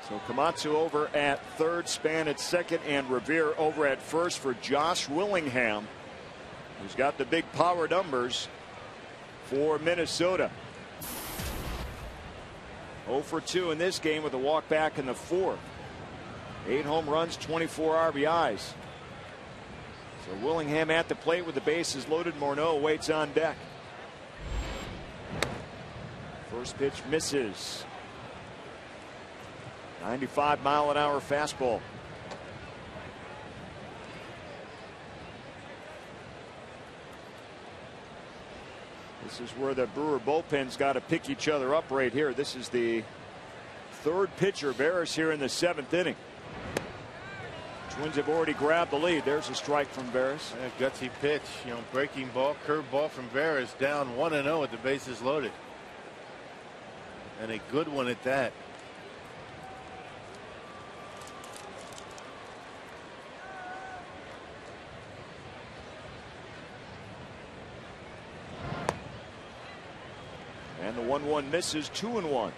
So Komatsu over at third, Span at second, and Revere over at first for Josh Willingham, who's got the big power numbers for Minnesota. 0 for 2 in this game with a walk back in the fourth. 8 home runs, 24 RBIs. So Willingham at the plate with the bases loaded. Morneau waits on deck. First pitch misses. 95-mile-an-hour fastball. This is where the Brewer bullpen's got to pick each other up right here. This is the third pitcher, Veras, here in the 7th inning. Twins have already grabbed the lead. There's a strike from Veras. Gutsy pitch, breaking ball, curve ball from Veras, down 1-0 with the bases loaded. And a good one at that. And the 1-1 misses. 2-1.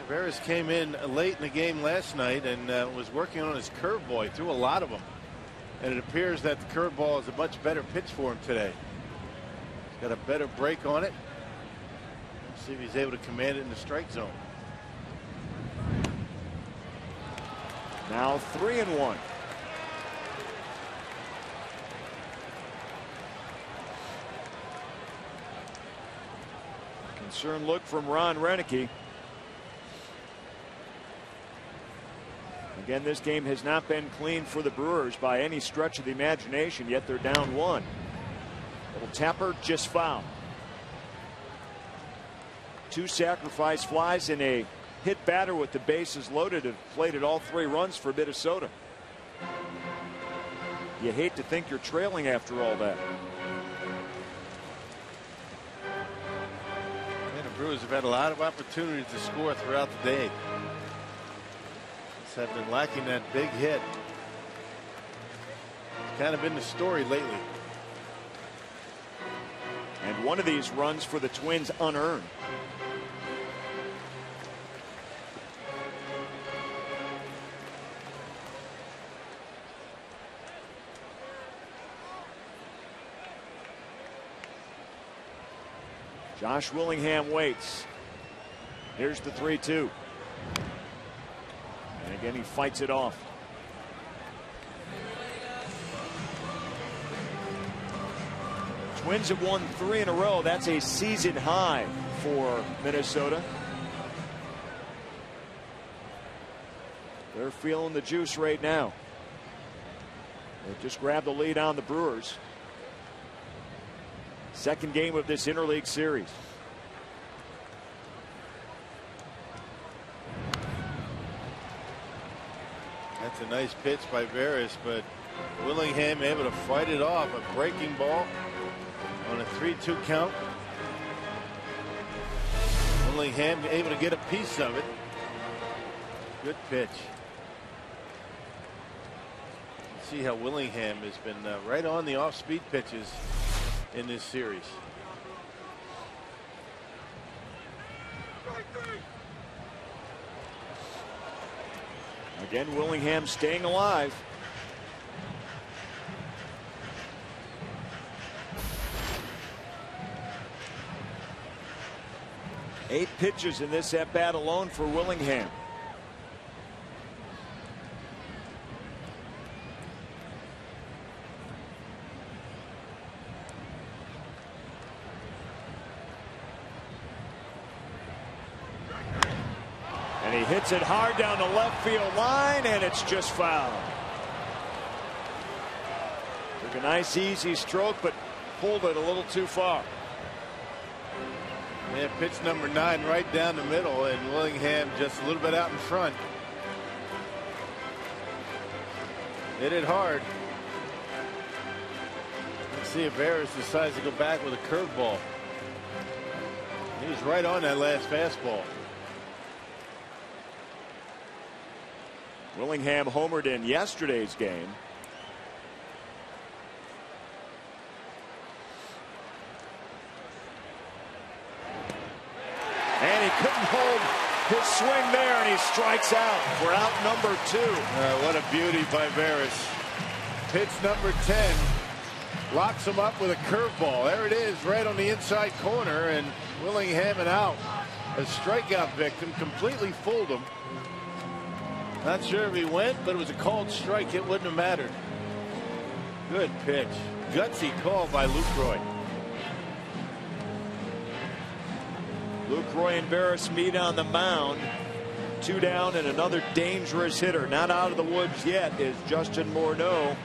Veras came in late in the game last night and was working on his curveball. He threw a lot of them, and it appears that the curveball is a much better pitch for him today. He's got a better break on it. Let's see if he's able to command it in the strike zone. Now 3-1. Concerned look from Ron Renicky. Again, this game has not been clean for the Brewers by any stretch of the imagination, yet they're down 1. Little tapper just fouled. 2 sacrifice flies and a hit batter with the bases loaded have plated all 3 runs for Minnesota. You hate to think you're trailing after all that. And the Brewers have had a lot of opportunities to score throughout the day. Have been lacking that big hit. It's kind of been the story lately. And one of these runs for the Twins unearned. Josh Willingham waits. Here's the 3-2. And again, he fights it off. Twins have won 3 in a row. That's a season high for Minnesota. They're feeling the juice right now. They just grabbed the lead on the Brewers. Second game of this interleague series. That's a nice pitch by Veras, but Willingham able to fight it off. A breaking ball on a 3-2 count. Willingham able to get a piece of it. Good pitch. See how Willingham has been right on the off-speed pitches in this series. Again, Willingham staying alive. 8 pitches in this at bat alone for Willingham. And he hits it hard down the left field line, and it's just foul. Took a nice easy stroke, but pulled it a little too far. Yeah, pitch number 9 right down the middle, and Willingham just a little bit out in front. Hit it hard. Let's see if Harris decides to go back with a curveball. He was right on that last fastball. Willingham homered in yesterday's game. And he couldn't hold his swing there, and he strikes out for out number 2. What a beauty by Varus. Pitch number 10 locks him up with a curveball. There it is, right on the inside corner, and Willingham and out. A strikeout victim, completely fooled him. Not sure if he went, but it was a called strike. It wouldn't have mattered. Good pitch. Gutsy call by Lucroy. Lucroy and Varus meet on the mound. 2 down, and another dangerous hitter. Not out of the woods yet is Justin Morneau.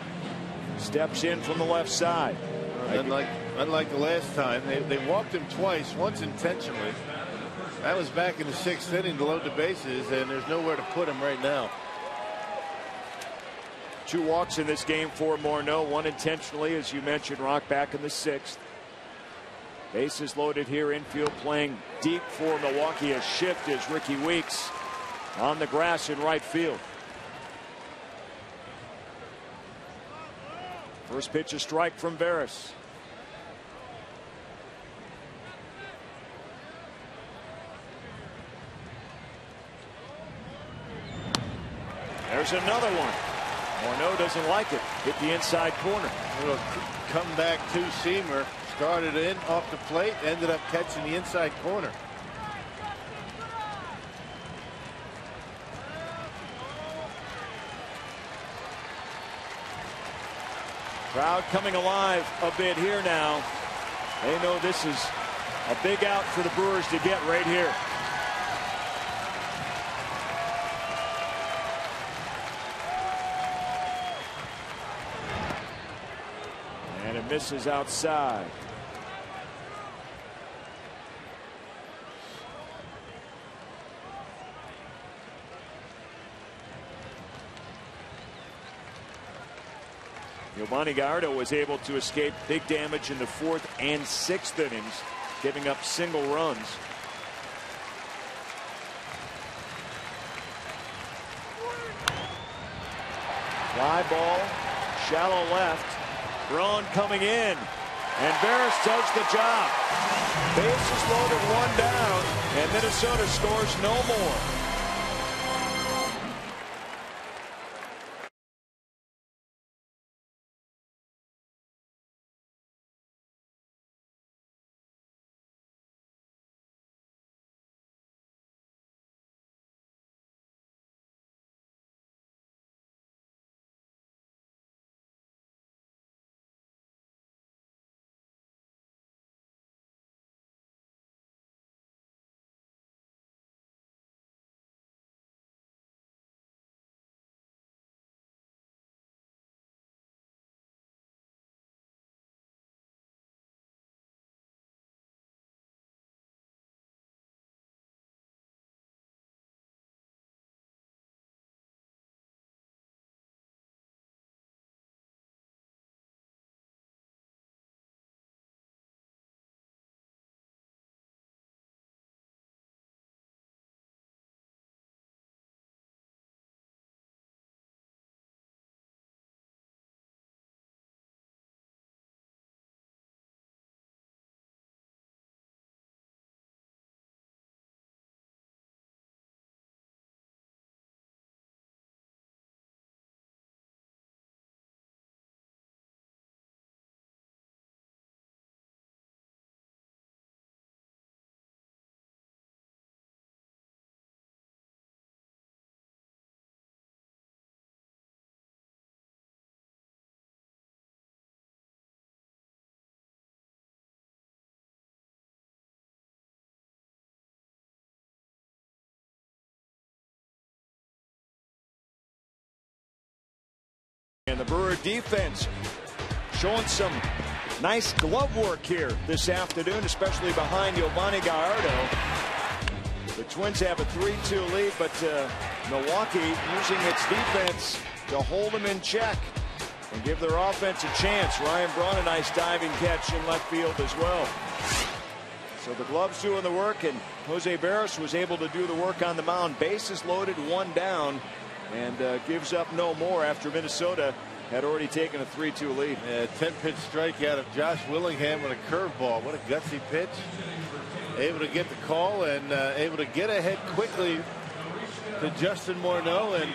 Steps in from the left side. Unlike the last time, they walked him twice, once intentionally. That was back in the 6th inning to load the bases, and there's nowhere to put him right now. 2 walks in this game for Morneau. 1 intentionally, as you mentioned, Rock, back in the 6th. Bases loaded here, infield playing deep for Milwaukee. A shift is Ricky Weeks on the grass in right field. First pitch, a strike from Varus. There's another one. Morneau doesn't like it. Hit the inside corner. A little comeback two-seamer. Started in off the plate. Ended up catching the inside corner. Crowd coming alive a bit here now. They know this is a big out for the Brewers to get right here. And it misses outside. Giovanni Gallardo was able to escape big damage in the 4th and 6th innings, giving up single runs. Fly ball, shallow left. Braun coming in, and Varus does the job. Bases loaded, 1 down, and Minnesota scores no more. And the Brewer defense showing some nice glove work here this afternoon, especially behind Giovanni Gallardo. The Twins have a 3-2 lead, but Milwaukee using its defense to hold them in check and give their offense a chance. Ryan Braun, a nice diving catch in left field as well. So the gloves doing the work, and Jose Barris was able to do the work on the mound. Bases loaded, one down, and gives up no more after Minnesota had already taken a 3-2 lead. 10-pitch strikeout of Josh Willingham with a curveball. What a gutsy pitch. Able to get the call and able to get ahead quickly to Justin Morneau, and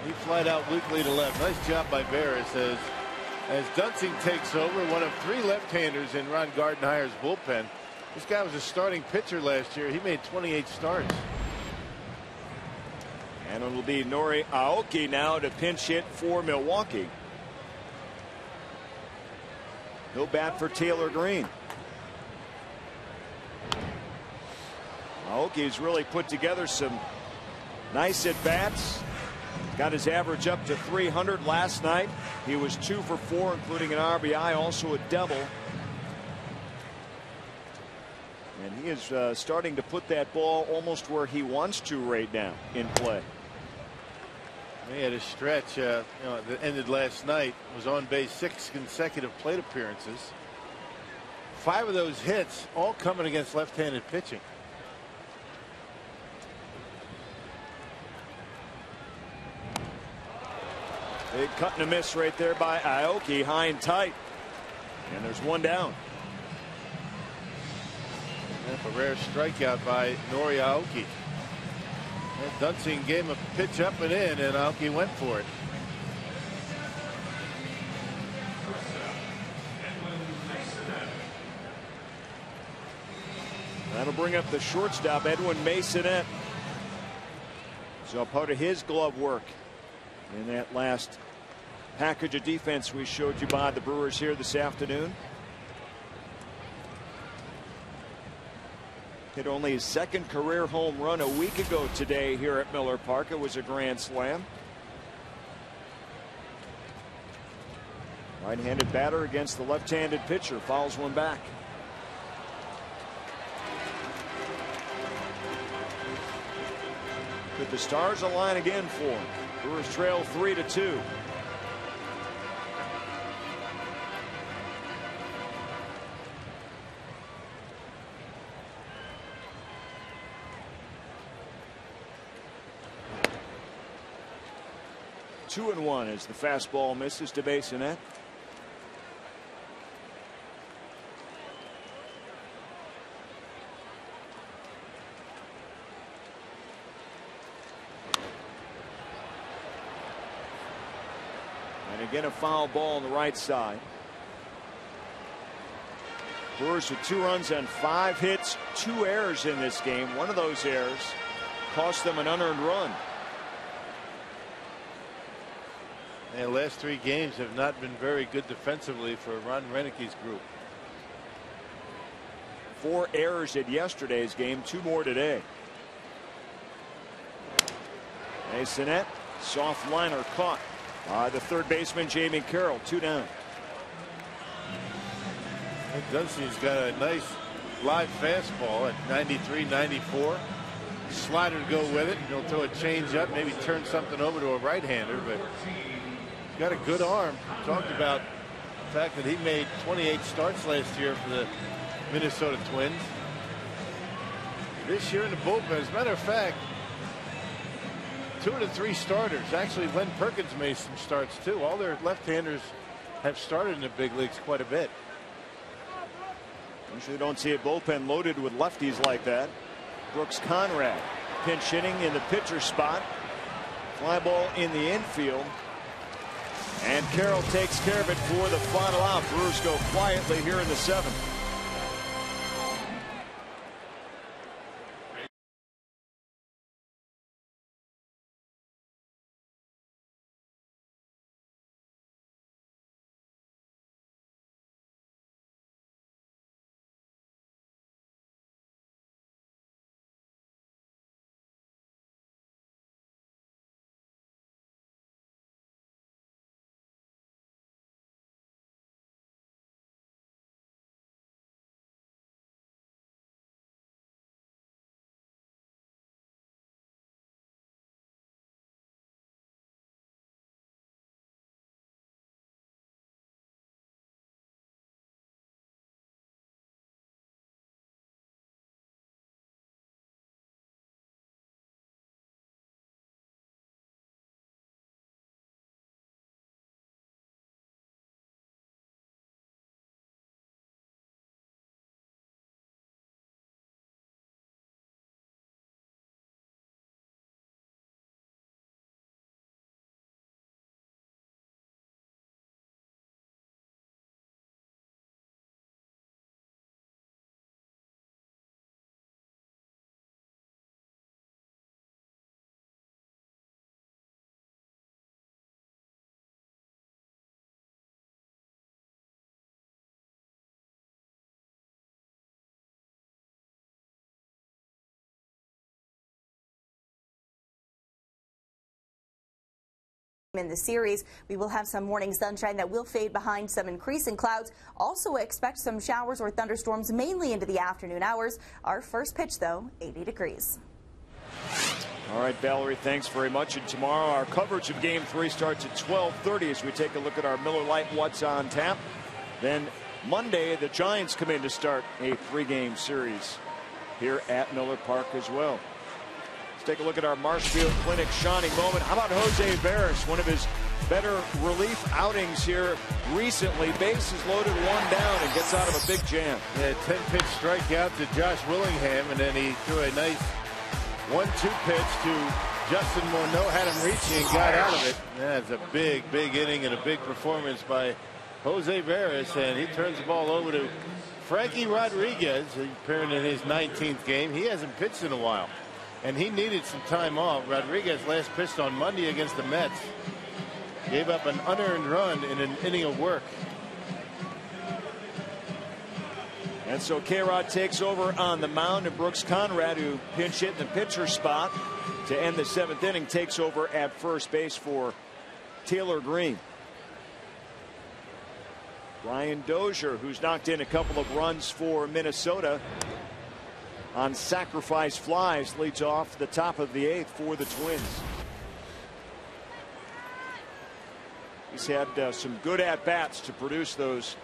he flied out weakly to left. Nice job by Barris as Dunsing takes over, one of 3 left-handers in Ron Gardenhire's bullpen. This guy was a starting pitcher last year. He made 28 starts. And it'll be Nori Aoki now to pinch hit for Milwaukee. He'll bat for Taylor Green. Aoki's really put together some nice at-bats. Got his average up to 300 last night. He was 2 for 4, including an RBI, also a double. And he is starting to put that ball almost where he wants to right now in play. He had a stretch that ended last night. Was on base 6 consecutive plate appearances. 5 of those hits all coming against left-handed pitching. Big cut and a miss right there by Aoki, high and tight. And there's one down. A rare strikeout by Nori Aoki. And Dunsing gave him a pitch up and in, and Aoki went for it. That'll bring up the shortstop, Edwin Masonette. So part of his glove work in that last package of defense we showed you by the Brewers here this afternoon. Hit only his 2nd career home run a week ago today here at Miller Park. It was a grand slam. Right-handed batter against the left-handed pitcher, fouls one back. Could the stars align again for him? Brewers trail 3-2. Two and one as the fastball misses to Masonette. And again a foul ball on the right side. Brewers with 2 runs on 5 hits, 2 errors in this game. One of those errors cost them an unearned run. The last 3 games have not been very good defensively for Ron Renicke's group. 4 errors in yesterday's game, 2 more today. Masonette, soft liner caught by the third baseman Jamie Carroll. 2 down. Dunsey's got a nice live fastball at 93, 94. Slider to go with it. He'll throw a change up, maybe turn something over to a right-hander, but he's got a good arm. Talked about the fact that he made 28 starts last year for the Minnesota Twins. This year in the bullpen, as a matter of fact, 2 of the 3 starters. Actually, Len Perkins made some starts too. All their left-handers have started in the big leagues quite a bit. Usually don't see a bullpen loaded with lefties like that. Brooks Conrad pinch hitting in the pitcher spot. Fly ball in the infield. And Carroll takes care of it for the final out. Brewers go quietly here in the 7th. In the series, we will have some morning sunshine that will fade behind some increasing clouds. Also expect some showers or thunderstorms mainly into the afternoon hours. Our first pitch, though, 80 degrees. All right, Valerie, thanks very much. And tomorrow our coverage of Game 3 starts at 12:30 as we take a look at our Miller Lite What's on Tap. Then Monday, the Giants come in to start a 3-game series here at Miller Park as well. Take a look at our Marshfield Clinic shining moment. How about Jose Veras, one of his better relief outings here recently. Bases loaded, 1 down, and gets out of a big jam. Yeah, 10-pitch strikeout to Josh Willingham, and then he threw a nice 1-2 pitch to Justin Morneau, had him reaching and got out of it. That's a big inning and a big performance by Jose Veras, and he turns the ball over to Frankie Rodriguez, appearing in his 19th game. He hasn't pitched in a while, and he needed some time off. Rodriguez last pitched on Monday against the Mets. Gave up an unearned run in an inning of work. And so K-Rod takes over on the mound, and Brooks Conrad, who pinch hit in the pitcher spot to end the 7th inning, takes over at first base for Taylor Green. Ryan Dozier, who's knocked in a couple of runs for Minnesota on sacrifice flies, leads off the top of the 8th for the Twins. He's had some good at-bats to produce those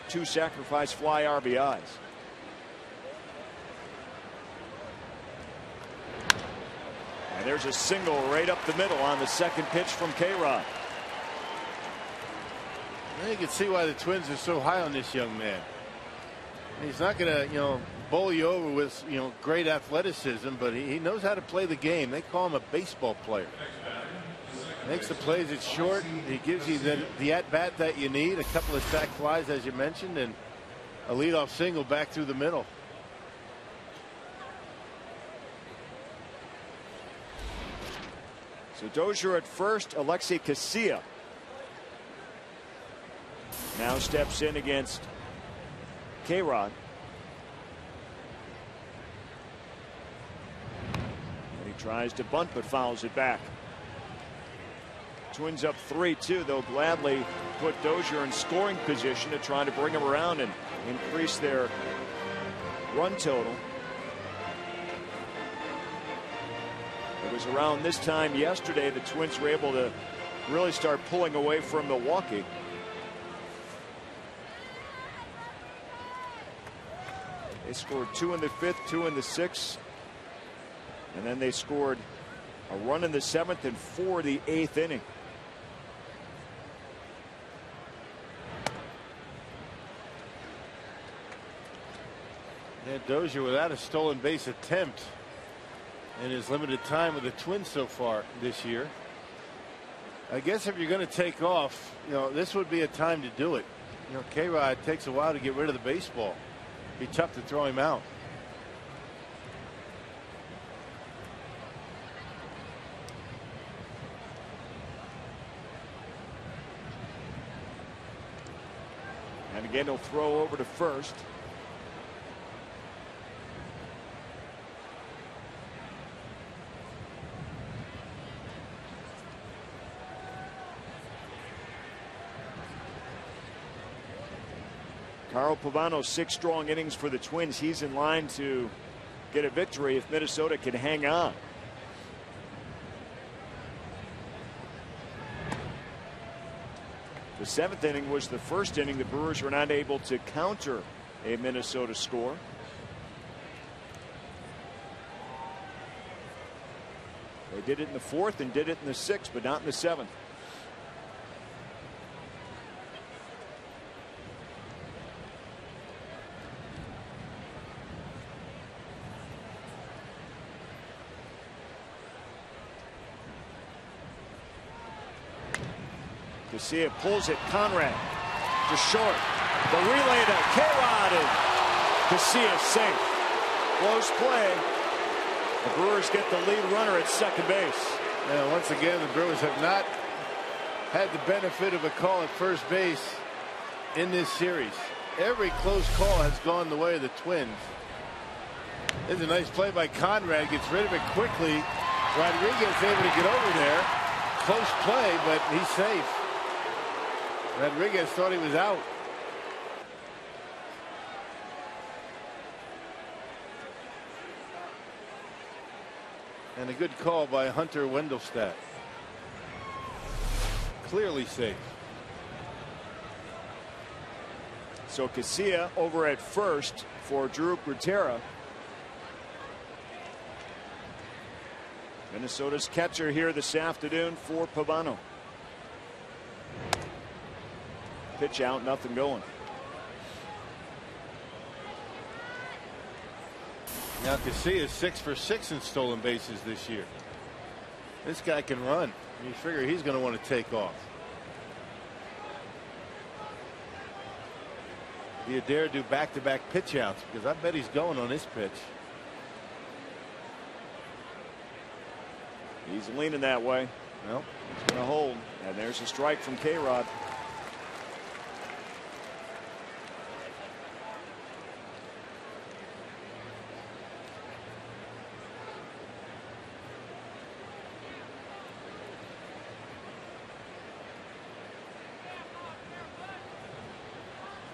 2 sacrifice fly RBIs. And there's a single right up the middle on the 2nd pitch from K-Rod. You can see why the Twins are so high on this young man. He's not going to, bowl you over with, great athleticism, but he knows how to play the game. They call him a baseball player. Makes the plays, it's short. He gives you the at-bat that you need. A couple of sac flies, as you mentioned, and a leadoff single back through the middle. So Dozier at first, Alexei Casilla now steps in against K-Rod. And he tries to bunt but fouls it back. Twins up 3-2. They'll gladly put Dozier in scoring position to try to bring him around and increase their run total. It was around this time yesterday the Twins were able to really start pulling away from Milwaukee. They scored 2 in the 5th, 2 in the 6th, and then they scored a run in the 7th and 4 the 8th inning. And Dozier without a stolen base attempt in his limited time with the Twins so far this year. I guess if you're going to take off, this would be a time to do it. K-Rod takes a while to get rid of the baseball. Be tough to throw him out. And again, he'll throw over to first. Carl Pavano, 6 strong innings for the Twins. He's in line to get a victory if Minnesota can hang on. The 7th inning was the first inning the Brewers were not able to counter a Minnesota score. They did it in the 4th and did it in the 6th, but not in the 7th. Casilla pulls it. Conrad to short. The relay to K-Rod, and Casilla safe. Close play. The Brewers get the lead runner at second base. And once again, the Brewers have not had the benefit of a call at first base in this series. Every close call has gone the way of the Twins. There's a nice play by Conrad. Gets rid of it quickly. Rodriguez able to get over there. close play, but he's safe. Rodriguez thought he was out. And a good call by Hunter Wendelstedt. Clearly safe. So Casilla over at first for Drew Gutierrez. Minnesota's catcher here this afternoon for Pavano. Pitch out, nothing going. Now Casilla is 6 for 6 in stolen bases this year. This guy can run. You figure he's going to want to take off. Do you dare do back-to-back pitch outs? Because I bet he's going on this pitch. He's leaning that way. Well, he's going to hold. And there's a strike from K-Rod.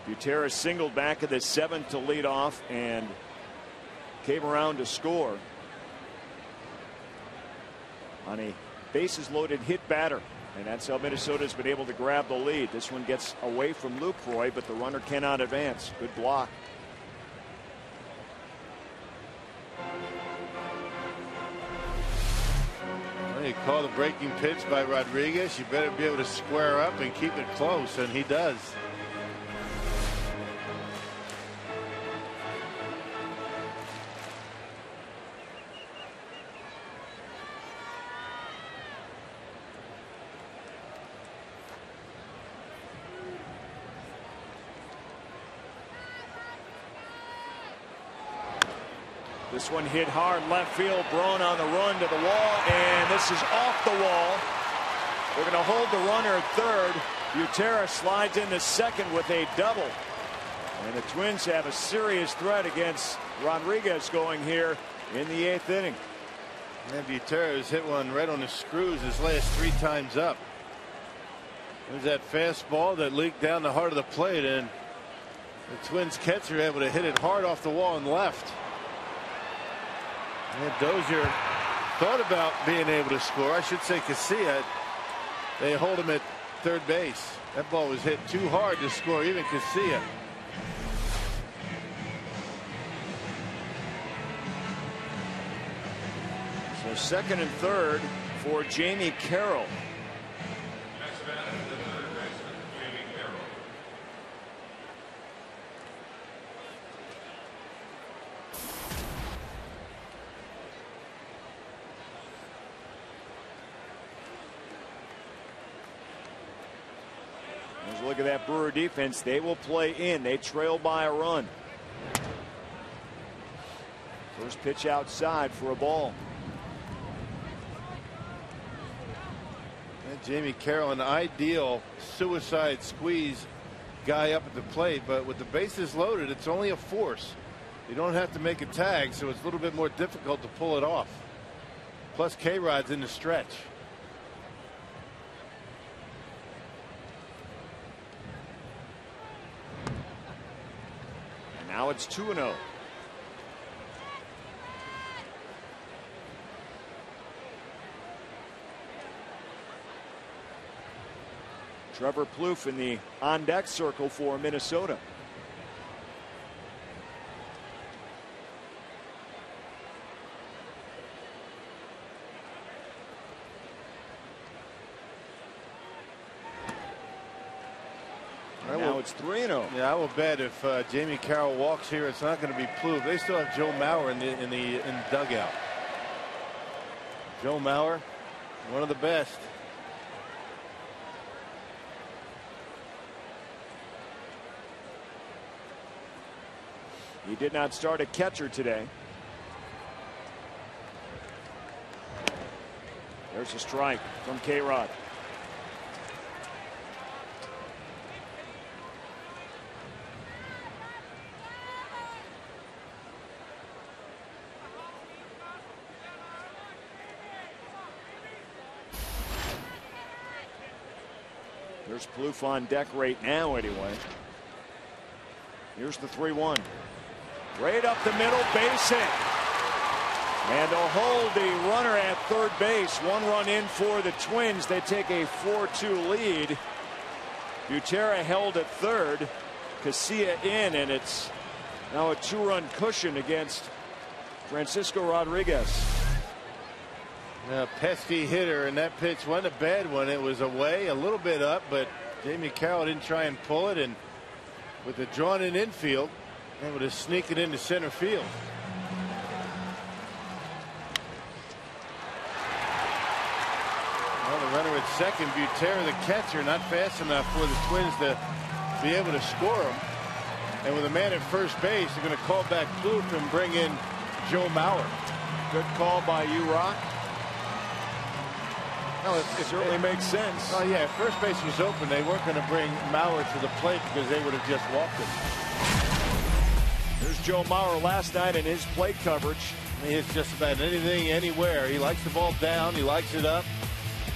Gutierrez singled back in the 7th to lead off and came around to score on a bases loaded hit batter, and that's how Minnesota's been able to grab the lead. This one gets away from Lucroy, but the runner cannot advance. Good block. Well, you call the breaking pitch by Rodriguez, you better be able to square up and keep it close, and he does. This one hit hard left field. Braun on the run to the wall, and this is off the wall. They're going to hold the runner at third. Gutierrez slides into second with a double. And the Twins have a serious threat against Rodriguez going here in the 8th inning. And Gutierrez hit one right on the screws his last 3 times up. There's that fastball that leaked down the heart of the plate, and the Twins catcher able to hit it hard off the wall and left. And Dozier thought about being able to score. I should say Casilla. They hold him at third base. That ball was hit too hard to score even Casilla. So second and third for Jamie Carroll. Look at that Brewer defense. They will play in. They trail by a run. First pitch outside for a ball. And Jamie Carroll, an ideal suicide squeeze guy up at the plate, but with the bases loaded, it's only a force. You don't have to make a tag, so it's a little bit more difficult to pull it off. Plus K-Rod's in the stretch. Now it's 2-0. Trevor Plouffe in the on-deck circle for Minnesota. Now it's 3-0. Yeah, I will bet if Jamie Carroll walks here, it's not going to be Plouffe. They still have Joe Mauer in the dugout. Joe Mauer, one of the best. He did not start a catcher today. There's a strike from K-Rod. There's Plouffe on deck right now anyway. Here's the 3-1. Right up the middle, base hit. And to hold the runner at third base. 1 run in for the Twins. They take a 4-2 lead. Butera held at third. Casilla in, and it's now a 2-run cushion against Francisco Rodriguez. A pesky hitter, and that pitch wasn't a bad one. It was away, a little bit up, but Jamie Carroll didn't try and pull it, and with the drawn in infield, able to sneak it into center field. Well, the runner at second, Butera, the catcher, not fast enough for the Twins to be able to score him. And with a man at first base, they're going to call back Plouffe and bring in Joe Mauer. Good call by you, Rock. No, it certainly makes sense. Oh, yeah, if first base was open, they weren't going to bring Mauer to the plate because they would have just walked him. There's Joe Mauer last night in his plate coverage. He hits just about anything, anywhere. He likes the ball down. He likes it up.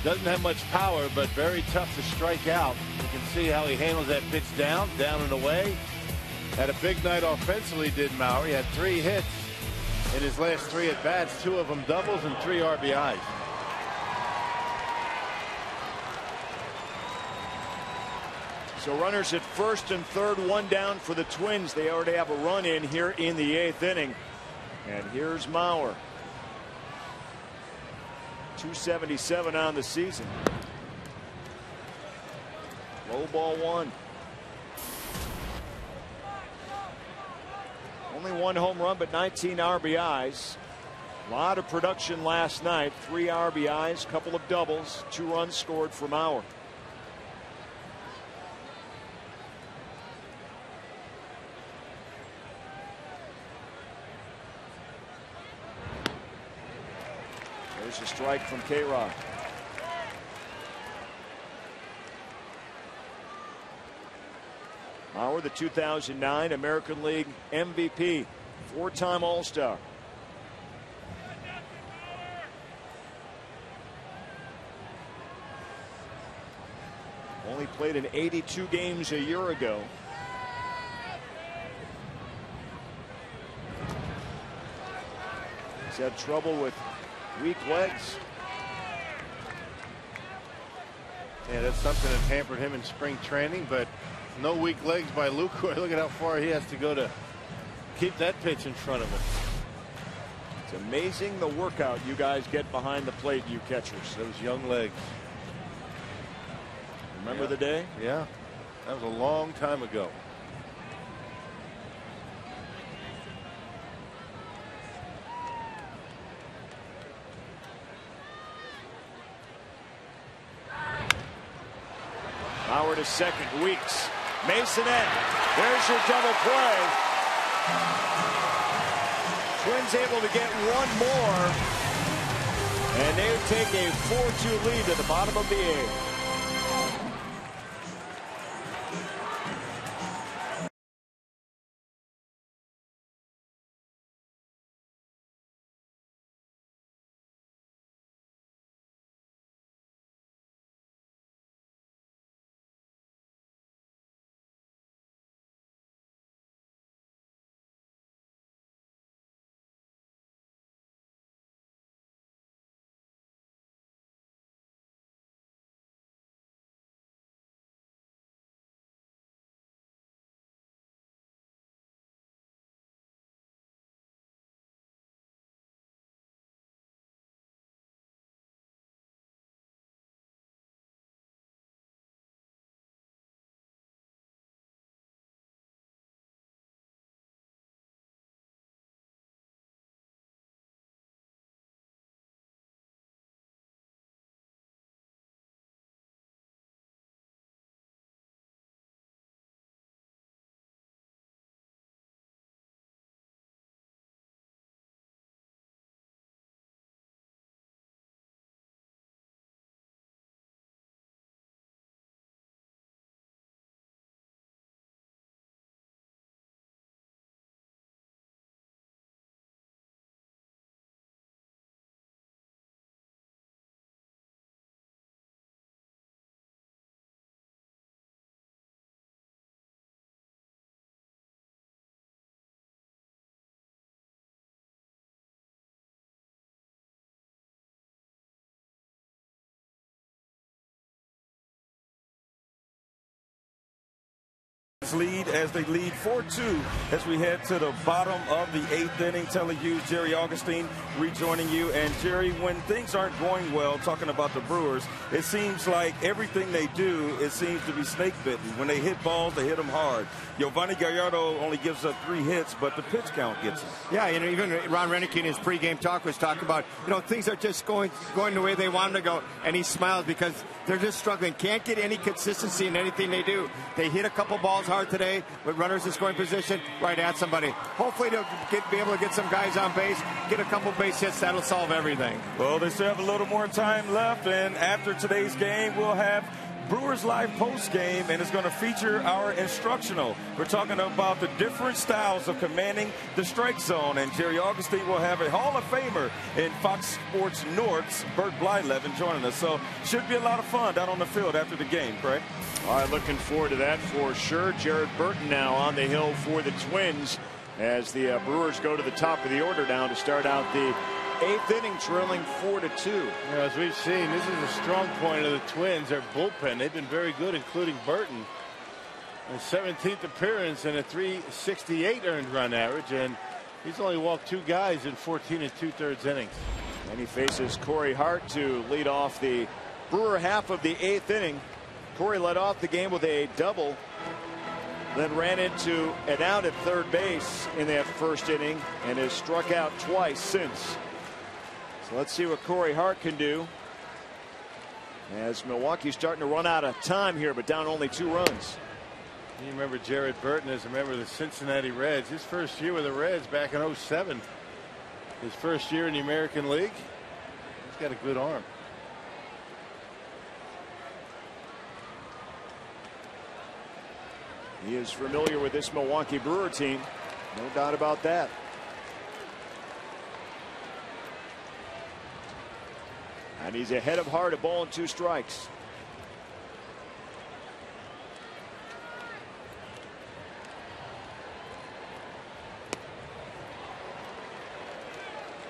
Doesn't have much power, but very tough to strike out. You can see how he handles that pitch down and away. Had a big night offensively, did Mauer. He had 3 hits in his last 3 at-bats, 2 of them doubles and 3 RBIs. So runners at first and third, 1 down for the Twins. They already have a run in here in the 8th inning. And here's Mauer. 277 on the season. Low ball 1. Only 1 home run, but 19 RBIs. A lot of production last night. 3 RBIs, couple of doubles, 2 runs scored for Mauer. There's a strike from K-Rod. Mauer, the 2009 American League MVP, 4-time All-Star. Only played in 82 games a year ago. He's had trouble with weak legs. Yeah, that's something that hampered him in spring training, but no weak legs by Lucroy. Look at how far he has to go to keep that pitch in front of him. It's amazing the workout you guys get behind the plate, you catchers. Those young legs. Remember the day? Yeah, that was a long time ago. Mauer to second. Weeks. Masonette. There's your double play. Twins able to get 1 more. And they take a 4-2 lead at the bottom of the 8th. Lead as they lead 4-2 as we head to the bottom of the 8th inning. Telly Hughes, Jerry Augustine rejoining you. And Jerry, when things aren't going well, talking about the Brewers, it seems like everything they do, it seems to be snake bitten. When they hit balls, they hit them hard. Giovanni Gallardo only gives up 3 hits, but the pitch count gets him. Yeah, you know, even Ron Renick in his pregame talk was talking about, you know, things are just going the way they want them to go, and he smiles because they're just struggling. Can't get any consistency in anything they do. They hit a couple balls hard today with runners in scoring position right at somebody. Hopefully they'll be able to get some guys on base, get a couple base hits. That'll solve everything. Well, they still have a little more time left, and after today's game, we'll have Brewers Live Postgame, and it's going to feature our instructional. We're talking about the different styles of commanding the strike zone, and Jerry Augustine will have a Hall of Famer in Fox Sports North's Bert Blyleven joining us. So should be a lot of fun down on the field after the game, Craig. All right, looking forward to that for sure. Jared Burton now on the hill for the Twins as the Brewers go to the top of the order now to start out the 8th inning, trailing 4-2. You know, as we've seen, this is a strong point of the Twins. Their bullpen, they've been very good, including Burton. His 17th appearance and a .368 earned run average, and he's only walked 2 guys in 14 2/3 innings. And he faces Corey Hart to lead off the Brewer half of the 8th inning. Corey led off the game with a double, then ran into an out at third base in that first inning and has struck out twice since. So let's see what Corey Hart can do as Milwaukee's starting to run out of time here, but down only 2 runs. You remember Jared Burton as a member of the Cincinnati Reds. His first year with the Reds back in '07. His first year in the American League. He's got a good arm. He is familiar with this Milwaukee Brewer team. No doubt about that. And he's ahead of Hart, a ball and 2 strikes.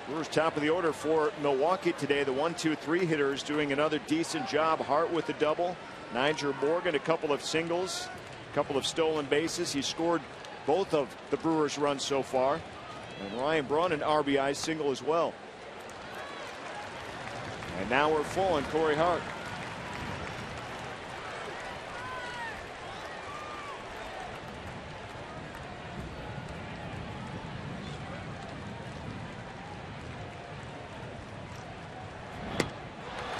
Brewers top of the order for Milwaukee today. The 1-2-3 hitters doing another decent job. Hart with the double. Niger Morgan a couple of singles. A couple of stolen bases. He scored both of the Brewers' runs so far. And Ryan Braun an RBI single as well. And now we're full on Corey Hart.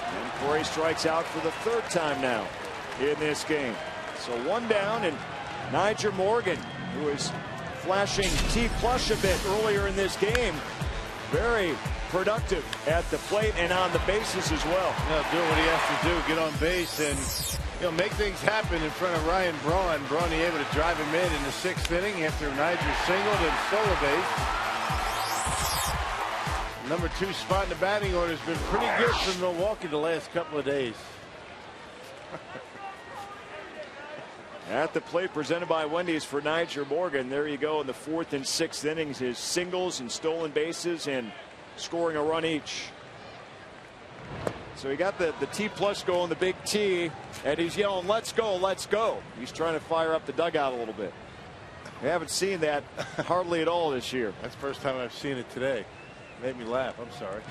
And Corey strikes out for the 3rd time now in this game. So 1 down, and Niger Morgan, who is flashing T+ a bit earlier in this game, very productive at the plate and on the bases as well. Yeah, doing what he has to do, get on base and, you know, make things happen in front of Ryan Braun. Braun able to drive him in the 6th inning after Niger singled and stole a base. Number 2 spot in the batting order has been pretty good for Milwaukee the last couple of days. At the plate, presented by Wendy's for Niger Morgan. There you go in the 4th and 6th innings. His singles and stolen bases and scoring a run each. So he got the T+ going, the big T, and he's yelling, "Let's go, let's go." He's trying to fire up the dugout a little bit. We haven't seen that hardly at all this year. That's the first time I've seen it today. Made me laugh. I'm sorry.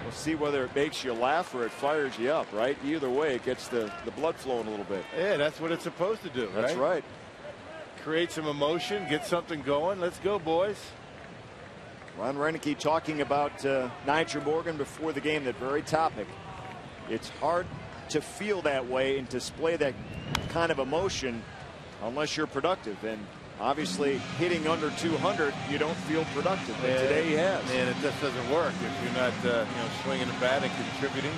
We'll see whether it makes you laugh or it fires you up, right? Either way, it gets the blood flowing a little bit. Yeah, that's what it's supposed to do, right? That's right. Create some emotion, get something going. Let's go, boys. Ron Renick talking about Niger Morgan before the game, that very topic. It's hard to feel that way and display that kind of emotion unless you're productive. And obviously, hitting under 200, you don't feel productive. But today he has. And it just doesn't work if you're not, you know, swinging the bat and contributing.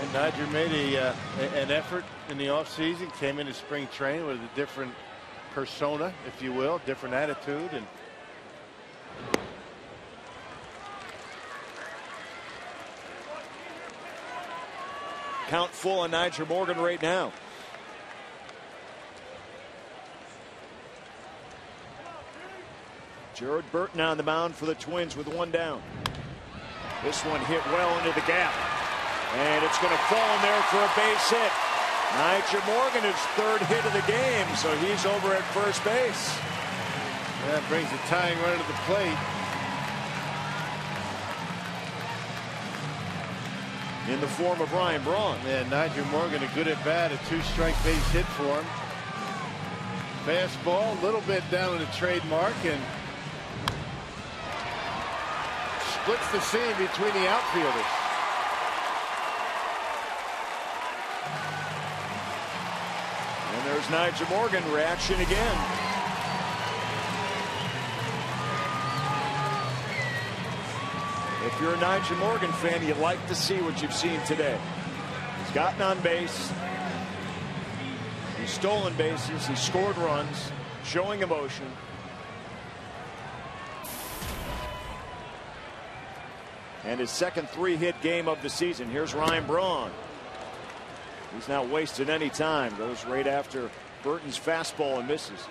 And Niger made an effort in the offseason, came into spring training with a different persona, if you will, different attitude. And count full on Niger Morgan right now. Jared Burton on the mound for the Twins with 1 down. This one hit well into the gap. And it's going to fall in there for a base hit. Nigel Morgan, his third hit of the game, so he's over at first base. That brings the tying runner to the plate. In the form of Ryan Braun. Yeah, Nigel Morgan, a good at bat, a 2-strike base hit for him. Fastball, a little bit down in the trademark, and splits the seam between the outfielders. And there's Nigel Morgan, reaction again. If you're a Nigel Morgan fan, you like to see what you've seen today. He's gotten on base. He's stolen bases. He's scored runs, showing emotion. And his second 3-hit game of the season. Here's Ryan Braun. He's not wasting any time. Goes right after Burton's fastball and misses.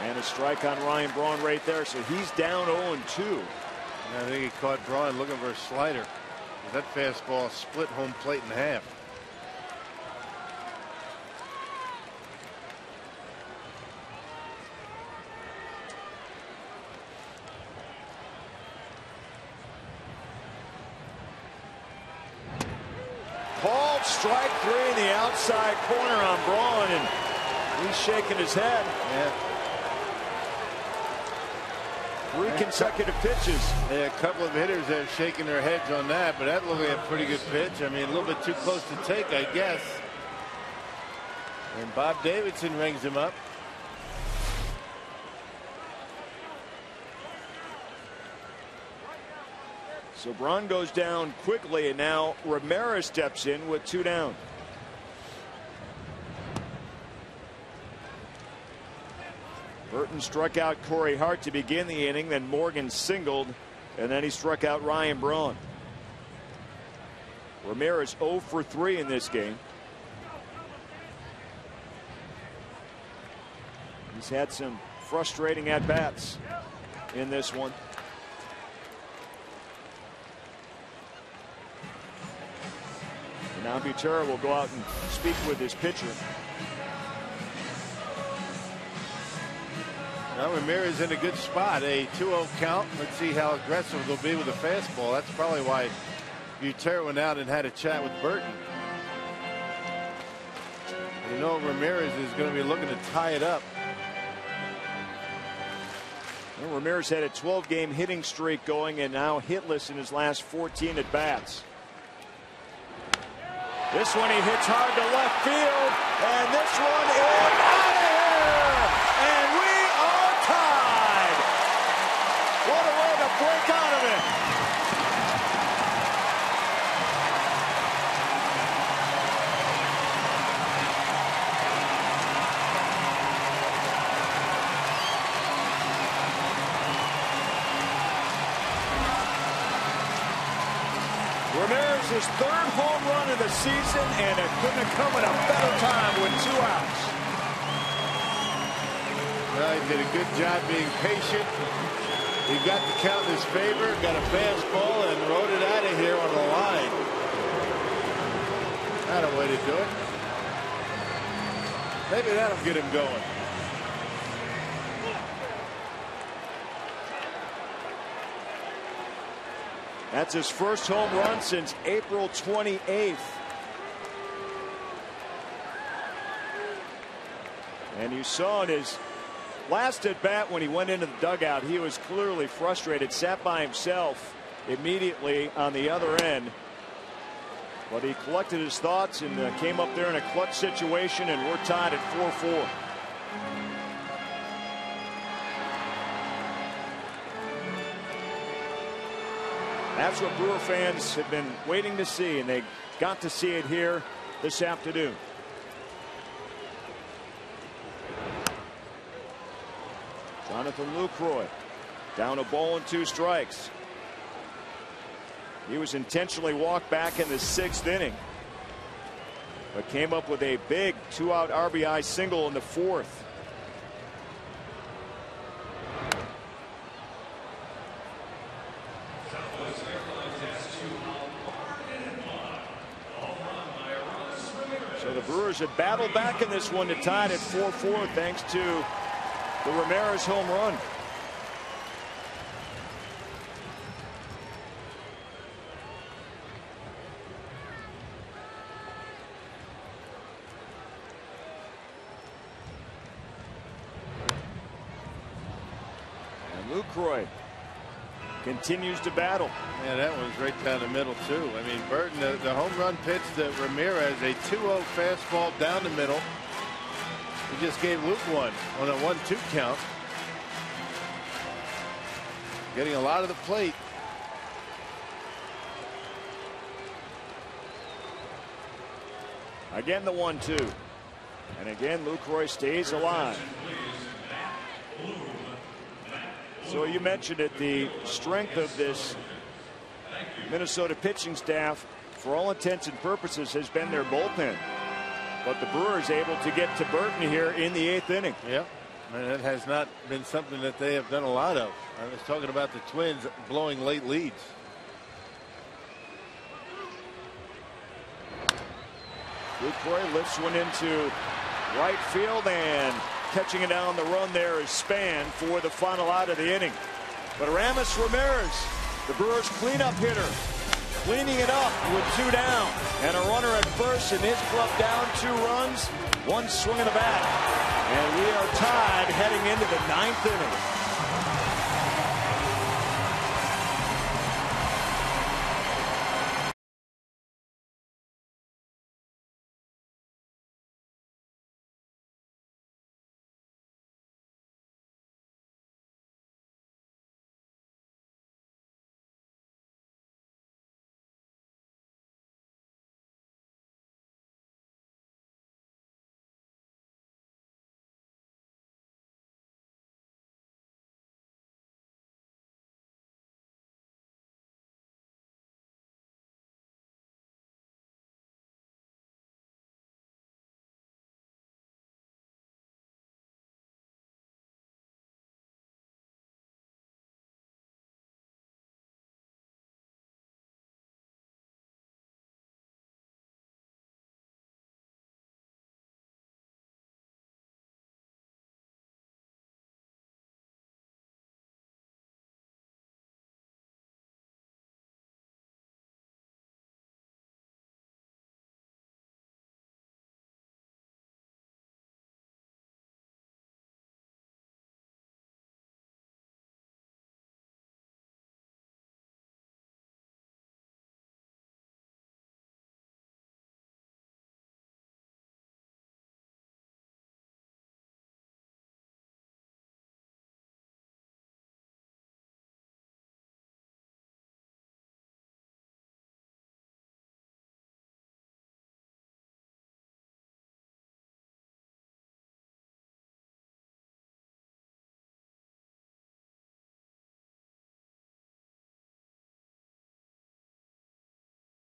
And a strike on Ryan Braun right there, so he's down 0-2. I think he caught Braun looking for a slider. That fastball split home plate in half. Called strike 3 in the outside corner on Braun, and he's shaking his head. Yeah. 3 consecutive pitches. Yeah, a couple of hitters that are shaking their heads on that, but that looked like a pretty good pitch. I mean, a little bit too close to take, I guess. And Bob Davidson rings him up. So Braun goes down quickly, and now Ramirez steps in with 2 down. Burton struck out Corey Hart to begin the inning, then Morgan singled, and then he struck out Ryan Braun. Ramirez 0 for 3 in this game. He's had some frustrating at-bats in this one. And now Butera will go out and speak with his pitcher. Now Ramirez in a good spot, a 2-0 count. Let's see how aggressive they'll be with the fastball. That's probably why Butera went out and had a chat with Burton. You know Ramirez is going to be looking to tie it up. Well, Ramirez had a 12-game hitting streak going and now hitless in his last 14 at bats. This one he hits hard to left field, and this one is out of here, and we are tied. What a way to break out of it. Ramirez's 3rd home run of the season, and it couldn't have come at a better time with 2 outs. Well, he did a good job being patient. He got the count in his favor, got a fastball, and rode it out of here on the line. That's a way to do it. Maybe that'll get him going. That's his first home run since April 28th. And you saw in his last at bat when he went into the dugout, he was clearly frustrated, sat by himself immediately on the other end. But he collected his thoughts and came up there in a clutch situation, and we're tied at 4-4. That's what Brewer fans have been waiting to see, and they got to see it here this afternoon. Jonathan Lucroy down a ball and 2 strikes. He was intentionally walked back in the 6th inning, but came up with a big 2-out RBI single in the 4th. So the Brewers have battled back in this one to tie it at 4-4 thanks to the Ramirez home run. Lucroy continues to battle. Yeah, that was right down the middle, too. I mean, Burton, the home run pitch to Ramirez, a 2-0 fastball down the middle. He just gave Luke one on a 1-2 count. Getting a lot of the plate. Again, the 1-2. And again, Lucroy stays alive. So you mentioned it, the strength of this Minnesota pitching staff, for all intents and purposes, has been their bullpen. But the Brewers able to get to Burton here in the 8th inning. Yep. And it has not been something that they have done a lot of. I was talking about the Twins blowing late leads. Lucroy lifts one into right field, and catching it down the run there is Span for the final out of the inning. But Aramis Ramirez, the Brewers cleanup hitter, cleaning it up with 2 down and a runner at first, and his club down 2 runs, 1 swing of the bat, and we are tied heading into the 9th inning.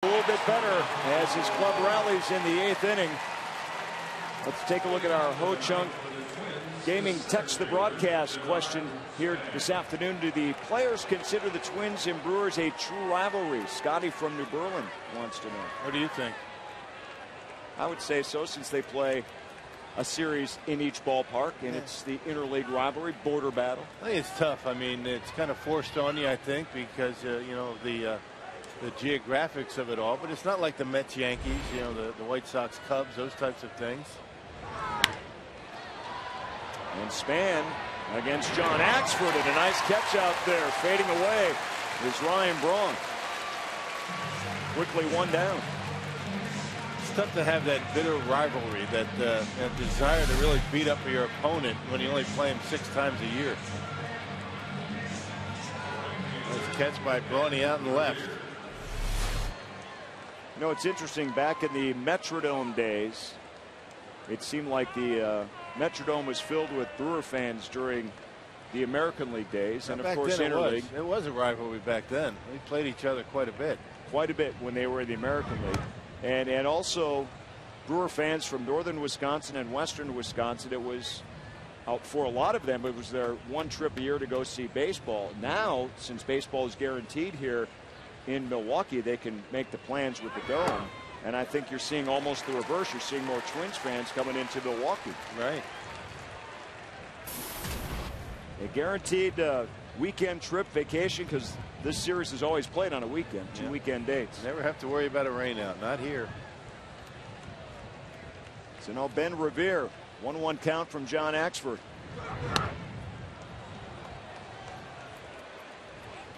A little bit better as his club rallies in the 8th inning. Let's take a look at our Ho Chunk Gaming Text the Broadcast question here this afternoon. Do the players consider the Twins and Brewers a true rivalry? Scotty from New Berlin wants to know. What do you think? I would say so, since they play a series in each ballpark, and it's the interleague rivalry, border battle. I think it's tough. I mean, it's kind of forced on you, I think, because you know, the geographics of it all, but it's not like the Mets, Yankees, you know, the White Sox, Cubs, those types of things. And Span against John Axford, and a nice catch out there. Fading away is Ryan Braun. Quickly 1 down. It's tough to have that bitter rivalry, that desire to really beat up your opponent when you only play him 6 times a year. Nice catch by Brawny out and left. You know, it's interesting, back in the Metrodome days, it seemed like the Metrodome was filled with Brewer fans during the American League days, and of back course then Interleague. it was a rivalry back then. We played each other quite a bit. Quite a bit when they were in the American League. And also Brewer fans from northern Wisconsin and western Wisconsin, it was out for a lot of them. It was their one trip a year to go see baseball. Now, since baseball is guaranteed here in Milwaukee, they can make the plans with the Dome. And I think you're seeing almost the reverse. You're seeing more Twins fans coming into Milwaukee. Right. A guaranteed weekend trip vacation, because this series is always played on a weekend, two weekend dates. Never have to worry about a rainout. Not here. So now Ben Revere, 1-1 count from John Axford.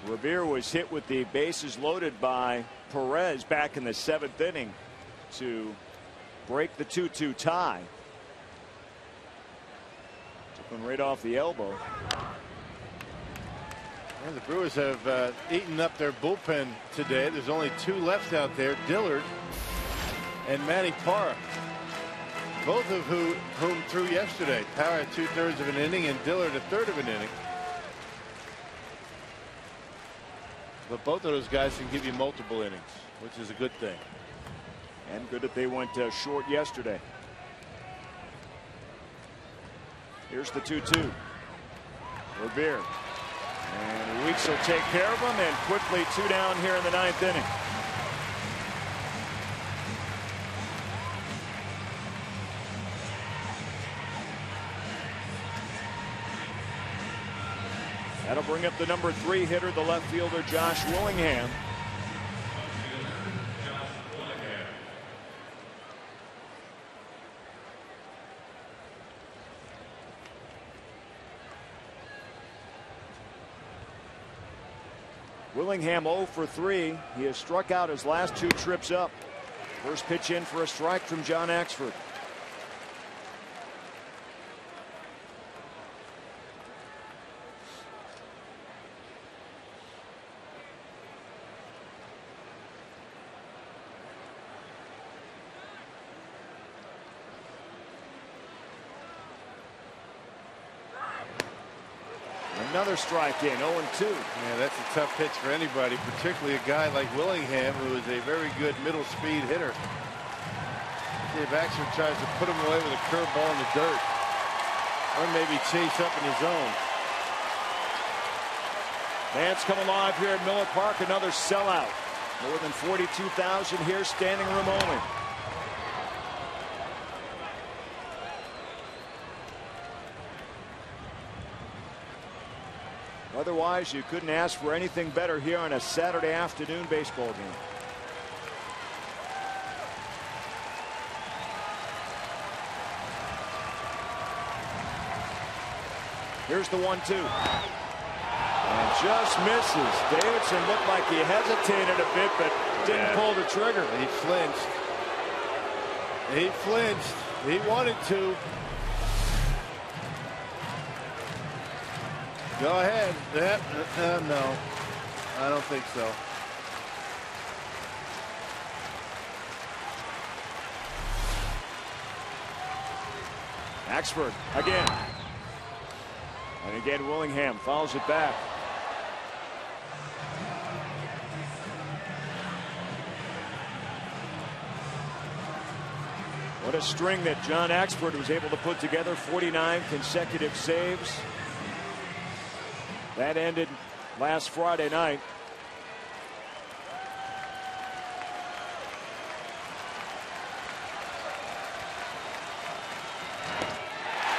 Revere was hit with the bases loaded by Perez back in the 7th inning to break the 2-2 tie. Took one right off the elbow. And the Brewers have eaten up their bullpen today. There's only 2 left out there, Dillard and Manny Parra. Both of whom threw yesterday. Parra 2/3 of an inning and Dillard 1/3 of an inning. But both of those guys can give you multiple innings, which is a good thing. And good that they went short yesterday. Here's the 2-2. Revere. And Weeks will take care of them, and quickly 2 down here in the 9th inning. That'll bring up the number 3 hitter, the left fielder, Josh Willingham. Willingham 0 for 3. He has struck out his last 2 trips up. First pitch in for a strike from John Axford. Another strike in, 0-2. Yeah, that's a tough pitch for anybody, particularly a guy like Willingham, who is a very good middle speed hitter. See if Axford tries to put him away with a curveball in the dirt, or maybe chase up in his zone. Fans come alive here at Miller Park. Another sellout. More than 42,000 here, standing room only. Otherwise, you couldn't ask for anything better here on a Saturday afternoon baseball game. Here's the 1-2. And just misses. Davidson looked like he hesitated a bit, but didn't pull the trigger. He flinched. He flinched. He wanted to. Go ahead. No, I don't think so. Axford again. And again, Willingham fouls it back. What a string that John Axford was able to put together. 49 consecutive saves. That ended last Friday night.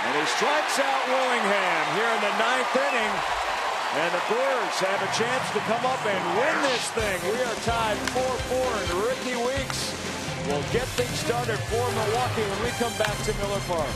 And he strikes out Willingham here in the 9th inning. And the Brewers have a chance to come up and win this thing. We are tied 4-4, and Ricky Weeks will get things started for Milwaukee when we come back to Miller Park.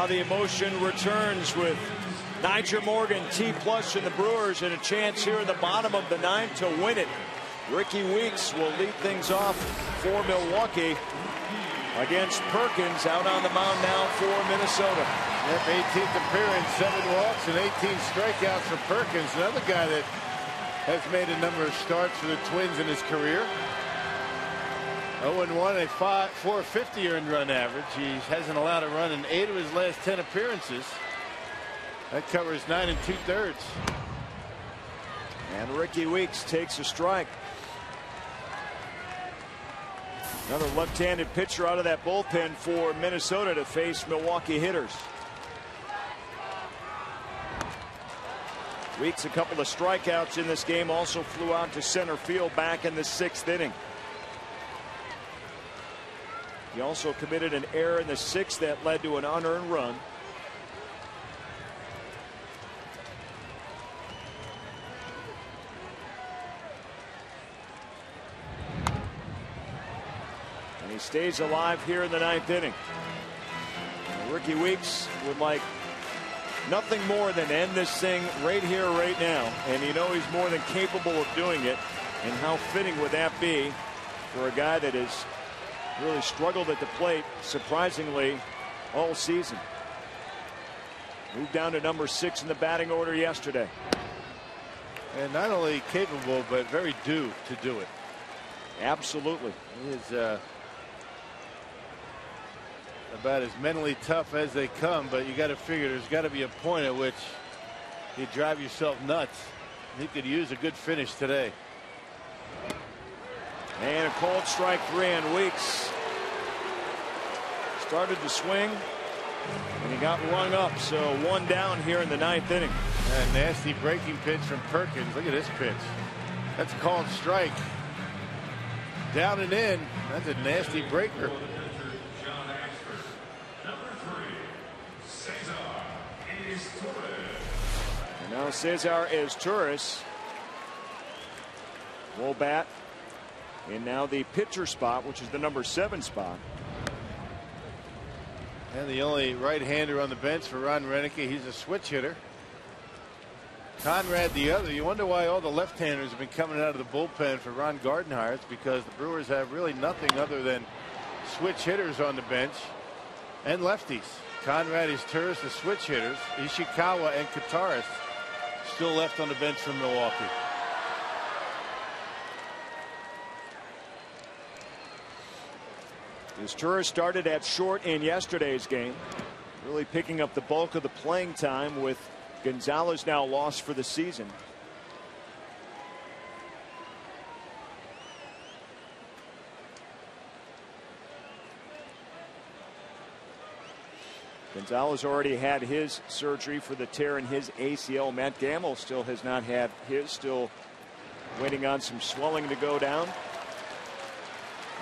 Now the emotion returns with Niger Morgan, T+ in the Brewers, and a chance here in the bottom of the ninth to win it. Ricky Weeks will lead things off for Milwaukee against Perkins out on the mound now for Minnesota. Yep, 18th appearance, 7 walks and 18 strikeouts for Perkins. Another guy that has made a number of starts for the Twins in his career. 0-1, a 450 earned run average. He hasn't allowed a run in 8 of his last 10 appearances. That covers 9 2/3. And Ricky Weeks takes a strike. Another left-handed pitcher out of that bullpen for Minnesota to face Milwaukee hitters. Weeks, a couple of strikeouts in this game, also flew out to center field back in the 6th inning. He also committed an error in the 6th that led to an unearned run. And he stays alive here in the 9th inning. And Ricky Weeks would like nothing more than to end this thing right here, right now. And you know he's more than capable of doing it. And how fitting would that be for a guy that has really struggled at the plate, surprisingly, all season. Moved down to number 6 in the batting order yesterday. And not only capable, but very due to do it. Absolutely. He is about as mentally tough as they come, but you got to figure there's got to be a point at which you drive yourself nuts. He could use a good finish today. And a called strike 3 on Weeks. Started to swing and he got rung up, so 1 down here in the 9th inning. A nasty breaking pitch from Perkins. Look at this pitch. That's a called strike. Down and in. That's a nasty breaker. And now Cesar is Torres. Will bat. And now the pitcher spot, which is the number 7 spot. And the only right-hander on the bench for Ron Renicky. He's a switch hitter. Conrad the other. You wonder why all the left-handers have been coming out of the bullpen for Ron Gardenhire. It's because the Brewers have really nothing other than switch hitters on the bench and lefties. Conrad is Turris, the switch hitters. Ishikawa and Kataris still left on the bench from Milwaukee. As Turris started at short in yesterday's game, really picking up the bulk of the playing time, with Gonzalez now lost for the season. Gonzalez already had his surgery for the tear in his ACL. Matt Gamble still has not had his, still waiting on some swelling to go down.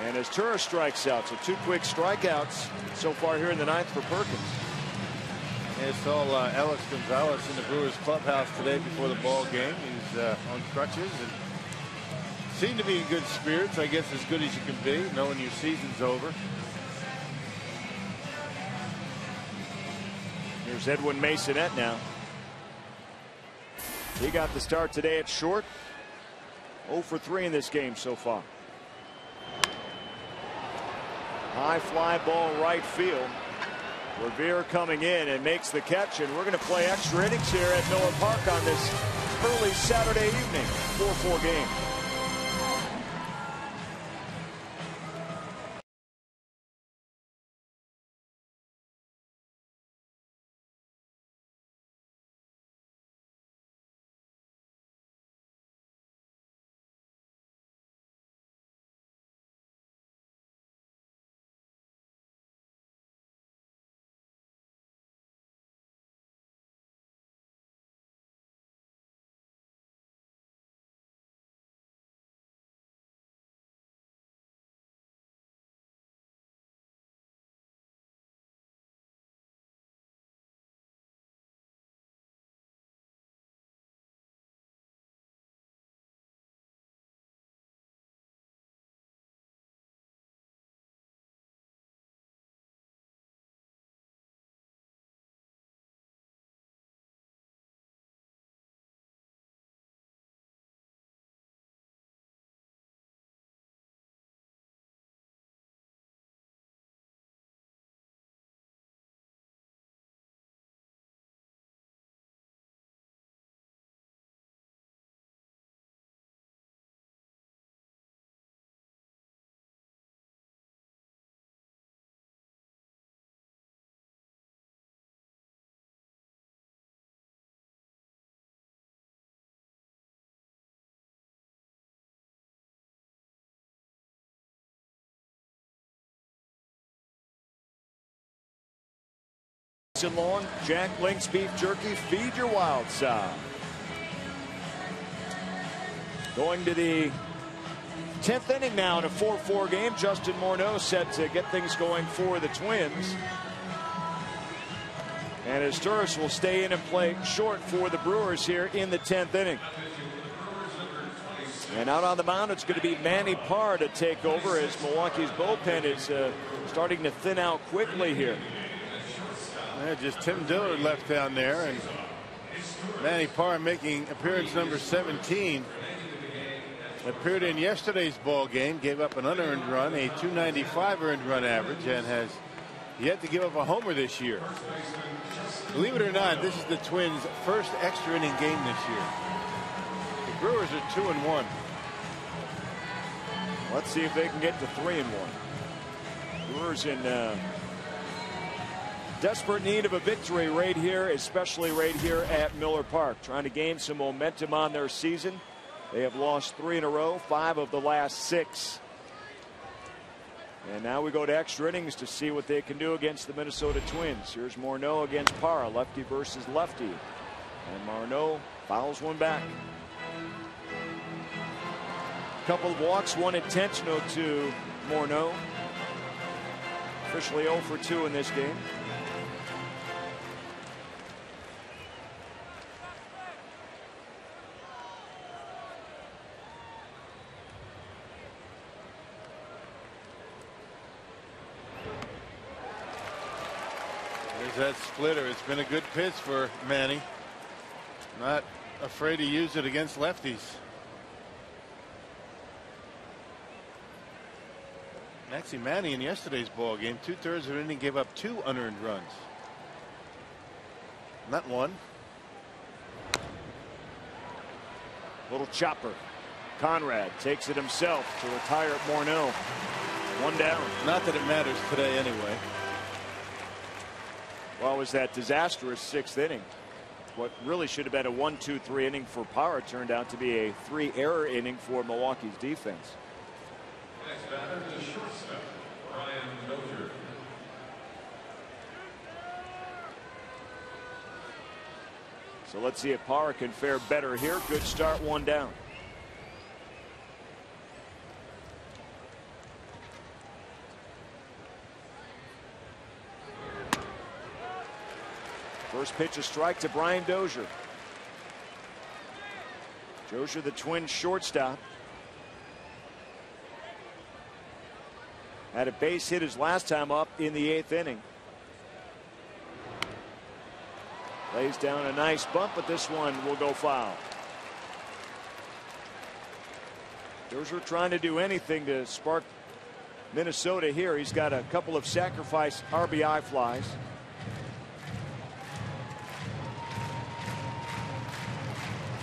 And as Turris strikes out, so 2 quick strikeouts so far here in the 9th for Perkins. I saw Alex Gonzalez in the Brewers clubhouse today before the ball game. He's on crutches and seemed to be in good spirits. I guess as good as you can be, knowing your season's over. Here's Edwin Masonette now. He got the start today at short. 0 for 3 in this game so far. High fly ball right field. Revere coming in and makes the catch, and we're going to play extra innings here at Miller Park on this early Saturday evening. 4-4 game. and long, Jack Link's beef jerky. Feed your wild side. Going to the 10th inning now in a 4-4 game. Justin Morneau set to get things going for the Twins. And Asturis will stay in and play short for the Brewers here in the 10th inning. And out on the mound, it's going to be Manny Parr to take over as Milwaukee's bullpen is starting to thin out quickly here. Yeah, just Tim Dillard left down there, and Manny Parr making appearance number 17. Appeared in yesterday's ball game, gave up an unearned run, a .295 earned run average, and has yet to give up a homer this year. Believe it or not, this is the Twins' first extra inning game this year. The Brewers are 2-1. Let's see if they can get to 3-1. Brewers in desperate need of a victory right here, especially right here at Miller Park, trying to gain some momentum on their season. They have lost 3 in a row, 5 of the last 6. And now we go to extra innings to see what they can do against the Minnesota Twins. Here's Morneau against Parr, lefty versus lefty. And Morneau fouls one back. Couple of walks, one intentional to Morneau. Officially 0 for 2 in this game. There's that splitter. It's been a good pitch for Manny. Not afraid to use it against lefties. Actually, Manny in yesterday's ball game, 2/3 of an inning, gave up 2 unearned runs. Not 1. Little chopper. Conrad takes it himself to retire at Morneau. 1 down. Not that it matters today anyway. Well, it was that disastrous 6th inning. What really should have been a 1-2-3 inning for Power turned out to be a 3-error inning for Milwaukee's defense. Next batter, the shortstop, Brian Dozier. So let's see if Power can fare better here. Good start, 1 down. First pitch, a strike to Brian Dozier. Dozier, the Twins shortstop. Had a base hit his last time up in the 8th inning. Lays down a nice bump, but this one will go foul. Dozier trying to do anything to spark Minnesota here. He's got a couple of sacrifice RBI flies.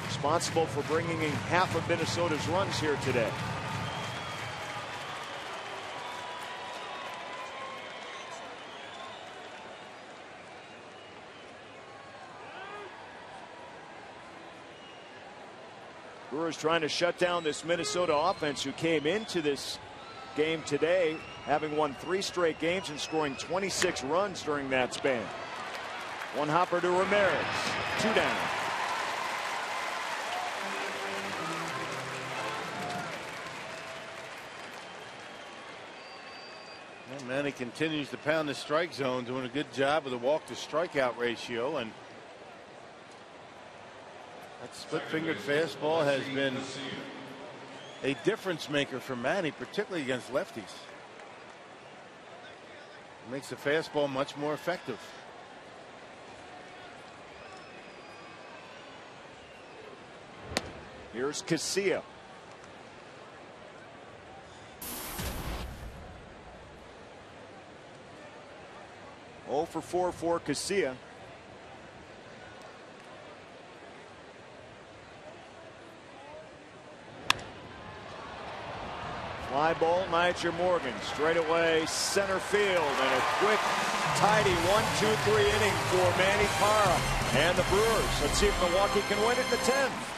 Responsible for bringing in half of Minnesota's runs here today. Brewers trying to shut down this Minnesota offense, who came into this game today having won 3 straight games and scoring 26 runs during that span. 1 hopper to Ramirez. 2 down. And Manny continues to pound the strike zone, doing a good job with the walk to strikeout ratio, and that split-fingered fastball has been a difference maker for Manny, particularly against lefties. It makes the fastball much more effective. Here's Casilla. Oh for 4 for Casilla. Fly ball, Nigel Morgan, straight away, center field, and a quick, tidy 1-2-3 inning for Manny Parra and the Brewers. Let's see if Milwaukee can win it in the 10th.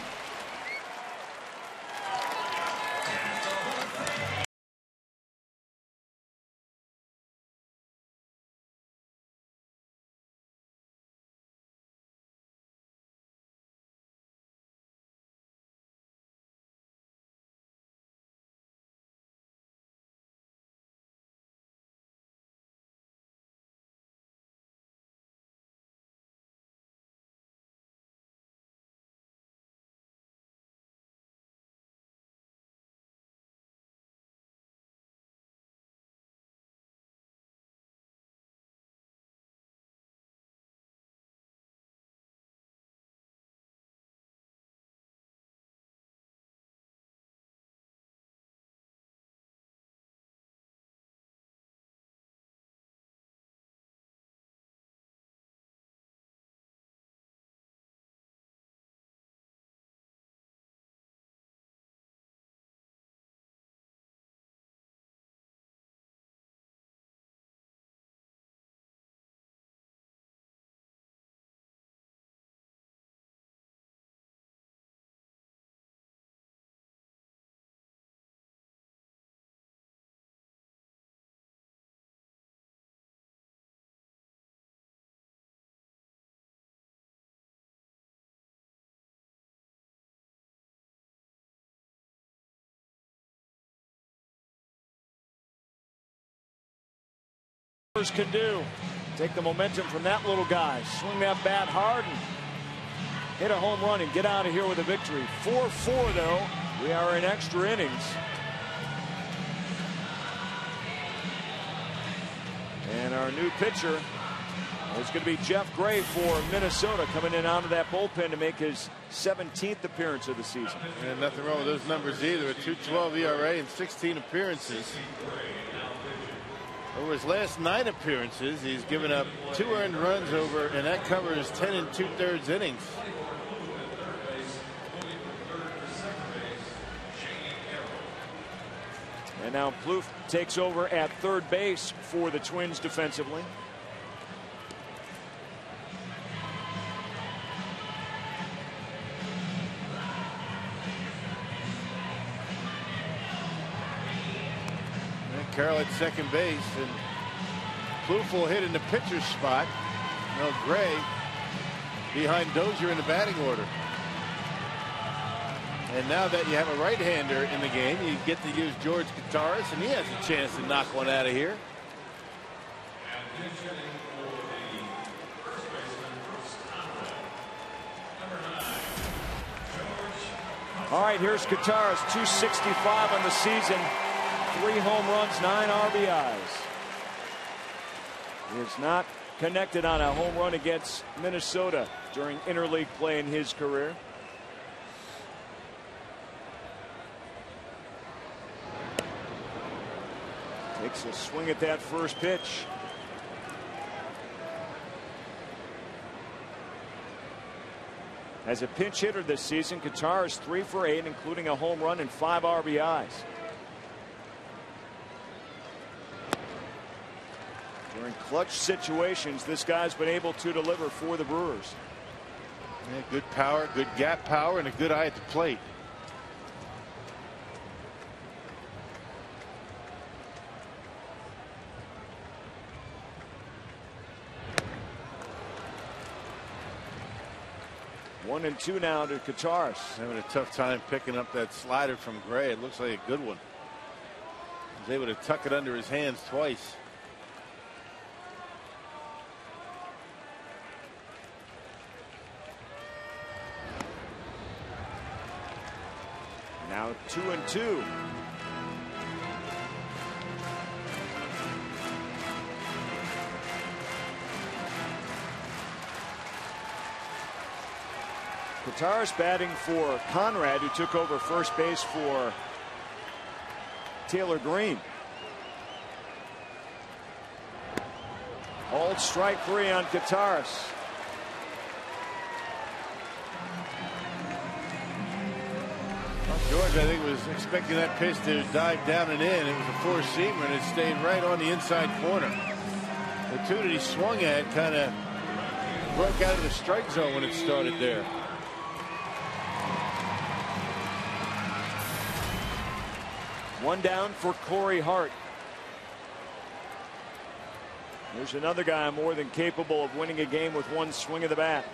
can do. Take the momentum from that little guy. Swing that bat hard and hit a home run and get out of here with a victory. 4-4 though. We are in extra innings. And our new pitcher is going to be Jeff Gray for Minnesota, coming in out of that bullpen to make his 17th appearance of the season. And nothing wrong with those numbers either. A 2.12 ERA and 16 appearances. Over his last 9 appearances, he's given up 2 earned runs over, and that covers 10 2/3 innings. And now Plouffe takes over at third base for the Twins defensively. Carroll at second base, and Plouffe will hit in the pitcher's spot. Gray behind Dozier in the batting order. And now that you have a right-hander in the game, you get to use George Kataris, and he has a chance to knock one out of here. All right, here's Kataris, 265 on the season. 3 home runs, 9 RBIs. He is not connected on a home run against Minnesota during interleague play in his career. Takes a swing at that first pitch. As a pinch hitter this season, Qatar is 3 for 8, including a home run and 5 RBIs. During clutch situations, this guy's been able to deliver for the Brewers. Yeah, good power, good gap power, and a good eye at the plate. One and 2 now to Kataris. Having a tough time picking up that slider from Gray. It looks like a good one. He's able to tuck it under his hands twice. Now 2 and 2. Kataris batting for Conrad, who took over first base for Taylor Green. Hold strike 3 on Kataris. George, I think, was expecting that pitch to dive down and in. It was a four-seamer, and it stayed right on the inside corner. The two that he swung at kind of broke out of the strike zone when it started there. One down for Corey Hart. There's another guy more than capable of winning a game with one swing of the bat.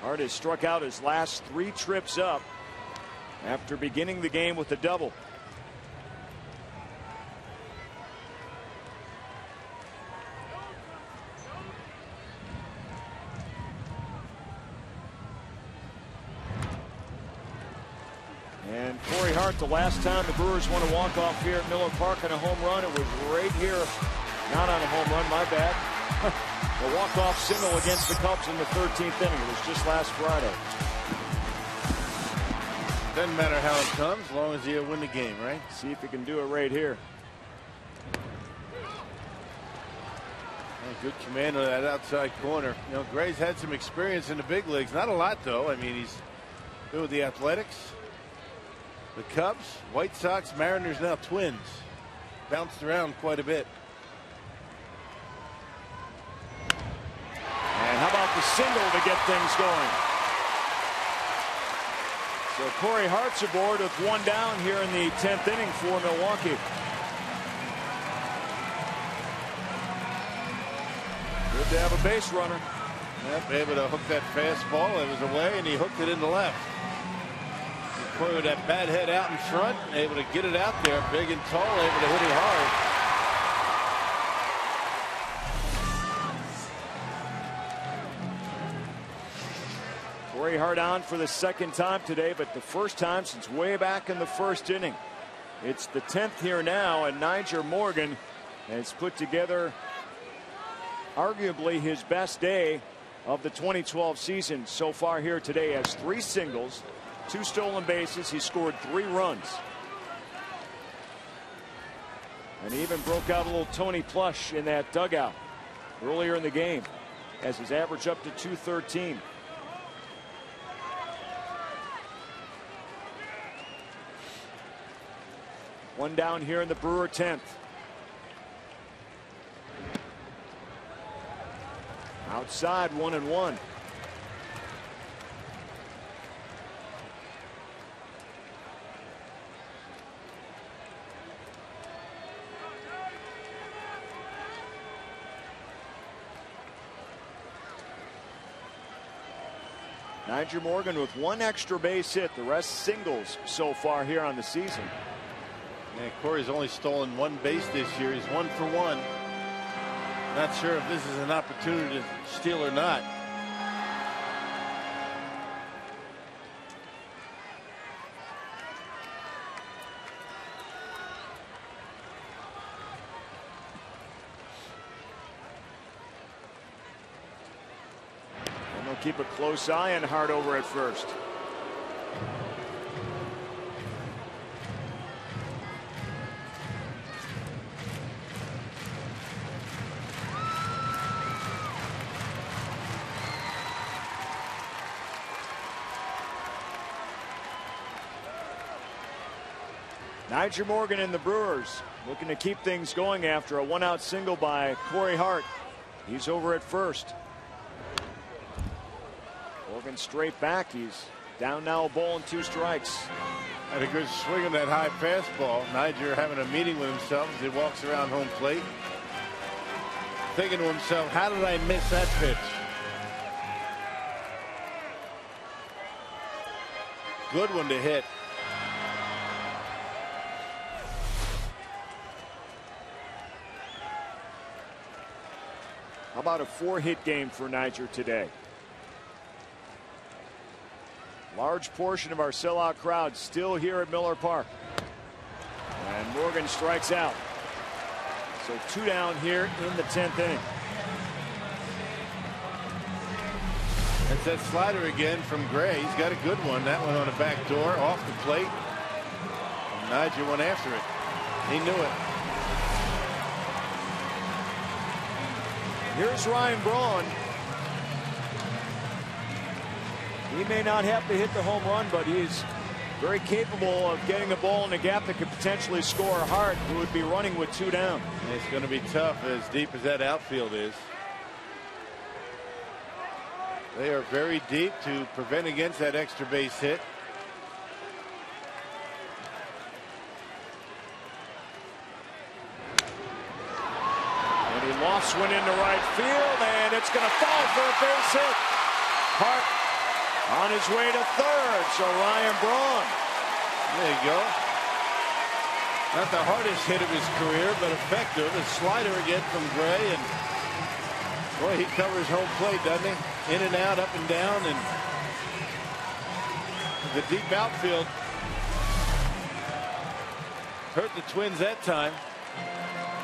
Hart has struck out his last 3 trips up after beginning the game with a double. And Corey Hart, the last time the Brewers won a walk-off here at Miller Park on a home run, it was right here. Not on a home run, my bad. A walk-off single against the Cubs in the 13th inning. It was just last Friday. Doesn't matter how it comes, as long as you win the game, right? See if you can do it right here. Good command of that outside corner. Gray's had some experience in the big leagues. Not a lot, though. I mean, he's been with the Athletics, the Cubs, White Sox, Mariners, now Twins. Bounced around quite a bit. And how about the single to get things going? So Corey Hart's aboard with one down here in the 10th inning for Milwaukee. Good to have a base runner. Yep, able to hook that fastball. It was away, and he hooked it in the left. Corey with that bat head out in front, able to get it out there, big and tall, able to hit it hard. Corey Hart on for the second time today, but the first time since way back in the first inning. It's the 10th here now, and Nyjer Morgan has put together arguably his best day of the 2012 season so far here today. He has 3 singles, 2 stolen bases. He scored 3 runs. And he even broke out a little Tony Plush in that dugout earlier in the game as his average up to .213. One down here in the Brewer 10th. Outside, 1-1. Nyjer Morgan with 1 extra base hit, the rest singles so far here on the season. And Corey's only stolen 1 base this year. He's 1 for 1. Not sure if this is an opportunity to steal or not. And they'll keep a close eye on Hart over at first. Nyjer Morgan and the Brewers looking to keep things going after a 1-out single by Corey Hart. He's over at first. Morgan straight back. He's down now, a ball and 2 strikes. Had a good swing on that high fastball. Nyjer having a meeting with himself as he walks around home plate. Thinking to himself, how did I miss that pitch? Good one to hit. How about a 4-hit game for Nyjer today? Large portion of our sellout crowd still here at Miller Park. And Morgan strikes out. So 2 down here in the 10th inning. That's that slider again from Gray. He's got a good one. That one on the back door, off the plate. And Nyjer went after it. He knew it. Here's Ryan Braun. He may not have to hit the home run, but he's very capable of getting a ball in a gap that could potentially score Hart, who would be running with 2 down. It's going to be tough as deep as that outfield is. They are very deep to prevent against that extra base hit. And he lofts one into right field, and it's going to fall for a base hit. Hart on his way to third, so Ryan Braun. There you go. Not the hardest hit of his career, but effective. A slider again from Gray, and boy, he covers home plate, doesn't he? In and out, up and down, and the deep outfield hurt the Twins that time.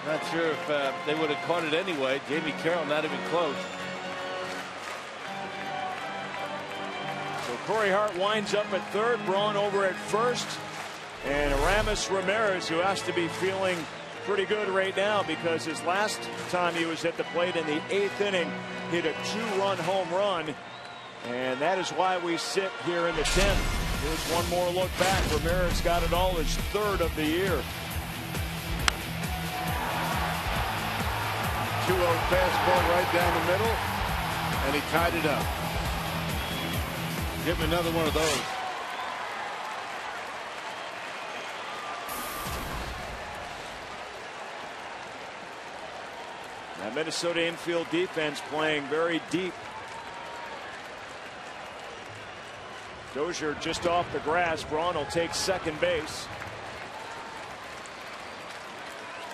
Not sure if they would have caught it anyway. Jamie Carroll not even close. So Corey Hart winds up at third, Braun over at first, and Aramis Ramirez, who has to be feeling pretty good right now because his last time he was at the plate in the 8th inning hit a 2-run home run, and that is why we sit here in the 10th. Here's one more look back. Ramirez got it all, his 3rd of the year. 2-0 fastball right down the middle, and he tied it up. Give him another one of those. That Minnesota infield defense playing very deep. Dozier just off the grass. Braun will take second base.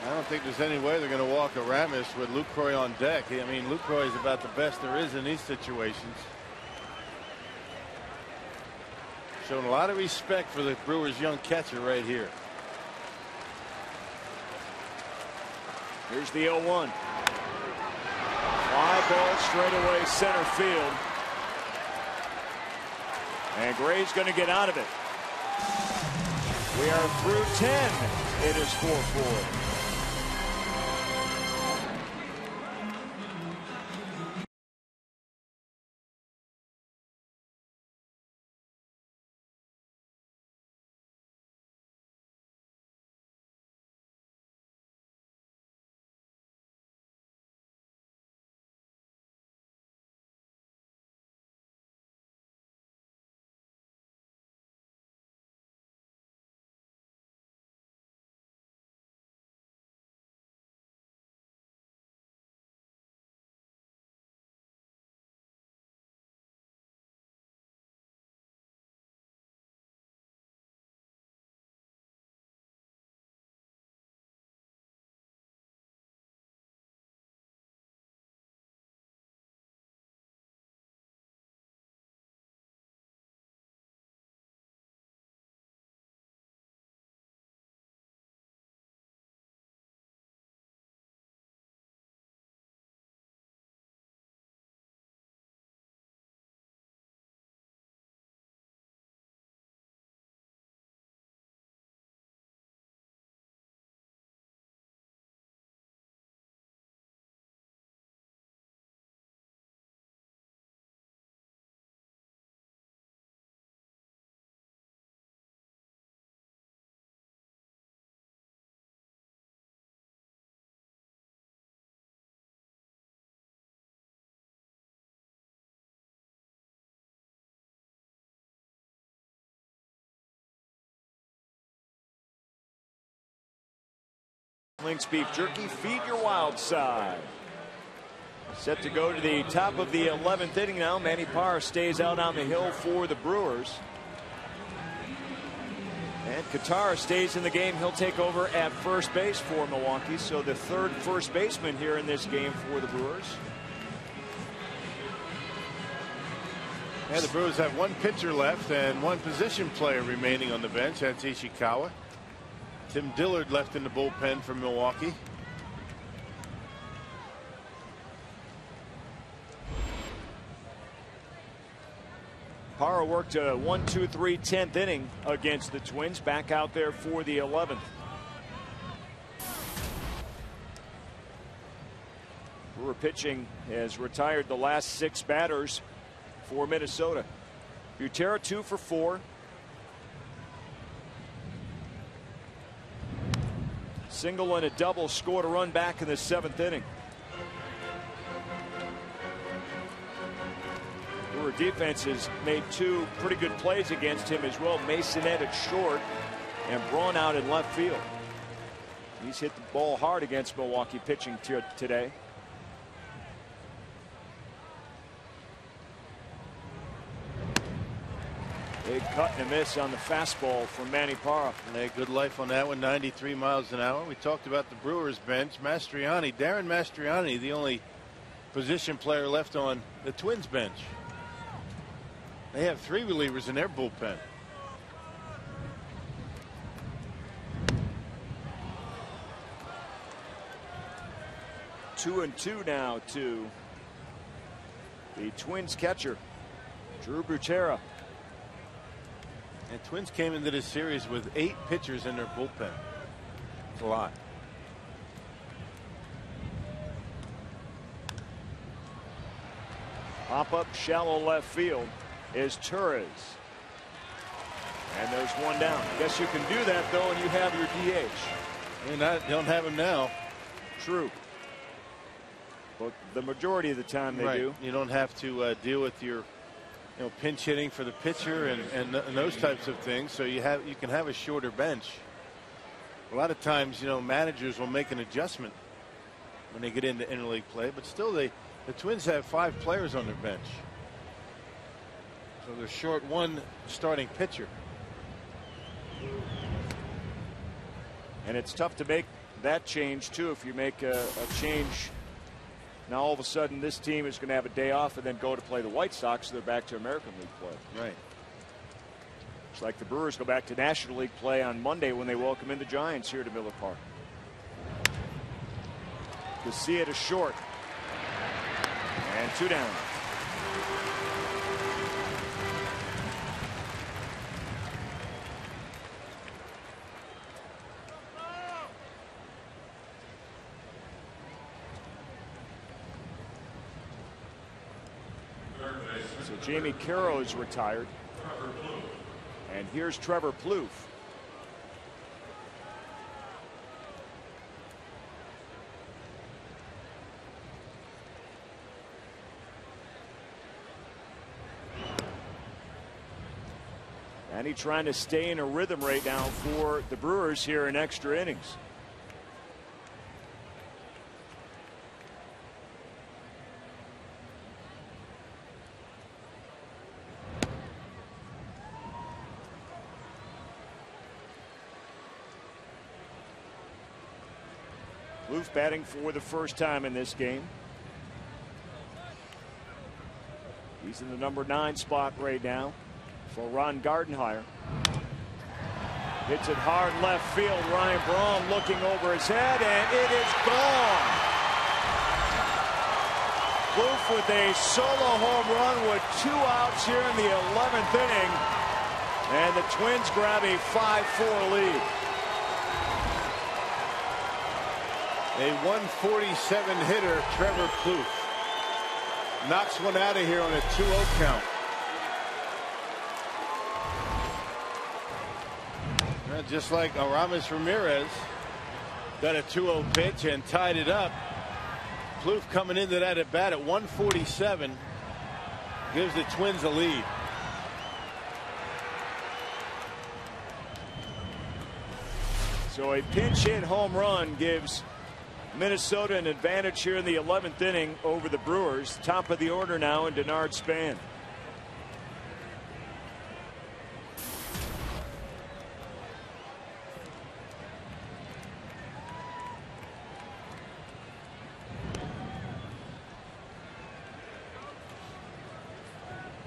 I don't think there's any way they're going to walk Aramis with Lucroy on deck. I mean, Lucroy is about the best there is in these situations. Showing a lot of respect for the Brewers' young catcher right here. Here's the 0-1. Fly ball straight away center field. And Gray's going to get out of it. We are through 10. It is 4-4. Lynx beef jerky, feed your wild side. Set to go to the top of the 11th inning now. Manny Parra stays out on the hill for the Brewers. And Katara stays in the game. He'll take over at first base for Milwaukee. So the third first baseman here in this game for the Brewers. And the Brewers have one pitcher left and one position player remaining on the bench. That's Ishikawa. Tim Dillard left in the bullpen for Milwaukee. Parra worked a 1-2-3 10th inning against the Twins. Back out there for the 11th. Brewer pitching has retired the last 6 batters for Minnesota. Butera 2 for 4. Single and a double, scored a run back in the 7th inning. Brewer defense has made 2 pretty good plays against him as well. Masonette at short and Braun out in left field. He's hit the ball hard against Milwaukee pitching today. Big cut and a miss on the fastball from Manny Parra. And they had good life on that one, 93 miles an hour. We talked about the Brewers bench. Mastriani, Darren Mastriani, the only position player left on the Twins bench. They have 3 relievers in their bullpen. Two and 2 now to the Twins catcher, Drew Butera. And Twins came into this series with 8 pitchers in their bullpen. It's a lot. Pop up shallow left field is Torres. And there's one down. Guess you can do that though, and you have your DH. They don't have him now. True. But the majority of the time they do. You don't have to deal with your pinch hitting for the pitcher and those types of things. So you can have a shorter bench. A lot of times, managers will make an adjustment when they get into interleague play, but still the Twins have 5 players on their bench. So they're short 1 starting pitcher. And it's tough to make that change too. If you make a change now, all of a sudden this team is going to have a day off and then go to play the White Sox, so they're back to American League play. Right. Looks like the Brewers go back to National League play on Monday when they welcome in the Giants here to Miller Park. Garcia to short. And 2 down. So Jamie Caro is retired. And here's Trevor Plouffe. And he's trying to stay in a rhythm right now for the Brewers here in extra innings. Plouffe batting for the first time in this game. He's in the number 9 spot right now for Ron Gardenhire. Hits it hard left field. Ryan Braun looking over his head, and it is gone. Plouffe with a solo home run with 2 outs here in the 11th inning. And the Twins grab a 5-4 lead. A 147 hitter, Trevor Plouffe, knocks one out of here on a 2-0 count. Just like Aramis Ramirez got a 2-0 pitch and tied it up. Plouffe coming into that at bat at 147 gives the Twins a lead. So a pinch hit home run gives Minnesota an advantage here in the 11th inning over the Brewers. Top of the order now in Denard Span.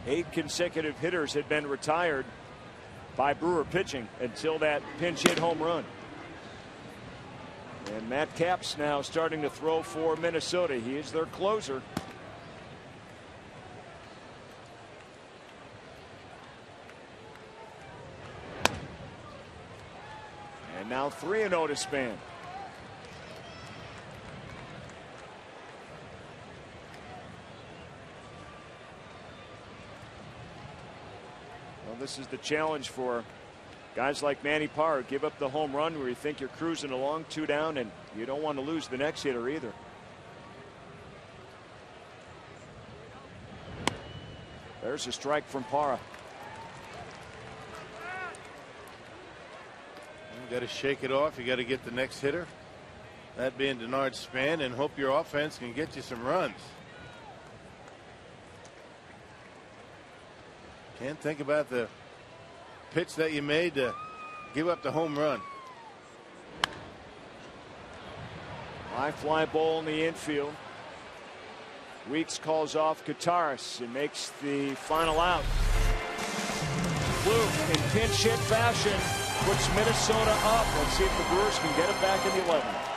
Eight consecutive hitters had been retired by Brewer pitching until that pinch hit home run. And Matt Capps now starting to throw for Minnesota. He is their closer. And now 3-0 to Span. Well, this is the challenge for guys like Manny Parr. Give up the home run where you think you're cruising along, 2 down, and you don't want to lose the next hitter either. There's a strike from Parra. You got to shake it off. You got to get the next hitter, that being Denard Span, and hope your offense can get you some runs. Can't think about the pitch that you made to give up the home run. High fly ball in the infield. Weeks calls off Kataris and makes the final out. Plouffe in pinch hit fashion puts Minnesota up. Let's see if the Brewers can get it back in the 11th.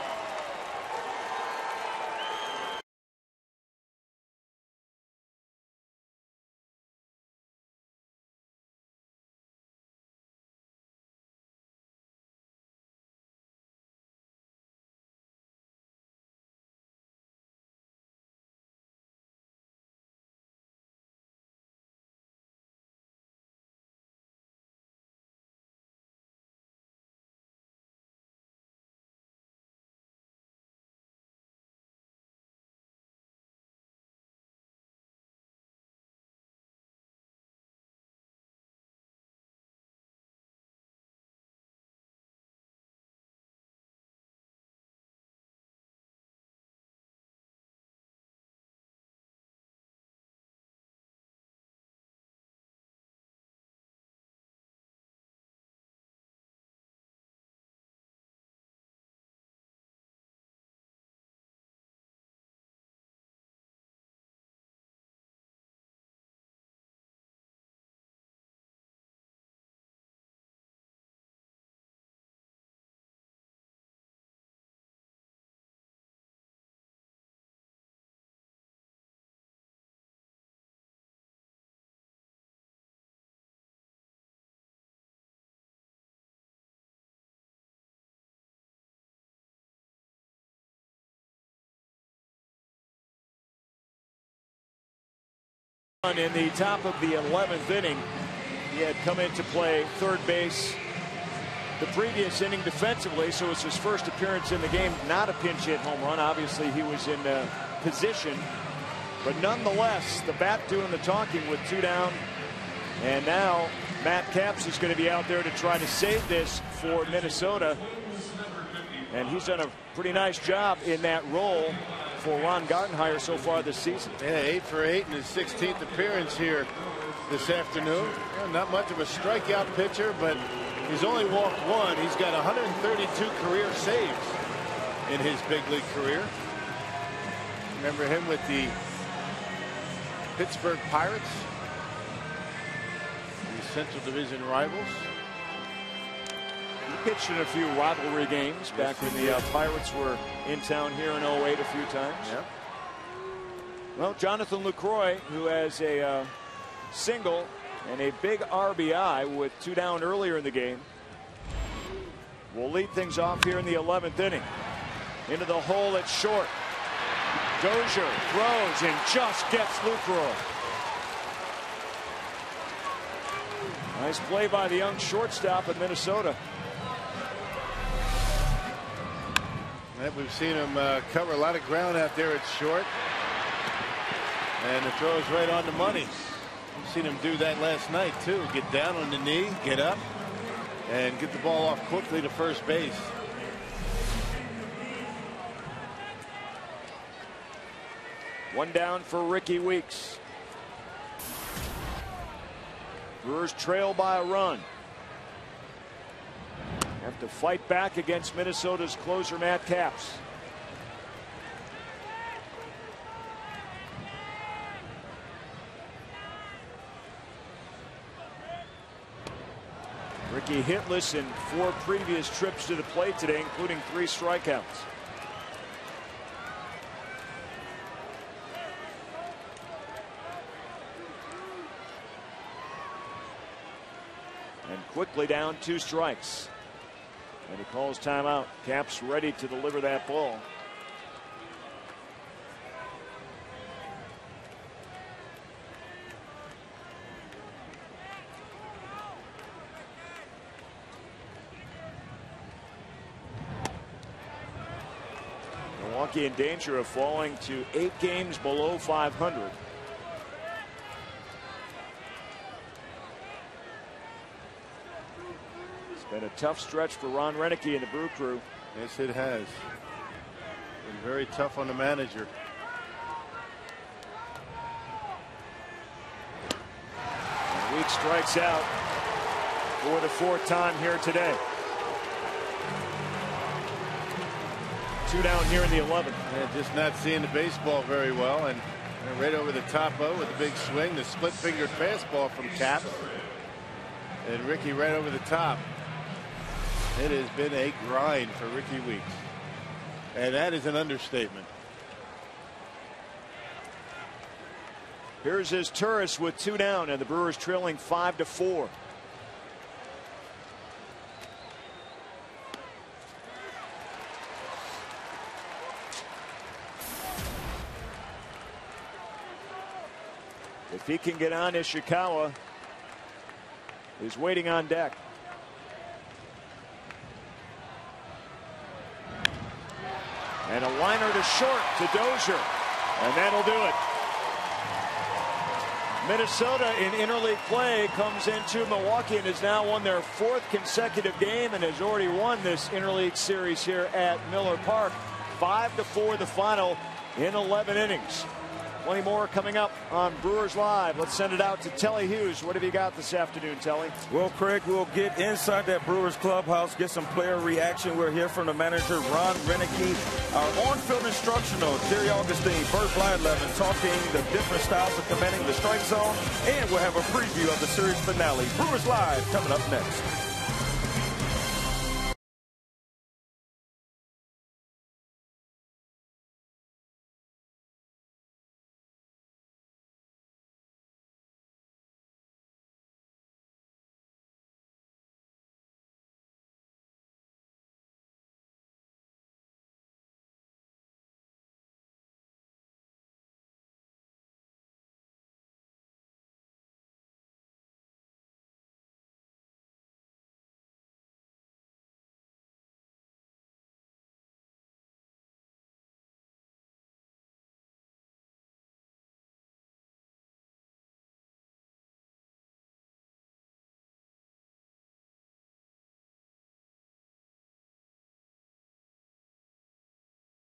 In the top of the 11th inning, he had come into play third base the previous inning defensively, so it's his first appearance in the game. Not a pinch hit home run. Obviously, he was in position, but nonetheless, the bat doing the talking with 2 down. And now Matt Capps is going to be out there to try to save this for Minnesota, and he's done a pretty nice job in that role for Ron Gardenhire so far this season. Yeah, 8 for 8 in his 16th appearance here this afternoon. Yeah, not much of a strikeout pitcher, but he's only walked 1. He's got 132 career saves in his big league career. Remember him with the Pittsburgh Pirates, the Central Division rivals. He pitched in a few rivalry games back when the Pirates were in town here in 08 a few times. Yep. Well, Jonathan Lucroy, who has a single and a big RBI with 2 down earlier in the game, will lead things off here in the 11th inning. Into the hole at short. Dozier throws and just gets Lucroy. Nice play by the young shortstop in Minnesota. We've seen him cover a lot of ground out there at short, and the throw is right on the money. We've seen him do that last night too. Get down on the knee, get up, and get the ball off quickly to first base. One down for Ricky Weeks. Brewers trail by a run. Have to fight back against Minnesota's closer Matt Capps. Ricky hitless in 4 previous trips to the plate today, including 3 strikeouts. And quickly down 2 strikes. And he calls timeout. Capps ready to deliver that ball. Milwaukee in danger of falling to 8 games below 500. Been a tough stretch for Ron Renicky and the Brew Crew. Yes, it has. Been very tough on the manager. And Weeks strikes out for the 4th time here today. 2 down here in the 11th. Yeah, just not seeing the baseball very well, and right over the top of with a big swing, the split-fingered fastball from Capps, and Ricky right over the top. It has been a grind for Ricky Weeks, and that is an understatement. Here's his Turris with 2 down, and the Brewers trailing 5-4. If he can get on, Ishikawa is waiting on deck. And a liner to short to Dozier. And that'll do it. Minnesota in interleague play comes into Milwaukee and has now won their 4th consecutive game and has already won this interleague series here at Miller Park. 5-4 the final in 11 innings. Plenty more coming up on Brewers Live. Let's send it out to Telly Hughes. What have you got this afternoon, Telly? Well, Craig, we'll get inside that Brewers clubhouse, get some player reaction. We'll hear from the manager, Ron Renicky. Our on-field instructional, Jerry Augustine, Bert Blyleven, talking the different styles of commanding the strike zone. And we'll have a preview of the series finale. Brewers Live coming up next.